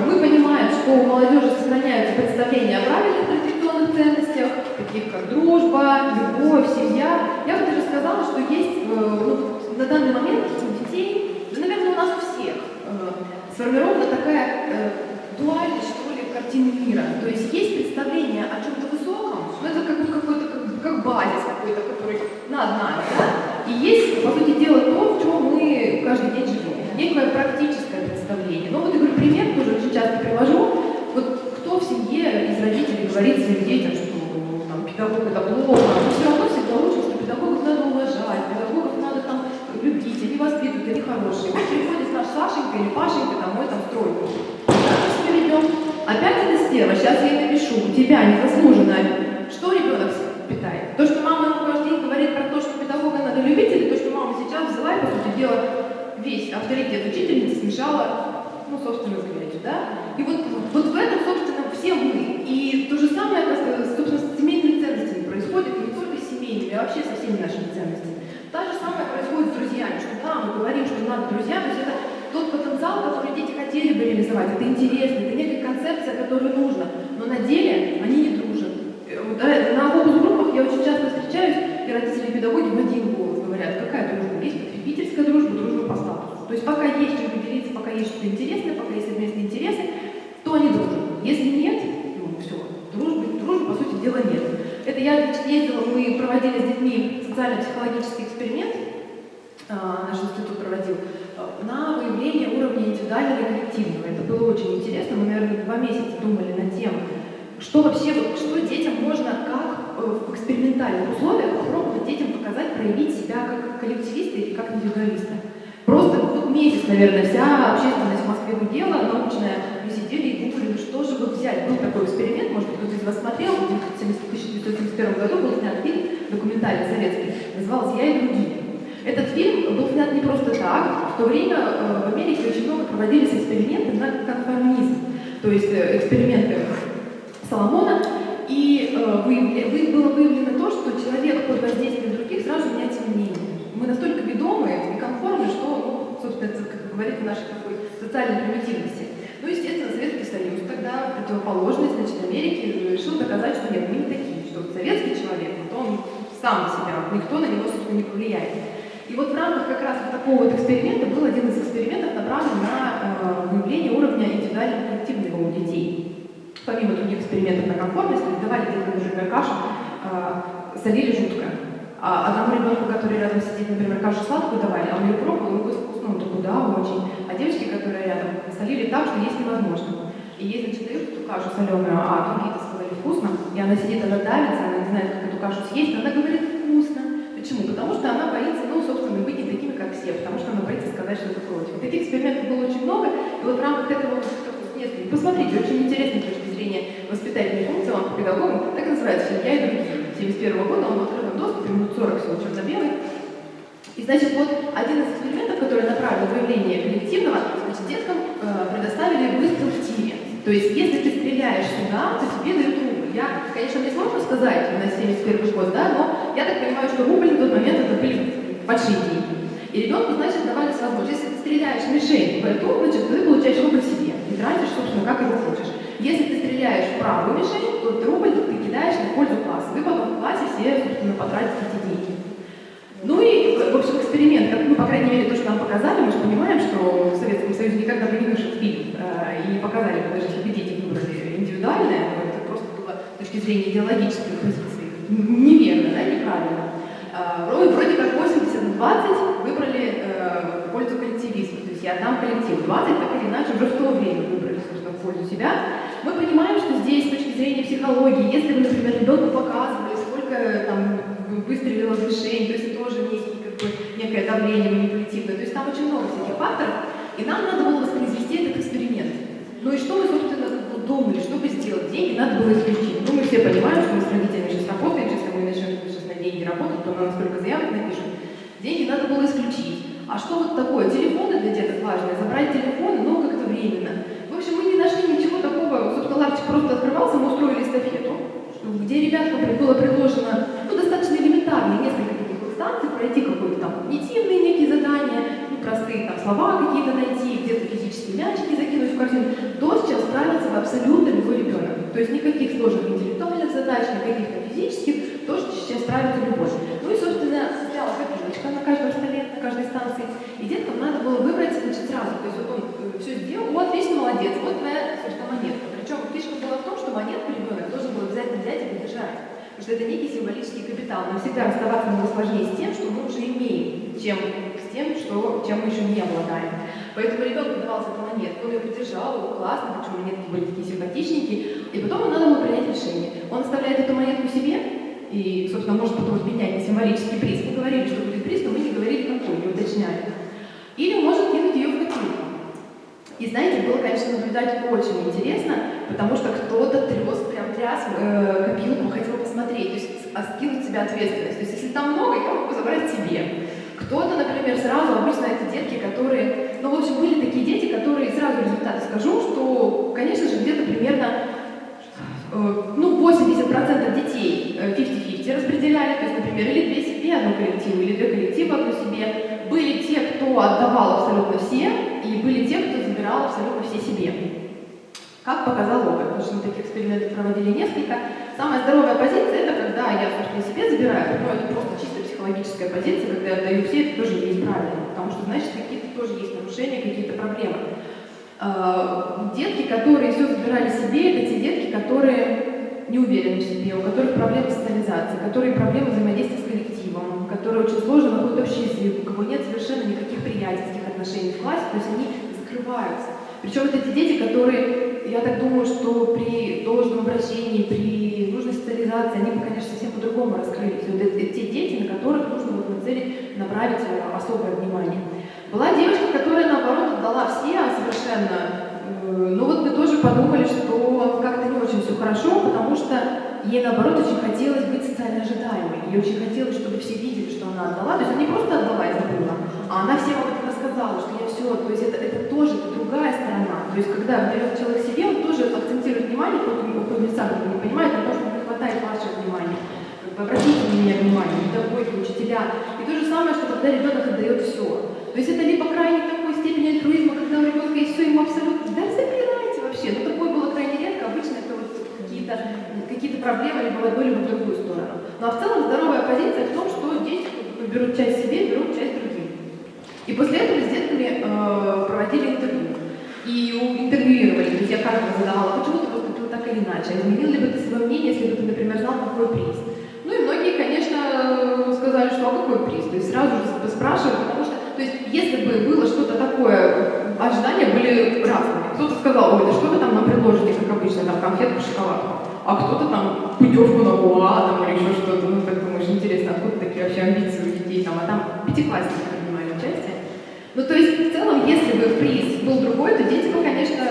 Мы понимаем, что у молодежи сохраняются представления о правильных традиционных ценностях, таких как дружба, любовь, семья. Я бы даже сказала, что есть на данный момент у детей, да, наверное, у нас у всех, сформирована такая дуальность, что ли, картины мира. То есть есть представление о чем-то высоком, но это какой-то как базис какой-то, который над нами, да? И есть, по сути дела, то, в чем мы каждый день живем. Некое практическое представление. Ну вот я говорю, пример тоже очень часто привожу. Вот кто в семье из родителей говорит своим детям, что там, педагог это плохо, но все равно всегда учат, что педагогов надо уважать, педагогов надо там любить, они воспитывают, они хорошие. Вот приходит наш Сашенька или Пашенька домой там стройку. Как мы себя ведем? Опять это стерва, сейчас я ей напишу, у тебя незаслуженно. Что ребенок питает? То, что мама ему каждый день говорит про то, что педагога надо любить, или то, что мама сейчас взяла и, по сути дела, весь авторитет учительницы смешала, ну, собственно, с грязью, да? И вот в этом, собственно, все мы. И то же самое, собственно, с семейными ценностями происходит, и не только с семейными, а вообще со всеми нашими ценностями. Та же самое происходит с друзьями, что да, мы говорим, что надо друзья, то есть это тот потенциал, который дети хотели бы реализовать, это интересно, это некая концепция, которую нужно, но на деле они не дружат. На фокус-группах я очень часто встречаюсь, и родители и педагоги в один голос говорят, какая дружба? Есть потребительская дружба, дружба по статусу. То есть пока есть чем поделиться, пока есть что-то интересное, пока есть совместные интересы, то они дружат. Если нет, ну все, дружбы по сути дела нет. Это я ездила, мы проводили с детьми социально-психологический эксперимент, наш институт проводил, на выявление уровня индивидуального и коллективного. Это было очень интересно, мы, наверное, 2 месяца думали над тем, что вообще, что детям можно, как в экспериментальных условиях попробовать детям показать, проявить себя как коллективисты или как индивидуалисты. Просто вот месяц, наверное, вся общественность в Москве гудела, научная, мы сидели и гуглили, что же вот взять. Был такой эксперимент, может быть, кто-то из вас смотрел, в 1971 году был снят фильм документальный советский, назывался «Я и другие». Этот фильм был снят не просто так. В то время в Америке очень много проводились эксперименты на конформизм, то есть эксперименты Соломона, и было выявлено то, что человек под воздействием других сразу меняет свое мнение. Мы настолько ведомы и конформны, что, ну, собственно, это, как говорит о нашей такой социальной примитивности. Ну, естественно, Советский Союз тогда, противоположность, значит, Америки, решил доказать, что нет, мы не такие, что советский человек, вот он сам себя, никто на него, собственно, не повлияет. И вот в рамках как раз вот такого вот эксперимента был один из экспериментов, направлен на выявление уровня индивидуального коллективного у детей. Помимо других экспериментов на конформность, давали деткам, например, кашу, солили жутко. А одному ребенку, который рядом сидит, например, кашу сладкую давали, а он ее пробовал, ему будет вкусно, он такой, да, очень. А девочки, которые рядом, солили так, что есть невозможно. И ей, значит, дают эту кашу соленую, а другие-то сказали вкусно, и она сидит, она давится, она не знает, как эту кашу съесть, но она говорит вкусно. Почему? Потому что она боится, ну, собственно, быть не такими, как все, потому что она боится сказать что-то против. Вот таких экспериментов было очень много, и вот в рамках этого несколько. Посмотрите, очень интересно с точки зрения воспитательной функции, он по педагогам, так и называется «Я и другие». 1971 года он в открытом доступе, минут 40 всего черно-белый. И, значит, вот один из экспериментов, который направлен на выявление коллективного, значит, деткам предоставили выстрел в тире. То есть, если ты стреляешь сюда, то тебе дают рубль. Я, конечно, мне сложно сказать на 71 год, да, но я так понимаю, что рубль на тот момент это были большие деньги. И ребенку, значит, давали возможность. Если ты стреляешь в мишень в эту, значит, ты получаешь рубль себе. И тратишь, собственно, как его хочешь. Если ты стреляешь в правую мишень, то ты рубль ты кидаешь на пользу класса. Вы потом в классе все, собственно, потратите эти деньги. Ну и, в общем, эксперимент, как, ну, по крайней мере, то, что нам показали, мы же понимаем, что в Советском Союзе никогда бы не вышел фильм и не показали, даже если бы дети выбрали индивидуальное, но это просто было с точки зрения идеологической позиции неверно, да, неправильно. Вроде как 80-20 выбрали в пользу коллективизма, то есть я отдам коллектив, 20 так или иначе уже в то время выбрали, собственно, в пользу себя. Мы понимаем, что здесь, с точки зрения психологии, если вы, например, ребенку показывали, сколько там выстрелила в мишень, то есть это тоже некое давление манипулятивное, то есть там очень много всяких факторов, и нам надо было воспроизвести этот эксперимент. Ну и что мы, собственно, думали, чтобы сделать? Деньги надо было исключить. Ну мы все понимаем, что мы с родителями сейчас работаем, если мы начнем сейчас на деньги работать, то нам настолько заявок напишут. Деньги надо было исключить. А что вот такое? Телефоны для деток важные, забрать телефоны, но как-то временно. В общем, мы не нашли ничего такого, собственно, ларчик просто открывался, мы устроили эстафету, где ребяткам было предложено, ну, достаточно элементарные несколько таких инстанций, пройти какие-то там когнитивные некие задания, ну, простые там слова какие-то найти, где-то физические мячики закинуть в корзину, то, с чем справится абсолютно любой ребенок. То есть никаких сложных интеллектуальных задач, никаких там физических, то, с чем справится любой. Ну и, собственно, стояла копилочка на каждом столе, на каждой станции, и деткам надо было выбрать, значит, сразу, то есть вот он все сделал, вот, отлично, молодец, вот твоя, собственно, монетка. Причем фишка была в том, что монетку ребенок должен был обязательно взять и подержать. Потому что это некий символический капитал. Нам всегда расставаться было сложнее с тем, что мы уже имеем, чем с тем, чем мы еще не обладаем. Поэтому ребенку давалась эта монетка, он ее подержал, классно, причем монетки были такие симпатичненькие, и потом надо было принять решение. Он оставляет эту монетку себе, и, собственно, может потом обменять на символический приз. Мы говорили, что будет приз, но мы не говорили, какой, не уточняли. Или может кинуть ее в копилку. И знаете, было, конечно, наблюдать очень интересно, потому что кто-то тряс копилку, хотел посмотреть, то есть скинуть с себя ответственность. То есть если там много, я могу забрать себе. Кто-то, например, сразу, обычно это детки, которые, ну, в общем, были такие дети, которые, сразу результаты скажу, что, конечно же, где-то примерно, ну, 80% детей 50-50 распределяли, то есть, например, или 2 себе одну коллективу, или 2 коллектива одну себе. Были те, кто отдавал абсолютно все, и были те, кто забирал абсолютно все себе. Как показал опыт, потому что мы таких экспериментов проводили несколько. Самая здоровая позиция – это когда я, собственно, себе забираю, но это просто чисто психологическая позиция, когда я отдаю все, это тоже не есть правильно, потому что, значит, какие-то тоже есть нарушения, какие-то проблемы. Детки, которые все забирали себе, это те детки, которые не уверены в себе, у которых проблемы социализации, которые проблемы взаимодействия с коллективом, которые очень сложно находят общий язык, у кого нет совершенно никаких приятельских отношений в классе, то есть они закрываются. Причем вот эти дети, которые, я так думаю, что при должном обращении, при нужной социализации, они бы, конечно, совсем по-другому раскрылись. Вот это те дети, на которых нужно вот нацелить, направить особое внимание. Была девочка, которая, наоборот, отдала все совершенно. Ну вот мы тоже подумали, что как-то не очень все хорошо, потому что ей, наоборот, очень хотелось быть социально ожидаемой. Ей очень хотелось, чтобы все видели, что она отдала. То есть она не просто отдала и забыла, а она всем об этом рассказала, что я все. То есть это тоже другая сторона. То есть когда берет человек себе, он тоже акцентирует внимание, кто сам этого не понимает, потому что не хватает вашего внимания. Обратите на меня внимание, педагоги, учителя. И то же самое, что когда ребенок отдает все. То есть это либо крайне такой степени альтруизма, когда у ребенка есть все, ему абсолютно, да забирайте вообще. Но такое было крайне редко, обычно это вот какие-то проблемы либо в одну, либо в другую сторону. Ну а в целом здоровая позиция в том, что дети берут часть себе, берут часть другим. И после этого с детками проводили интервью. И интервьюировали, то есть я каждому задавала, почему ты поступил так или иначе, изменил ли бы ты свое мнение, если бы ты, например, знал, какой приз. Ну и многие, конечно, сказали, что а какой приз, то есть сразу же спрашивали, потому что, то есть если бы было что-то такое, ожидания были разные. Кто-то сказал, ой, да что вы там нам предложите, как обычно, там конфетку, шоколадку, а кто-то там путевку на Гоа, там или еще что-то, ну так думаешь, интересно, откуда такие вообще амбиции у детей, там, а там пятиклассники принимали участие. Ну, то есть, в целом, если бы приз был другой, то дети бы, конечно,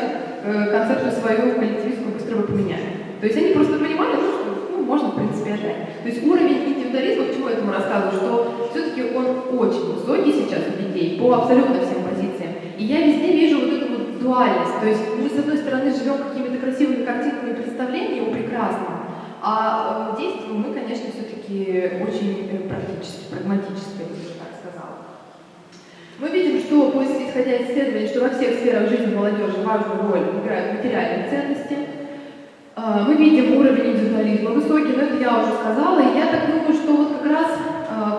концепцию свою коллективистскую быстро бы поменяли. То есть они просто понимали, ну, что ну, можно, в принципе, отдать. То есть уровень индивидуализма, почему я этому рассказываю, что все-таки он очень высокий сейчас у детей по абсолютно всем позициям. И я везде вижу вот эту вот дуальность. То есть мы, с одной стороны, живем какими-то красивыми картинками представлений о прекрасном, а действуем мы, конечно, все-таки очень практически, прагматически, я бы даже так сказала. Мы видим, что, исходя из исследований, что во всех сферах жизни молодежи важную роль играют материальные ценности. Мы видим уровень индивидуализма высокий, но это я уже сказала, и я так думаю, что вот как раз,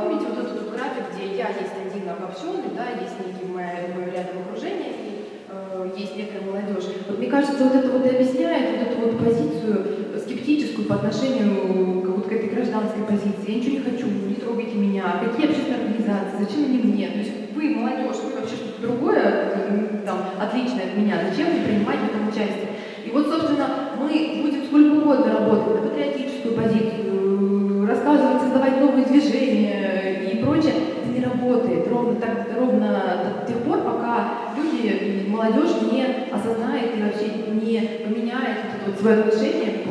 помните вот этот вот график, где я есть один обобщенный, да, есть некий мой рядом окружение, и есть некая молодежь. Вот мне кажется, вот это вот и объясняет вот эту вот позицию скептическую по отношению вот к этой гражданской позиции. Я ничего не хочу, не трогайте меня, какие общественные организации, зачем они мне? То есть вы, молодежь, вы вообще что-то другое, там, отличное от меня, зачем мне принимать в этом участие? И вот, собственно, мы будем сколько угодно работать на патриотическую позицию, рассказывать, создавать новые движения и прочее. Это не работает ровно до тех пор, пока люди, молодежь не осознает и вообще не поменяет вот свое отношение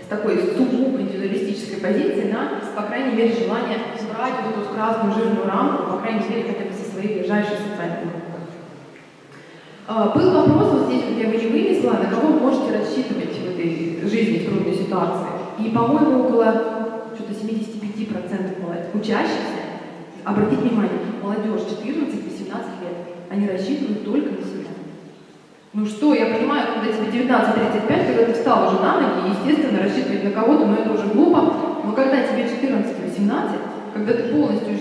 с такой сугубо индивидуалистической позиции на, по крайней мере, желание брать вот эту красную жирную рамку, по крайней мере, хотя бы со своих ближайших социальных групп. Был вопрос, вот здесь вот я его не вынесла, на кого вы можете рассчитывать в этой жизни, в трудной ситуации. И, по-моему, около что-то 75% учащихся, обратите внимание, молодежь 14-18 лет, они рассчитывают только на себя. Ну что, я понимаю, когда тебе 19-35, когда ты встал уже на ноги, естественно, рассчитывать на кого-то, но это уже глупо. Но когда тебе 14-18, когда ты полностью на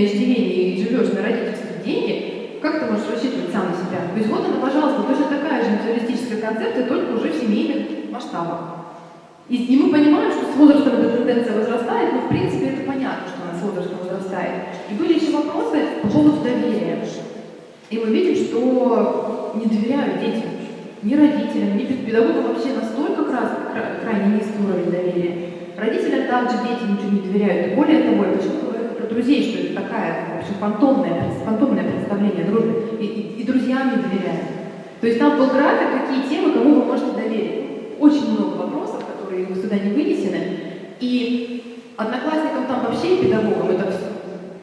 иждивении и живешь на родительские деньги, как ты можешь рассчитывать сам на себя? То есть вот она, пожалуйста, точно такая же индивидуалистическая концепция, только уже в семейных масштабах. И мы понимаем, что с возрастом эта тенденция возрастает, но в принципе это понятно, что она с возрастом возрастает. И были еще вопросы по поводу доверия. И мы видим, что не доверяют детям, ни родителям, ни педагогам вообще настолько крайне низкий уровень доверия. Родителям также дети ничего не доверяют. И более того, я почему говорю про друзей, что это такая, в общем, фантомное представление дружбы. И друзьям не доверяют. То есть там был график, какие темы, кому вы можете доверить. Очень много вопросов, которые сюда не вынесены. И одноклассникам там вообще и педагогам это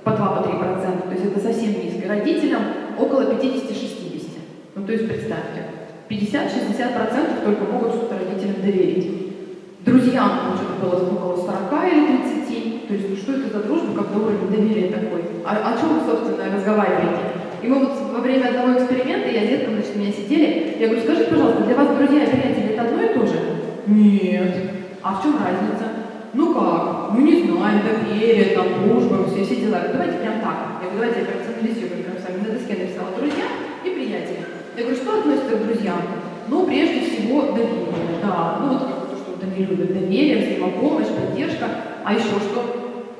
по 2-3%, то есть это совсем низко. Родителям около 50-60. Ну то есть представьте, 50-60% только могут что-то родителям доверить. Друзьям что-то было около 40 или 30. То есть ну, что это за дружба, когда уровень доверия такой? О чем вы, собственно, разговариваете? И мы вот во время одного эксперимента, я с детками, значит, у меня сидели, я говорю, скажите, пожалуйста, для вас друзья и приятели это одно и то же? Нет. А в чем разница? Ну как? Ну не знаю, доверие, там, дружба, все дела. Давайте прям так. Я говорю, давайте я персонализирую, прям с вами на доске написала друзья и приятели. Я говорю, что относится к друзьям? Ну, прежде всего, доверие. Да, ну вот как то, что вот они любят. Доверие, взаимопомощь, поддержка. А еще что?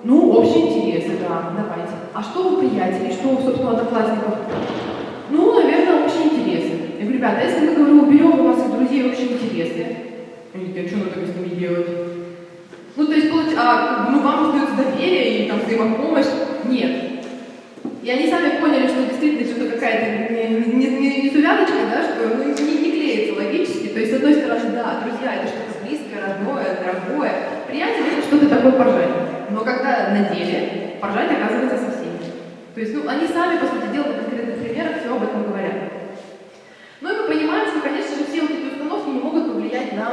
Ну, общие интересы, да, давайте. А что у приятелей, что у, собственно, одноклассников? Ну, наверное, общие интересы. Я говорю, ребята, если мы, говорю, уберем у вас из друзей общие интересы, они говорят, а что надо с ними делать? Ну, то есть, ну, вам остается доверие и там взаимопомощь? Нет. И они сами поняли, что действительно что-то какая-то не сувяточка, да, что ну, не клеится логически. То есть, с одной стороны, да, друзья, это что-то близкое, родное, дорогое. Приятели — это что-то такое поржать. Но когда на деле, поржать оказывается со всеми. То есть, ну, они сами, по сути дела, на конкретных примерах все об этом говорят. Ну и мы понимаем, что, конечно же, все вот эти установки не могут повлиять на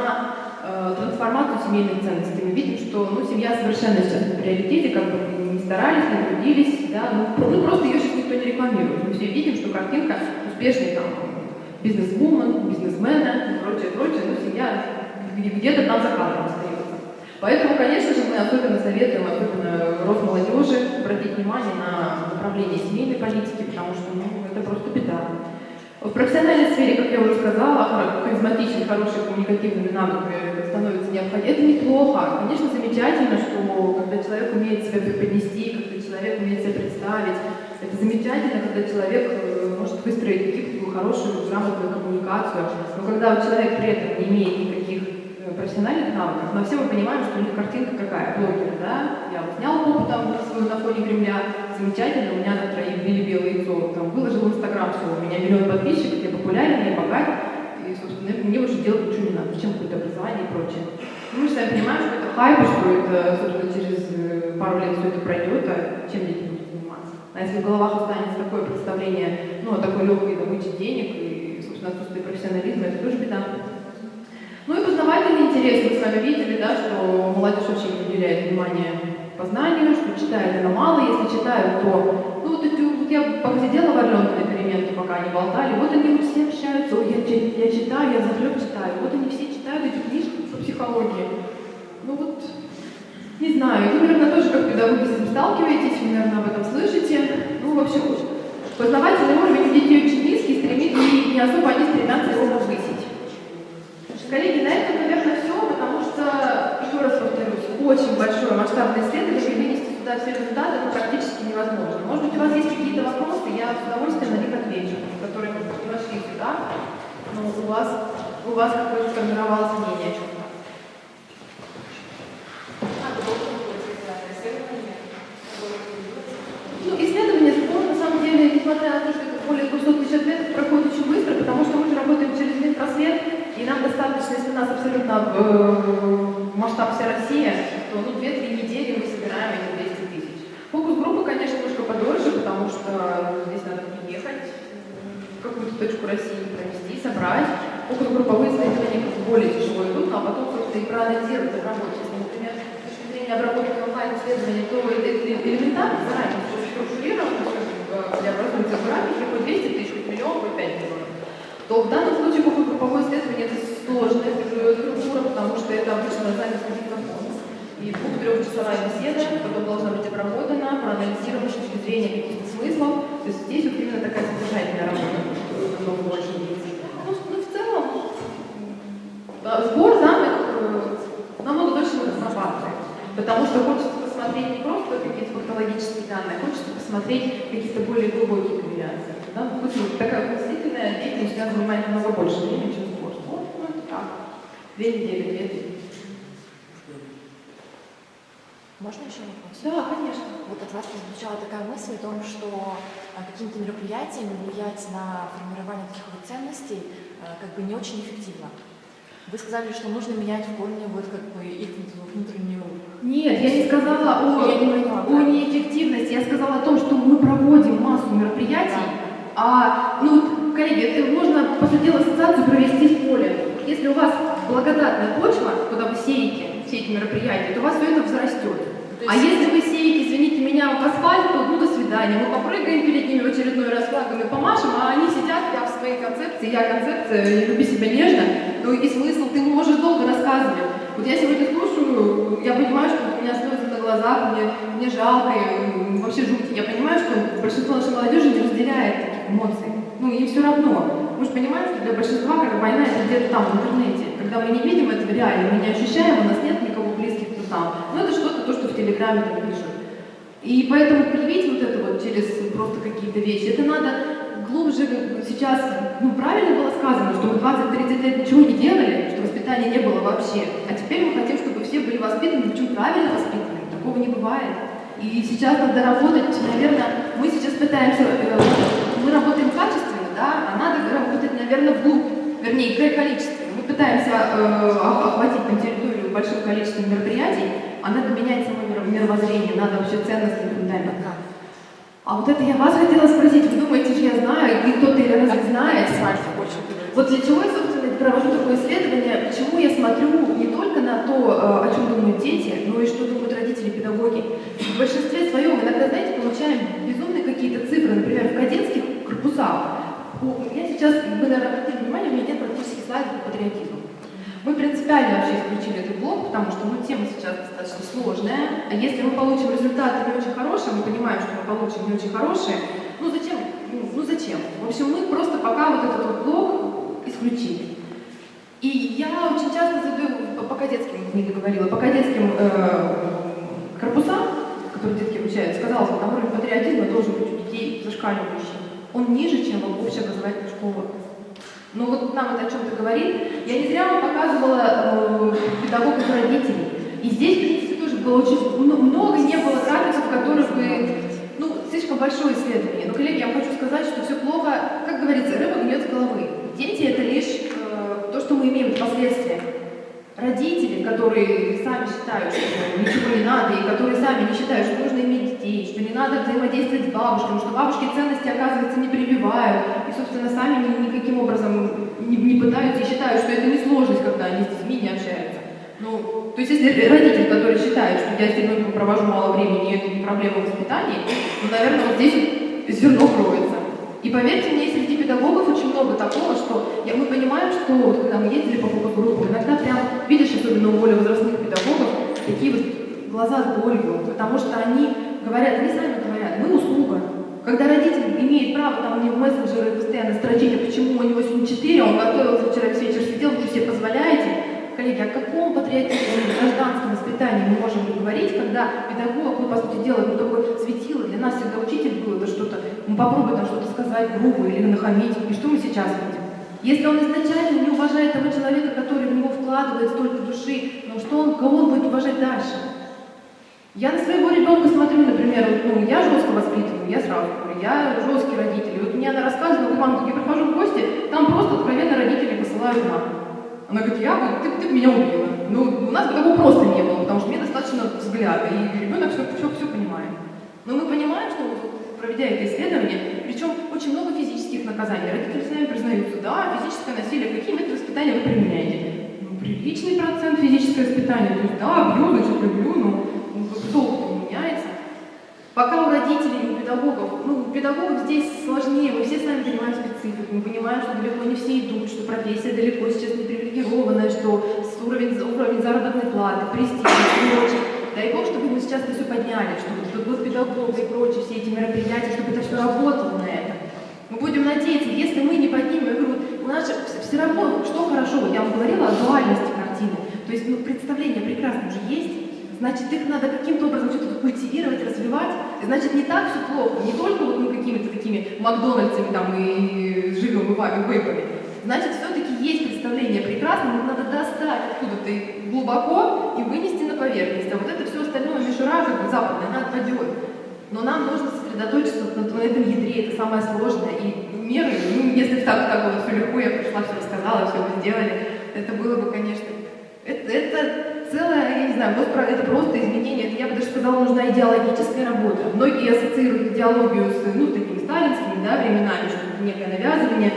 трансформацию семейных ценностей. Мы видим, что ну, семья совершенно сейчас в приоритете, как бы мы не старались, не трудились, да, ну просто ее сейчас никто не рекламирует. Мы все видим, что картинка успешной там бизнес-вумен, бизнесмена и прочее, но семья где-то там за кадром остается. Поэтому, конечно же, мы особенно советуем, особенно Росмолодежи, обратить внимание на направление семейной политики, потому что ну, это просто беда. В профессиональной сфере, как я уже сказала, харизматичными, хорошими коммуникативными навыками становится необходимо. Это неплохо. Конечно, замечательно, что когда человек умеет себя преподнести, когда человек умеет себя представить. Это замечательно, когда человек может выстроить какую-то хорошую, грамотную коммуникацию. Но когда человек при этом не имеет никаких профессиональных навыков, но все мы понимаем, что у них картинка какая, блогеры, да? Я вот снял попу там свою на фоне Кремля, замечательно, у меня на троих били белое яйцо, там выложил в Инстаграм, все, у меня 1 миллион подписчиков, я популярен, я богат, и, собственно, мне больше делать ничего не надо, зачем какое-то образование и прочее. Мы же сами понимаем, что это хайп, что это, собственно, через пару лет все это пройдет, а чем дети будут заниматься? А если в головах останется такое представление, ну, о такой легкой добыче денег и, собственно, отсутствие профессионализма, это тоже беда. Ну и познавательный интерес. Мы с вами видели, да, что молодежь вообще не уделяет внимания познанию, что читает она мало. Если читают, то... Ну вот я пока сидела в Орленке на переменке, пока они болтали, вот они вот все общаются, ой, я читаю, я захлеб читаю. Вот они все читают эти книжки по психологии. Ну вот, не знаю, вы, наверное, тоже как педагоги с этим сталкиваетесь, вы, наверное, об этом слышите. Ну, в общем, познавательный уровень у детей очень низкий, и не особо они стремятся его повысить. Коллеги, на этом, наверное, все, потому что, еще раз повторюсь, очень большое масштабное исследование, вынести сюда все результаты практически невозможно. Может быть, у вас есть какие-то вопросы, я с удовольствием на них отвечу, которые не вошли сюда, но у вас какое-то сформировалось мнение о чем-то. Ну, исследование СПОР, на самом деле, несмотря на то, что это более 200 тысяч ответов, проходит очень быстро, потому что мы же работаем через Минпросвет, и нам достаточно, если у нас абсолютно масштаб вся Россия, то 2-3 недели мы собираем эти 200 тысяч. Фокус-группа, конечно, немножко подольше, потому что здесь надо приехать в какую-то точку России, провести, собрать. Фокус-групповые исследования более тяжело идут, а потом, собственно, и проанализировать, обработать. Если, например, с точки зрения обработки онлайн-исследований, то это элементарно, заранее все структурировано, где образуются графики, хоть 200 тысяч, хоть миллион, хоть 5 миллионов. То в данном случае фокус-групповое исследование это сложная структура, потому что это обычно запись на диктофон. И 2-3-часовая беседа, потом должна быть обработана, проанализирована с точки зрения каких-то смыслов. То есть здесь вот именно такая содержательная работа, намного больше длится. Ну, в целом, сбор данных намного дольше разрабатывает, потому что хочется посмотреть не просто какие-то фактологические данные, хочется посмотреть какие-то более глубокие корреляции. Да? Такая мыслительная деятельность у занимает намного больше времени, чем сбор. Вот, ну, это так. 2 недели, 2-3.
Можно еще вопрос?
Да, конечно.
Вот от вас прозвучала такая мысль о том, что какими-то мероприятиями влиять на формирование таких вот ценностей как бы не очень эффективно. Вы сказали, что нужно менять в корне вот как бы их внутреннюю...
Нет, я не сказала о неэффективности, я сказала о том, что мы проводим массу мероприятий, коллеги, это можно, по сути дела, ассоциацию провести с полем. Если у вас благодатная почва, куда вы сеете все эти мероприятия, то у вас все это взрастет. А если вы сеете, извините меня, в асфальт, то до свидания. Мы попрыгаем перед ними в очередной раз флагами, помашем, а они сидят, я в своей концепции, я концепция, люби себя нежно. Ну и смысл, ты можешь долго рассказывать. Вот я сегодня слушаю, я понимаю, что у меня слезы на глазах, мне жалко, и вообще жуть. Я понимаю, что большинство нашей молодежи не разделяет таких эмоций. Ну, им все равно. Мы же понимаем, что для большинства как война это где-то там, в интернете. Когда мы не видим этого реально, мы не ощущаем, у нас нет никого близких, кто там. Но это что-то, то, что в Телеграме там пишут. И поэтому привить вот это вот через просто какие-то вещи, это надо глубже сейчас, правильно было сказано, что мы 20-30 лет ничего не делали, что воспитания не было вообще. А теперь мы хотим, чтобы все были воспитаны, причем правильно воспитаны. Такого не бывает. И сейчас надо работать, наверное, мы сейчас пытаемся, мы работаем качественно, да, а надо работать, наверное, вглубь, вернее, количественно. Мы пытаемся охватить на территорию большим количеством мероприятий, а надо менять само мировоззрение, надо вообще ценности фундамент. А вот это я вас хотела спросить, вы думаете, что я знаю, и кто-то или разве знает? Вот для чего я, собственно, провожу такое исследование, почему я смотрю не только на то, о чем думают дети, но и что думают родители, педагоги. В большинстве своем иногда, знаете, получаем безумные какие-то цифры, например, в кадетских корпусах. Я сейчас, вы, наверное, обратили внимание, у меня нет практически слайдов по патриотизму. Мы принципиально вообще исключили этот блок, потому что тема сейчас достаточно сложная. А если мы получим результаты не очень хорошие, мы понимаем, что мы получим не очень хорошие, зачем? Зачем? В общем, мы просто пока вот этот вот блок исключили. И я очень часто задаю по кадетским, не договорила, по кадетским корпусам, в которых детки обучаются, казалось бы, там уровень патриотизма должен быть у детей зашкаливающий. Он ниже, чем в общеобразовательных школах. Но вот нам это о чем-то говорит. Я не зря вам показывала педагогов и родителей. И здесь, в принципе, тоже было очень много, не было графиков, в которых бы, слишком большое исследование. Но, коллеги, я вам хочу сказать, что все плохо, как говорится, рыба гниет с головы. Дети — это лишь то, что мы имеем впоследствии. родители, которые сами считают, что ничего не надо, и которые сами не считают, что нужно иметь детей, что не надо взаимодействовать с бабушками, что бабушки ценности, оказывается, не прививают, и, собственно, сами никаким образом не пытаются и считают, что это не сложность, когда они с детьми не общаются. Ну, то есть, если родитель, который считает, что я с ребенком провожу мало времени, и это не проблема воспитания, ну, наверное, вот здесь зерно кроется. И поверьте мне, среди педагогов очень много такого, что мы понимаем, что вот, когда мы ездили по фокус-группам, иногда прям видишь, особенно у более возрастных педагогов, такие вот глаза с болью, потому что они говорят, они сами говорят, мы услуга. Когда родитель имеет право там мне в мессенджеры постоянно строчить, а почему у него сегодня 4, а он готовился вчера весь вечер сидел, вы что себе позволяете? Коллеги, о каком патриотическом гражданском воспитании мы можем говорить, когда педагог, ну, по сути дела, ну, такое светило, для нас всегда учитель был, это что-то, мы попробуем там что-то сказать грубо или нахамить, и что мы сейчас видим? Если он изначально не уважает того человека, который в него вкладывает столько души, ну, кого он будет уважать дальше? Я на своего ребенка смотрю, например, ну, я жестко воспитываю, я сразу говорю, я жесткий родитель. И вот мне она рассказывала, как мама, я прихожу в гости, там просто откровенно родители посылают маму. Она говорит, ты меня убила. Ну, у нас такого просто не было, потому что мне достаточно взгляда, и ребенок все понимает. Но мы понимаем, что вот, проведя это исследование, причем очень много физических наказаний. Родители сами признаются, да, физическое насилие, какие методы воспитания вы применяете? Ну, приличный процент физическое воспитание, то есть, да, бью, значит, люблю, но долго не меняется. Пока у родителей, у педагогов, ну, у педагогов здесь сложнее, мы все сами понимаем специфику, мы понимаем, что далеко не все идут, что профессия далеко сейчас не привилегированная, что уровень заработной платы, престиж и прочее. Дай Бог, чтобы мы сейчас это все подняли, чтобы был педагог и прочее, все эти мероприятия, чтобы это все работало на это. Мы будем надеяться, если мы не поднимем, я говорю, у нас же все равно, что хорошо, я вам говорила о дуальности картины, то есть ну, представление прекрасно уже есть, значит, их надо каким-то образом что-то культивировать, развивать. Значит, не так все плохо. Не только вот мы какими-то такими Макдональдсами там и живем и вейпами. Значит, все-таки есть представление прекрасное, но надо достать откуда-то глубоко и вынести на поверхность. А вот это все остальное мишура, как бы западная, она отпадет. Но нам нужно сосредоточиться на этом ядре, это самое сложное. И меры, ну, если так было все легко, я пришла, все рассказала, все вы сделали, это было бы, конечно, это целое, я не знаю, это просто изменение, это, я бы даже сказала, нужна идеологическая работа. Многие ассоциируют идеологию с, ну, такими сталинскими, да, временами, что это некое навязывание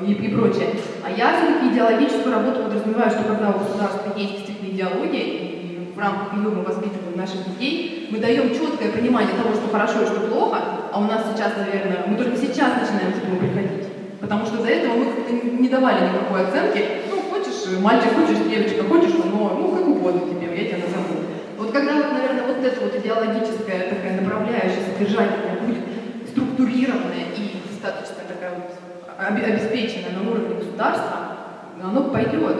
и прочее. А я все-таки идеологическую работу подразумеваю, что когда у государства есть действительно идеология, и в рамках ее мы воспитываем наших детей, мы даем четкое понимание того, что хорошо и что плохо, а у нас сейчас, наверное, мы только сейчас начинаем к этому приходить. Потому что до этого мы как-то не давали никакой оценки. Ну, хочешь мальчик, хочешь девочка, хочешь, но ну, как угодно тебе, я тебя назову. Вот когда, вот, наверное, вот эта вот идеологическая такая направляющая, содержательная будет структурированная и достаточно такая вот обеспеченная на уровне государства, оно пойдет.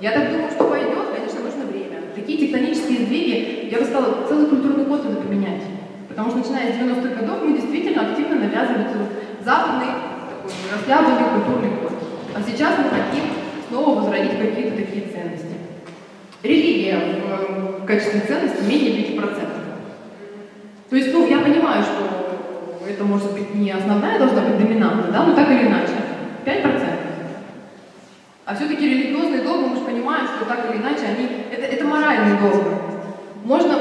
Я так думаю, что пойдет, конечно, нужно время. Такие тектонические сдвиги, я бы сказала, целый культурный код надо поменять. Потому что начиная с 90-х годов мы действительно активно навязывали западный расслабленный культурный код. А сейчас мы хотим снова возродить какие-то такие ценности. Религия в качестве ценности менее 5%. То есть, ну, я понимаю, что это может быть не основная должна быть доминанта, да, но так или иначе. 5%. А все-таки религиозные догмы, мы же понимаем, что так или иначе это моральные догмы. Можно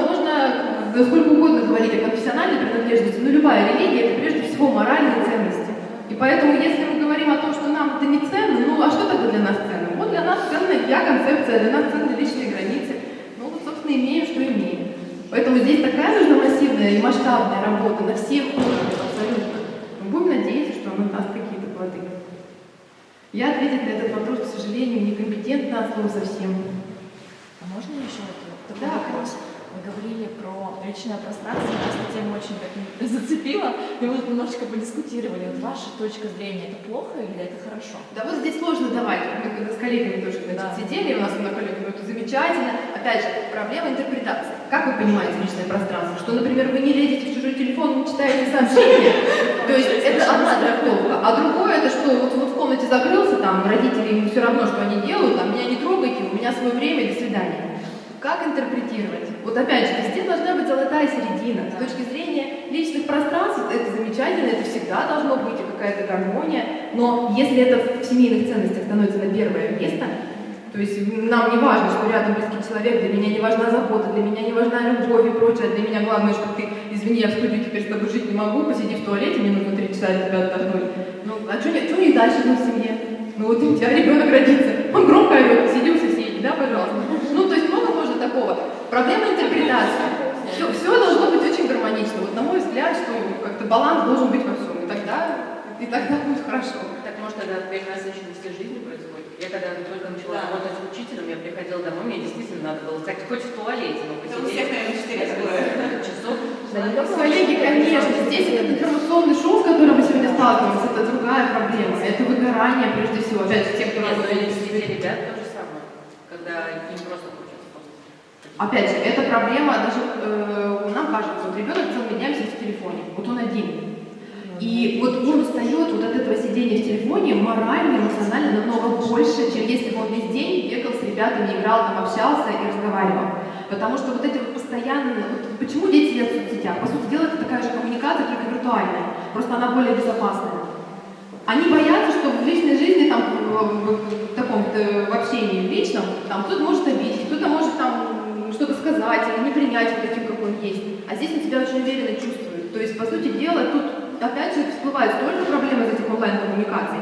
сколько угодно говорить о конфессиональной принадлежности, но любая религия это прежде всего моральные ценности. И поэтому, если мы говорим о том, что нам это не ценно, ну а что тогда для нас ценно? Вот для нас ценна концепция, для нас ценны личные границы. Ну вот, собственно, имеем, что имеем. Поэтому здесь такая нужна массивная и масштабная работа на всех уровнях абсолютно. Мы будем надеяться, что она даст какие-то плоды. Я ответить на этот вопрос, к сожалению, некомпетентна от слова совсем.
А можно еще такой
Да,
вопрос? Вы говорили про личное пространство, нас эта тема очень так зацепила, и мы немножечко подискутировали. Вот ваша точка зрения, это плохо или это хорошо?
Да вот здесь сложно давать. Мы когда с коллегами тоже сидели, у нас на коллеге, это замечательно. Опять же, проблема интерпретации. Как вы понимаете личное пространство? Что, например, вы не лезете в чужой телефон, не читаете сообщения. То есть это одна трактовка. А другое, это что, вот в комнате закрылся, там, родители, им все равно, что они делают, там, меня не трогайте, у меня свое время, до свидания. Как интерпретировать? Вот опять же, здесь должна быть золотая середина. С точки зрения личных пространств, это замечательно, это всегда должно быть какая-то гармония, но если это в семейных ценностях становится на первое место, То есть нам не важно, что рядом близкий человек, для меня не важна забота, для меня не важна любовь и прочее, для меня главное, что ты, извини, я в студию теперь с тобой жить не могу, посиди в туалете, мне нужно 3 часа от тебя отдохнуть. Ну, а что не дальше в семье? Ну вот у тебя ребенок родится, он громко орет, сиди у соседей, да, пожалуйста. Ну, то есть много можно такого. Проблема интерпретации. Все должно быть очень гармонично. Вот на мой взгляд, что как-то баланс должен быть во всем, и тогда будет хорошо.
Так может тогда перенасыщенность жизни происходит? Я когда только начала работать учителем, я приходила домой, мне действительно надо было сказать, хоть в туалете, но
Это у всех, наверное, 4 такое.
часов.
Коллеги, конечно, здесь этот информационный шум, с которым мы сегодня сталкиваемся, это другая проблема. Это выгорание, прежде всего. Опять же, те, кто
Нет, но
работает
среди ребят то же самое, когда им просто хочется просто.
Опять же, эта проблема, даже нам кажется, вот ребенок целыми днями сидит в телефоне, вот он один. И вот он устает вот от этого сидения в телефоне морально, эмоционально намного больше, чем если бы он весь день бегал с ребятами, играл, там, общался и разговаривал. Потому что вот эти вот постоянно... Вот почему дети сидят в соцсетях? По сути дела, это такая же коммуникация, только виртуальная. Просто она более безопасная. Они боятся, что в личной жизни, там, в таком в общении в личном, там, кто-то может обидеть, кто-то может там что-то сказать или не принять его таким, какой он есть. А здесь он себя очень уверенно чувствует. То есть, по сути дела, тут опять же всплывают столько проблем из этих онлайн-коммуникаций.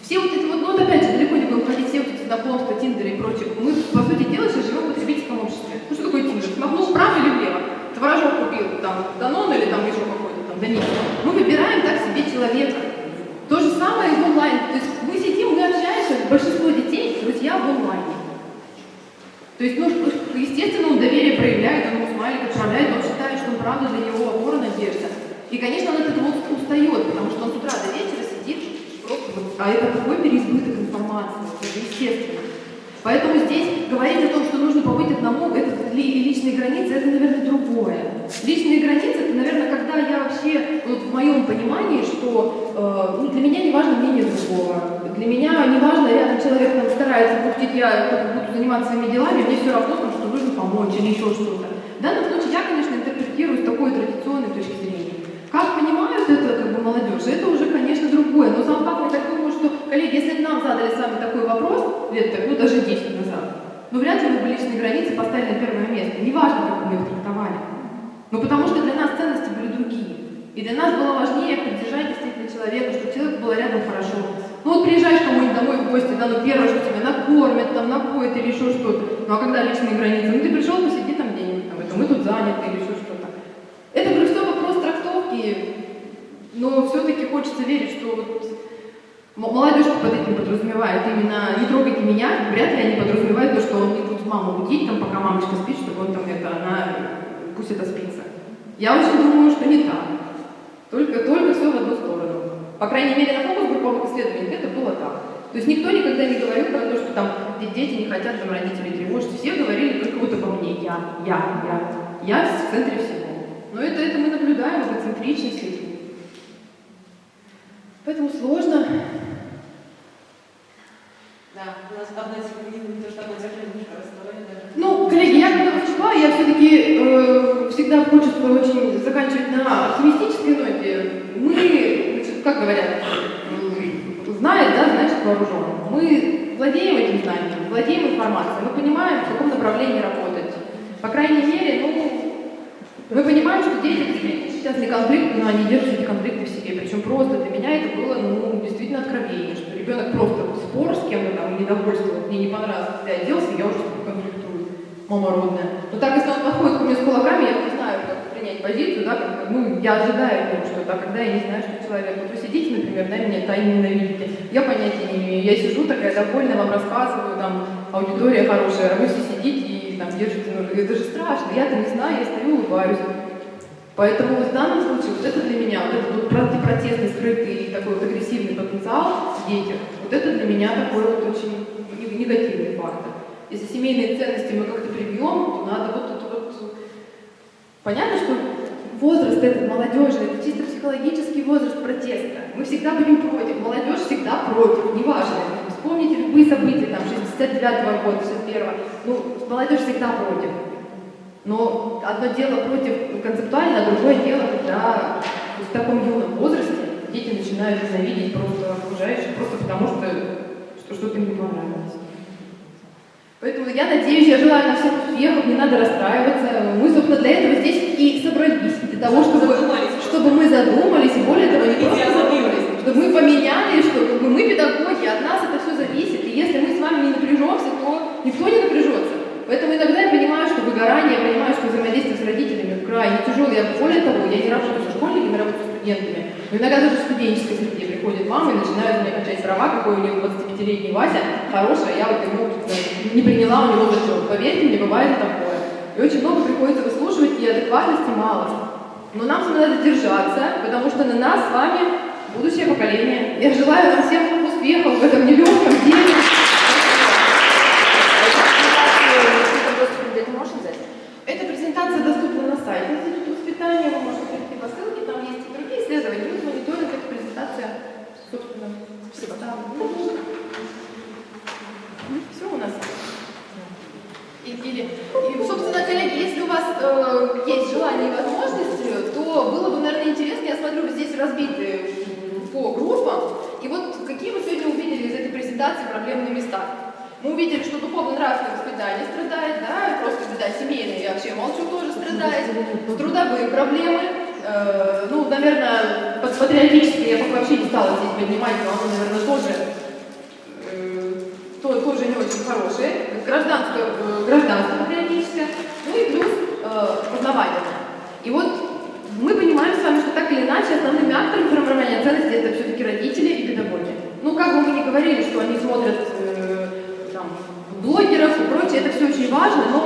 Все вот эти вот, ну вот опять же, далеко не будем ходить, все вот эти знакомства, тиндеры и прочее. Мы, по сути дела, сейчас живем в потребительском обществе. Ну что такое тиндер? Смахнул вправо или влево? Творожок купил, там, Данон или там еще какой-то там, Данил. Мы выбираем так себе человека. То же самое и в онлайн. То есть мы сидим, мы общаемся, большинство детей, друзья, в онлайне. То есть, ну, естественно, он доверие проявляет, он ему смайлик отправляет, он считает, что он правда для него опора, надежда. И, конечно, он от этого устает, потому что он с утра до вечера сидит просто вот, а это такой переизбыток информации, это естественно. Поэтому здесь говорить о том, что нужно побыть одному, это личные границы, это, наверное, другое. Личные границы, это, наверное, когда я вообще, вот в моем понимании, что ну, для меня не важно мнение другого, для меня не важно, рядом человек там старается пухтить, я буду заниматься своими делами, мне все равно, что нужно помочь или еще что-то. В данном случае я, конечно, интерпретирую с такой традиционной точки зрения. Как понимают это как бы молодежь, это уже, конечно, другое. Но сам факт, я так думаю, что, коллеги, если бы нам задали с вами такой вопрос, лет так, ну даже 10 назад, ну вряд ли мы бы личные границы поставили на первое место. Неважно, как мы их трактовали. Ну потому что для нас ценности были другие. И для нас было важнее поддержать действительно человека, чтобы человеку было рядом хорошо. Ну вот приезжаешь кому-нибудь домой в гости, да, ну первое, что тебя накормят, там, напоят или еще что-то. Ну а когда личные границы? Ну ты пришел, посиди там где-нибудь, там, это мы тут заняты или еще что-то. Это, говорю, все вопрос трактовки, но все-таки хочется верить, что вот молодежь под этим подразумевает именно «не трогайте меня», вряд ли они подразумевают то, что он не будет маму будить, там, пока мамочка спит, чтобы он там пусть это спится. Я очень думаю, что не так. Только все в одну сторону. По крайней мере, на фокус-групповых исследованиях это было так. То есть никто никогда не говорил про то, что там дети не хотят там родителей тревожить. Все говорили только вот обо мне. Я в центре всего. Но это мы наблюдаем, эгоцентричность. Поэтому сложно.
Да, у нас одна из феминизмов, то, что одна немножко расстроена даже.
Ну, коллеги, я когда выступала, я все-таки всегда хочется очень заканчивать на оптимистической ноте. Мы, значит, как говорят, знает, да, значит вооружен. Мы владеем этим знанием, владеем информацией, мы понимаем, в каком направлении работать. По крайней мере, мы понимаем, что дети действительно сейчас не конфликты, но они держат эти конфликты в себе. Причем просто для меня это было, действительно откровение, что ребенок просто спор с кем-то там, недовольство, мне не понравилось, как ты оделся, я уже с тобой конфликтую, мама родная. Но так, если он подходит ко мне с кулаками, я не знаю, как принять позицию, да, я ожидаю от него что-то, а когда я не знаю, что человек. Вот вы сидите, например, да, меня тайно ненавидите, я понятия не имею, я сижу такая довольная, вам рассказываю, там, аудитория хорошая, а вы все сидите и там держите ножи. Это же страшно, я-то не знаю, я стою, улыбаюсь. Поэтому в данном случае вот это для меня, вот этот вот протестный, скрытый такой вот агрессивный потенциал в детях, вот это для меня такой вот очень негативный фактор. Если семейные ценности мы как-то прибьем, то надо вот это вот... Понятно, что возраст этот молодежный, это чисто психологический возраст протеста. Мы всегда будем против, молодежь всегда против, неважно. Вспомните любые события, там, 69-го года, 61-го, молодежь всегда против. Но одно дело против концептуально, а другое дело, когда в таком юном возрасте дети начинают ненавидеть просто окружающих, просто потому что что-то им не понравилось. я надеюсь, я желаю нам всем успехов, не надо расстраиваться. Мы, собственно, для этого здесь и собрались, для того, чтобы мы задумались, и более того, не просто задумались, чтобы мы поменяли, что как бы мы педагоги, от нас это все зависит, и если мы с вами не напряжемся, то никто не напряжется. Поэтому иногда я понимаю, что выгорание, я понимаю, что взаимодействие с родителями крайне тяжелое. Более того, я не работаю со школьниками, я работаю с студентами. Но иногда даже в студенческой среде приходит мама и начинает мне качать права, какой у нее 25-летний Вася, хорошая, я вот ему не приняла у него зачет. Поверьте мне, бывает такое. И очень много приходится выслушивать, и адекватности мало. Но нам с вами надо держаться, потому что на нас с вами будущее поколение. Я желаю вам всем успехов в этом нелегком деле. Эта презентация доступна на сайте Института воспитания, вы можете перейти по ссылке, там есть и другие исследования, будет мониторинг, эта презентация, собственно, спасибо. Все у нас. Собственно, коллеги, если у вас есть желание и возможность, то было бы, наверное, интересно, я смотрю, вы здесь разбиты по группам, и вот какие мы сегодня увидели из этой презентации проблемные места. Мы увидели, что духовно-нравственное воспитание страдает, да, просто беда семейная, я вообще молчу, тоже страдает, трудовые проблемы, ну, наверное, патриотические я пока вообще не стала здесь поднимать, но оно, наверное, тоже не очень хорошее, гражданское патриотическое, ну и плюс познавательное. И вот мы понимаем с вами, что так или иначе основными акторами формирования ценностей это все-таки родители и педагоги. Ну, как бы мы ни говорили, что они смотрят блогеров и прочее, это все очень важно, но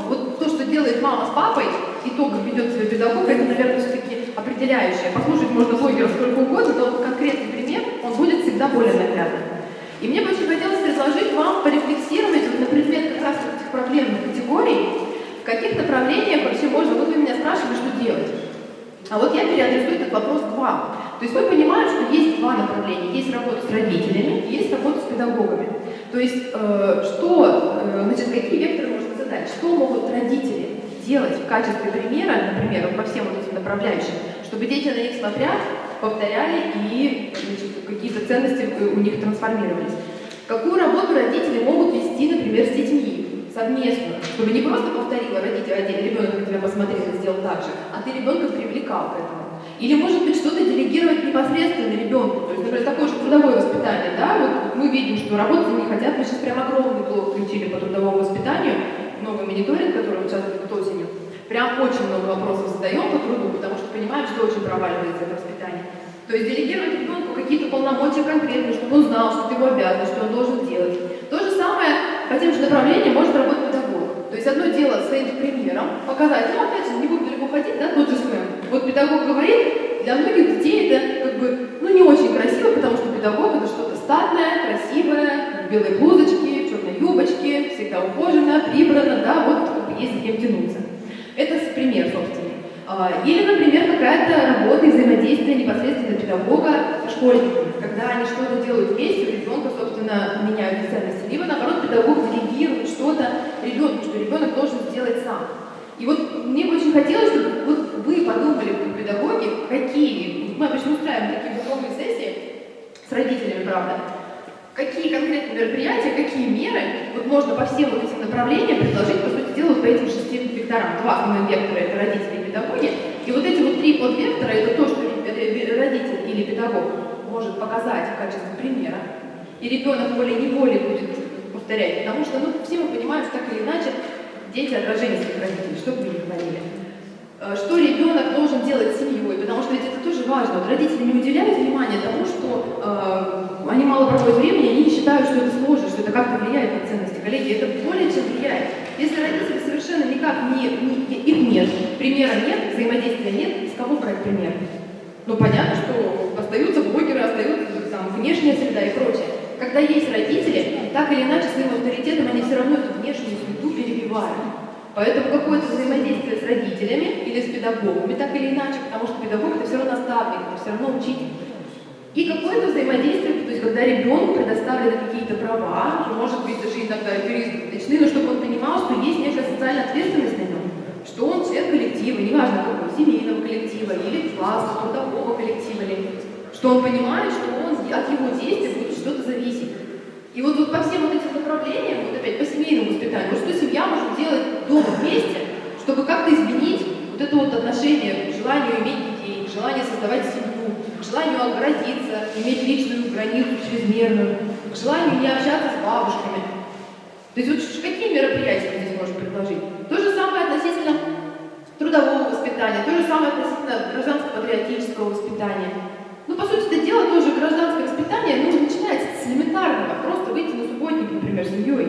вот то, что делает мама с папой, и то, как ведет себя педагог, это, наверное, все-таки определяющее. Послушать можно блогеров сколько угодно, но конкретный пример, он будет всегда более наглядным. И мне бы очень хотелось предложить вам порефлексировать вот на предмет как раз этих проблемных категорий, в каких направлениях вообще можно, вот вы меня спрашивали, что делать. А вот я переадресую этот вопрос к вам. То есть мы понимаем, что есть два направления. Есть работа с родителями, есть работа с педагогами. То есть, какие векторы можно задать? Что могут родители делать в качестве примера, например, по всем вот этим направляющим, чтобы дети на них смотря, повторяли и какие-то ценности у них трансформировались? Какую работу родители могут вести, например, с детьми? Совместную, чтобы не просто повторила родитель один, ребенок на тебя посмотрел и сделал так же, а ты ребенка привлекал к этому. Или, может быть, что-то делегировать непосредственно ребенку. То есть, например, такое же трудовое воспитание, да, вот мы видим, что работать не хотят, мы сейчас прям огромный блок включили по трудовому воспитанию, новый мониторинг, который вот сейчас будет осенью. Прям очень много вопросов задаем по труду, потому что понимаем, что очень проваливается это воспитание. То есть делегировать ребенку какие-то полномочия конкретные, чтобы он знал, что ты его обязан, что он должен делать. То же самое по тем же направлениям может работать педагог. То есть одно дело своим примером показать, ну опять же, не будем далеко ходить, да, тот же СМЭМ. Вот педагог говорит, для многих детей это как бы, ну не очень красиво, потому что педагог это что-то статное, красивое, в белой блузочке, в черной юбочке, всегда ухоженно, прибрано, да, вот как бы есть за кем тянуться. Это пример, собственно. Или, например, какая-то работа и взаимодействие непосредственно педагога со школьниками, когда они что-то делают вместе, у ребенка, собственно, меняют ценности. Либо, наоборот, педагог делегирует что-то ребенку, что ребенок должен сделать сам. И вот мне бы очень хотелось, чтобы вот вы подумали, педагоги, какие, мы обычно устраиваем такие групповые сессии с родителями, правда, какие конкретные мероприятия, какие меры вот можно по всем вот этим направлениям предложить, по сути дела, вот по этим 6 векторам. Два основных вектора – это родители и педагоги. И вот эти вот 3 подвектора – это то, что родитель или педагог может показать в качестве примера. И ребенок волей-неволей будет повторять, потому что, ну, все мы понимаем, что так или иначе дети – отражение своих родителей, что бы мы ни говорили. Что ребенок должен делать с семьей, потому что ведь это тоже важно. Вот родители не уделяют внимания тому, что они мало проводят времени, они не считают, что это сложно, что это как-то влияет на ценности. Коллеги, это более чем влияет. Если родители совершенно никак их нет, примера нет, взаимодействия нет, с кого брать пример? Ну, понятно, что остаются блогеры, остаются там внешняя среда и прочее. Когда есть родители, так или иначе своим авторитетом они все равно эту внешнюю среду перебивают. Поэтому какое-то взаимодействие с родителями или с педагогами, так или иначе, потому что педагог это все равно наставник, это все равно учитель. И какое-то взаимодействие, то есть когда ребенку предоставлены какие-то права, может быть даже иногда аферизмы различные, но чтобы он понимал, что есть некая социальная ответственность на нем, что он член коллектива, неважно какого, семейного коллектива или класса, трудового коллектива, что он понимает, что от его действия будет что-то зависеть. И вот по всем вот этим направлениям, вот опять по семейному воспитанию, как-то изменить вот это вот отношение к желанию иметь детей, к желанию создавать семью, к желанию оградиться, иметь личную границу чрезмерную, к желанию не общаться с бабушками. То есть вот какие мероприятия мы здесь можем предложить? То же самое относительно трудового воспитания, то же самое относительно гражданско-патриотического воспитания. Ну, по сути это дело, тоже гражданское воспитание, начинается с элементарного, просто выйти на субботник, например, с семьей.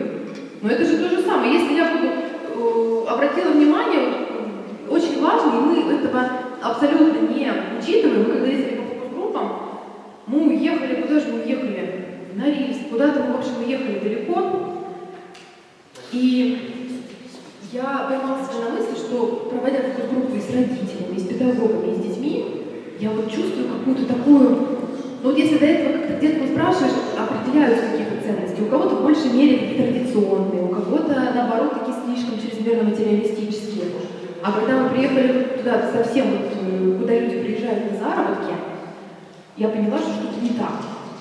Но это же то же самое. Если я буду обратила внимание, очень важно, и мы этого абсолютно не учитываем, мы когда ездили по фокус-группам, мы уехали, куда же мы уехали? В Норильск, куда-то мы, в общем, уехали далеко. И я поймала себя на мысли, что, проводя фокус-группы с родителями, с педагогами, и с детьми, я вот чувствую какую-то такую... Ну вот если до этого как-то детку спрашиваешь, определяются какие-то ценности. У кого-то в большей мере такие традиционные, у кого-то, наоборот, такие слишком чрезмерно материалистические. А когда мы приехали туда совсем, вот, куда люди приезжают на заработки, я поняла, что что-то не так.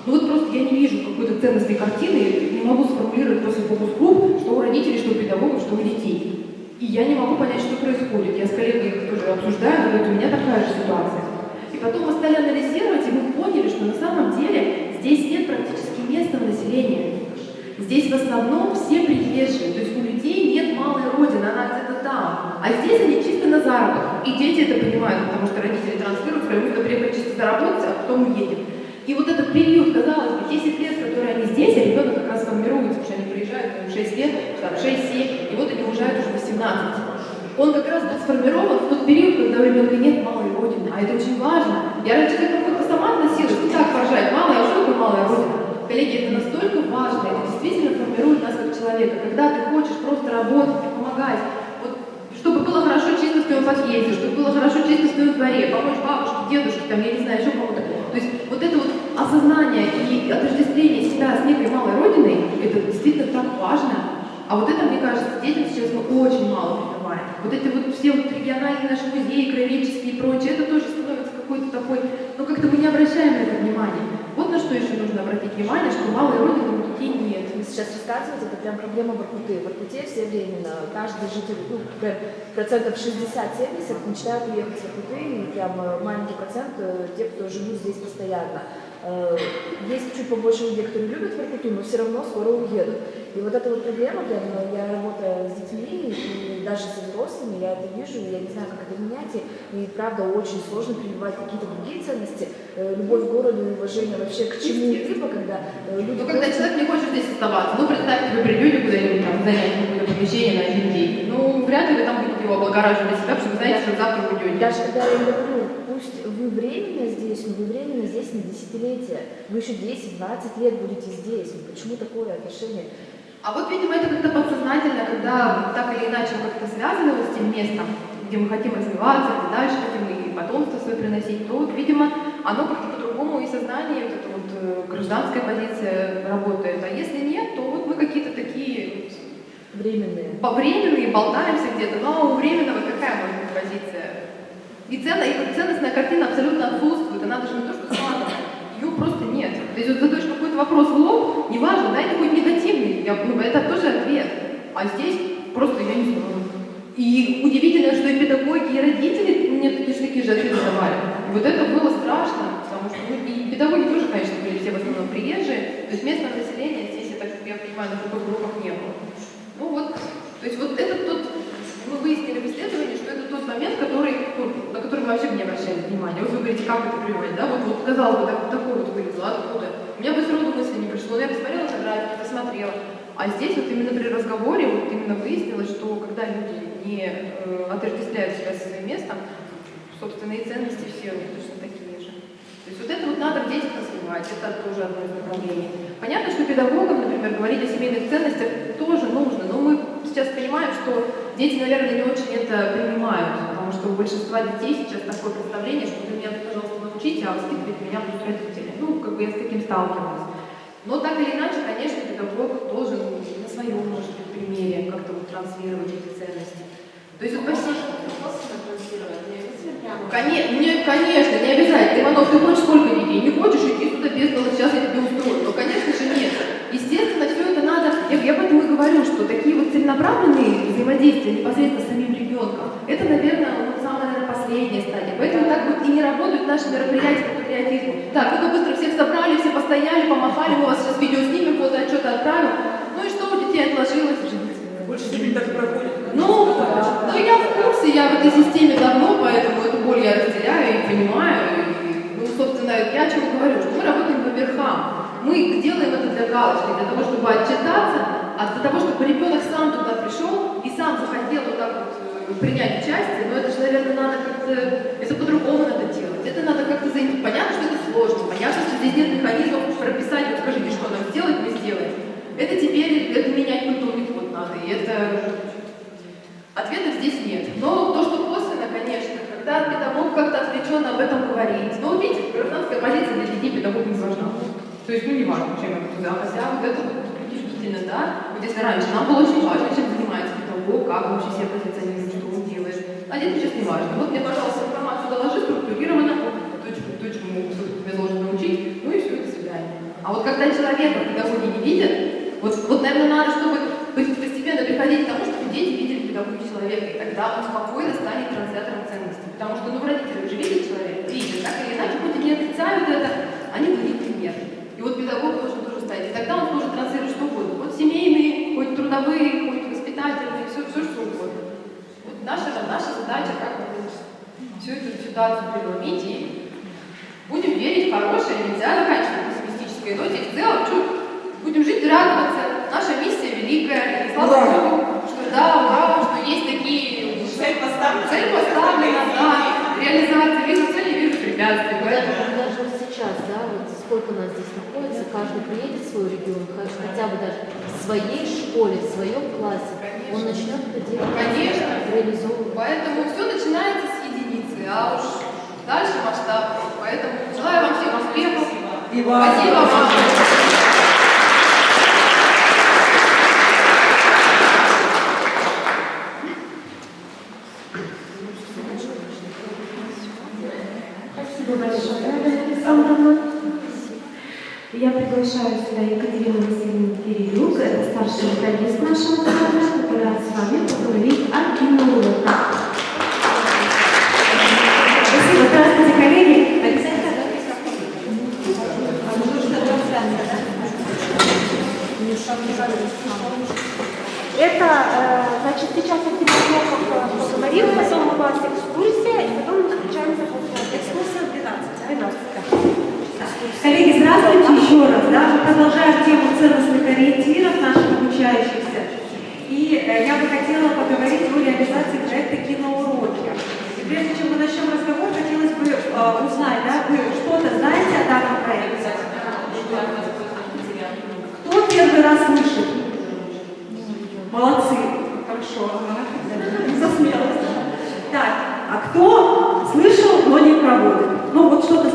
Ну вот просто я не вижу какой-то ценностной картины, не могу сформулировать после фокус-групп, что у родителей, что у педагогов, что у детей. И я не могу понять, что происходит. Я с коллегой тоже обсуждаю, но говорит, у меня такая же ситуация. И потом мы стали анализировать, и мы поняли, что на самом деле здесь нет практически местного населения. Здесь в основном все приезжие, то есть у людей нет малой родины, она где-то там. А здесь они чисто на заработок. И дети это понимают, потому что родители транслируют, что мы сюда приехали чисто заработать, а потом уедем. И вот этот период, казалось бы, 10 лет, которые они здесь, а ребенок как раз формируется, потому что они приезжают в 6 лет, там 6-7, и вот они уезжают уже 18. Он как раз был сформирован в тот период, когда у ребенка нет малой родины. А это очень важно. Я раньше к этому как-то сама относилась, не так поржать, малая, а что такое малая родина? Коллеги, это настолько важно, это действительно формирует нас как человека. Когда ты хочешь просто работать, помогать, вот, чтобы было хорошо чисто в твоем подъезде, чтобы было хорошо чисто в твоем дворе, помочь бабушке, дедушке, там, я не знаю, еще кому-то. То есть вот это вот осознание и отождествление себя с некой малой родиной, это действительно так важно. А вот это, мне кажется, детям сейчас мы очень мало придаваем. Вот эти вот все вот региональные наши музеи, краеведческие и прочее, это тоже становится какой-то такой, ну как-то мы не обращаем на это внимания. Вот на что еще нужно обратить внимание, что малой родины у детей нет.
Вы сейчас рассказываете, это прям проблема Воркуты. В Воркуте все временно, каждый житель, процентов 60-70 мечтают уехать в Воркуты, и прям маленький процент тех, кто живут здесь постоянно. Есть чуть побольше людей, которые любят Воркуту, но все равно скоро уедут. И вот эта вот проблема, прям, я работаю с детьми, и даже со взрослыми, я это вижу, я не знаю, как это менять, и правда очень сложно прививать какие-то другие ценности, любовь к городу и уважение вообще к чему-либо, когда люди...
Ну, когда человек не хочет здесь оставаться, ну, представьте, вы придете куда-нибудь там занять какое-то помещение на один день, ну, вряд ли вы там будете его облагораживать для себя, потому что вы знаете, что завтра уйдете.
Даже когда я говорю, пусть вы временно здесь, но вы временно здесь на десятилетия, вы еще 10-20 лет будете здесь, ну, почему такое отношение?
А вот, видимо, это как-то подсознательно, когда так или иначе мы как-то связаны вот с тем местом, где мы хотим развиваться, где дальше хотим и потомство свое приносить, то, вот, видимо, оно как-то по-другому и сознание, вот эта вот гражданская позиция работает. А если нет, то вот мы какие-то такие
временные,
болтаемся где-то, но у временного какая может быть позиция? И ценностная картина абсолютно отсутствует, она даже не то, что складывается, ее просто нет. То есть вот задаешь какой-то вопрос в лоб, неважно, дай такой негативный, это тоже ответ. А здесь просто я не знаю. И удивительно, что и педагоги, и родители мне точно такие же ответы давали. И вот это было страшно, потому что и педагоги тоже, конечно, были все в основном приезжие, то есть местного населения здесь, я понимаю, на таких группах не было. Ну вот, то есть вот это тот, мы выяснили в исследовании, что это тот момент, на который мы вообще не обращали внимания. Вот вы говорите, как это приводить, да? Вот казалось бы, такое вот вылезло, откуда? У меня бы сроду мысли не пришло, я посмотрела на графики, посмотрела. А здесь вот именно при разговоре вот именно выяснилось, что когда люди не отождествляют себя со своим местом, собственные ценности все точно такие же. То есть вот это вот надо в детях развивать, это тоже одно из направлений. Понятно, что педагогам, например, говорить о семейных ценностях тоже нужно, но мы сейчас понимаем, что дети, наверное, не очень это принимают, потому что у большинства детей сейчас такое представление, что вы меня, пожалуйста, научите, а воспитывать меня будут родители. Ну, как бы я с таким сталкивалась. Но так или иначе, конечно, педагог должен на своем, может быть, примере как-то вот транслировать эти ценности. То есть вот по всей... Конечно, не обязательно. Иванов, ты хочешь сколько детей? Не хочешь, иди сюда без сейчас я тебе устрою. Но, конечно же, нет. Естественно, все это надо... Я поэтому и говорю, что такие вот целенаправленные взаимодействия непосредственно с самим ребенком, это, наверное, самая, последняя стадия. Поэтому так вот и не работают наши мероприятия по патриотизму. Так, ну-ка быстро всех собрали, все постояли, помахали, мы вас сейчас видео снимем, фотоотчеты отправим. Ну и что у детей отложилось?
Больше степени так и проходит.
Ну, я в курсе, я в этой системе давно, поэтому эту боль я разделяю и понимаю. Ну, собственно, я о чем говорю, что мы работаем по верхам. Мы делаем это для галочки, для того, чтобы отчитаться, для того, чтобы ребенок сам туда пришел и сам захотел вот так вот принять участие. Но это же, наверное, надо как-то, это по-другому надо делать. Это надо как-то понятно, что это сложно, понятно, что здесь нет механизмов прописать, вот скажите, что нам сделать, мы сделаем. Это теперь, это менять культурный код надо, и это... Ответов здесь нет. Но то, что косвенно, конечно, когда педагог как-то отвлеченно об этом говорит. Но видите, гражданская позиция для детей педагога не важна. То есть, ну не важно, чем я буду туда, хотя вот это вот удивительно, да? Вот если раньше нам было очень важно, чем занимается педагог, как он вообще себя позиционирует, что он делает. А детям сейчас не важно. Вот мне, пожалуйста, информацию доложи структурированно, точку могут тебя должен научить, ну и все, до свидания. А вот когда человека педагоги не видят, вот, наверное, надо, чтобы постепенно приходить к тому, чтобы дети видели педагоги человека, и тогда он спокойно станет транслятором ценностей. Потому что, ну, родители уже видят человека, видят, так или иначе, хоть и не отрицают это, они дают пример. И вот педагог должен тоже стать. И тогда он сможет транслировать что угодно. Хоть семейные, хоть трудовые, хоть воспитательные, все что угодно. Вот наша задача, как всю эту ситуацию преломить, и будем верить в хорошее, нельзя заканчивать на пессимистической ноте. И в целом, будем жить и радоваться. Наша миссия великая. И слава Богу, что да, ура, что есть такие... Цель поставлена, да. Реализация. Вижу цель, не вижу препятствий.
Даже вот сейчас, да, вот сколько нас здесь находится, каждый приедет в свой регион, хотя бы даже в своей школе, в своем классе,
Конечно.
он начнет это делать,
Конечно.
реализовывать.
Поэтому все начинается с единицы, а уж дальше масштаб. Поэтому желаю вам всем успехов. Спасибо вам.
Спасибо большое, Дарья Александровна. Я приглашаю сюда Екатерину Васильевну Кирилюк, это старший методист нашего центра, которая с вами поговорит о киноуроках. Спасибо. Здравствуйте, коллеги. Это, значит, сейчас о киноуроках поговорим, потом у вас экскурсия, и потом мы встречаемся после экскурсии в 12. Коллеги, здравствуйте еще раз. Да? Мы продолжаем тему ценностных ориентиров наших обучающихся. И я бы хотела поговорить о реализации проекта «Киноуроки». И прежде чем мы начнем разговор, хотелось бы узнать, да, вы что-то знаете о данном проекте? Кто первый раз слышит? Молодцы. Хорошо. Ага.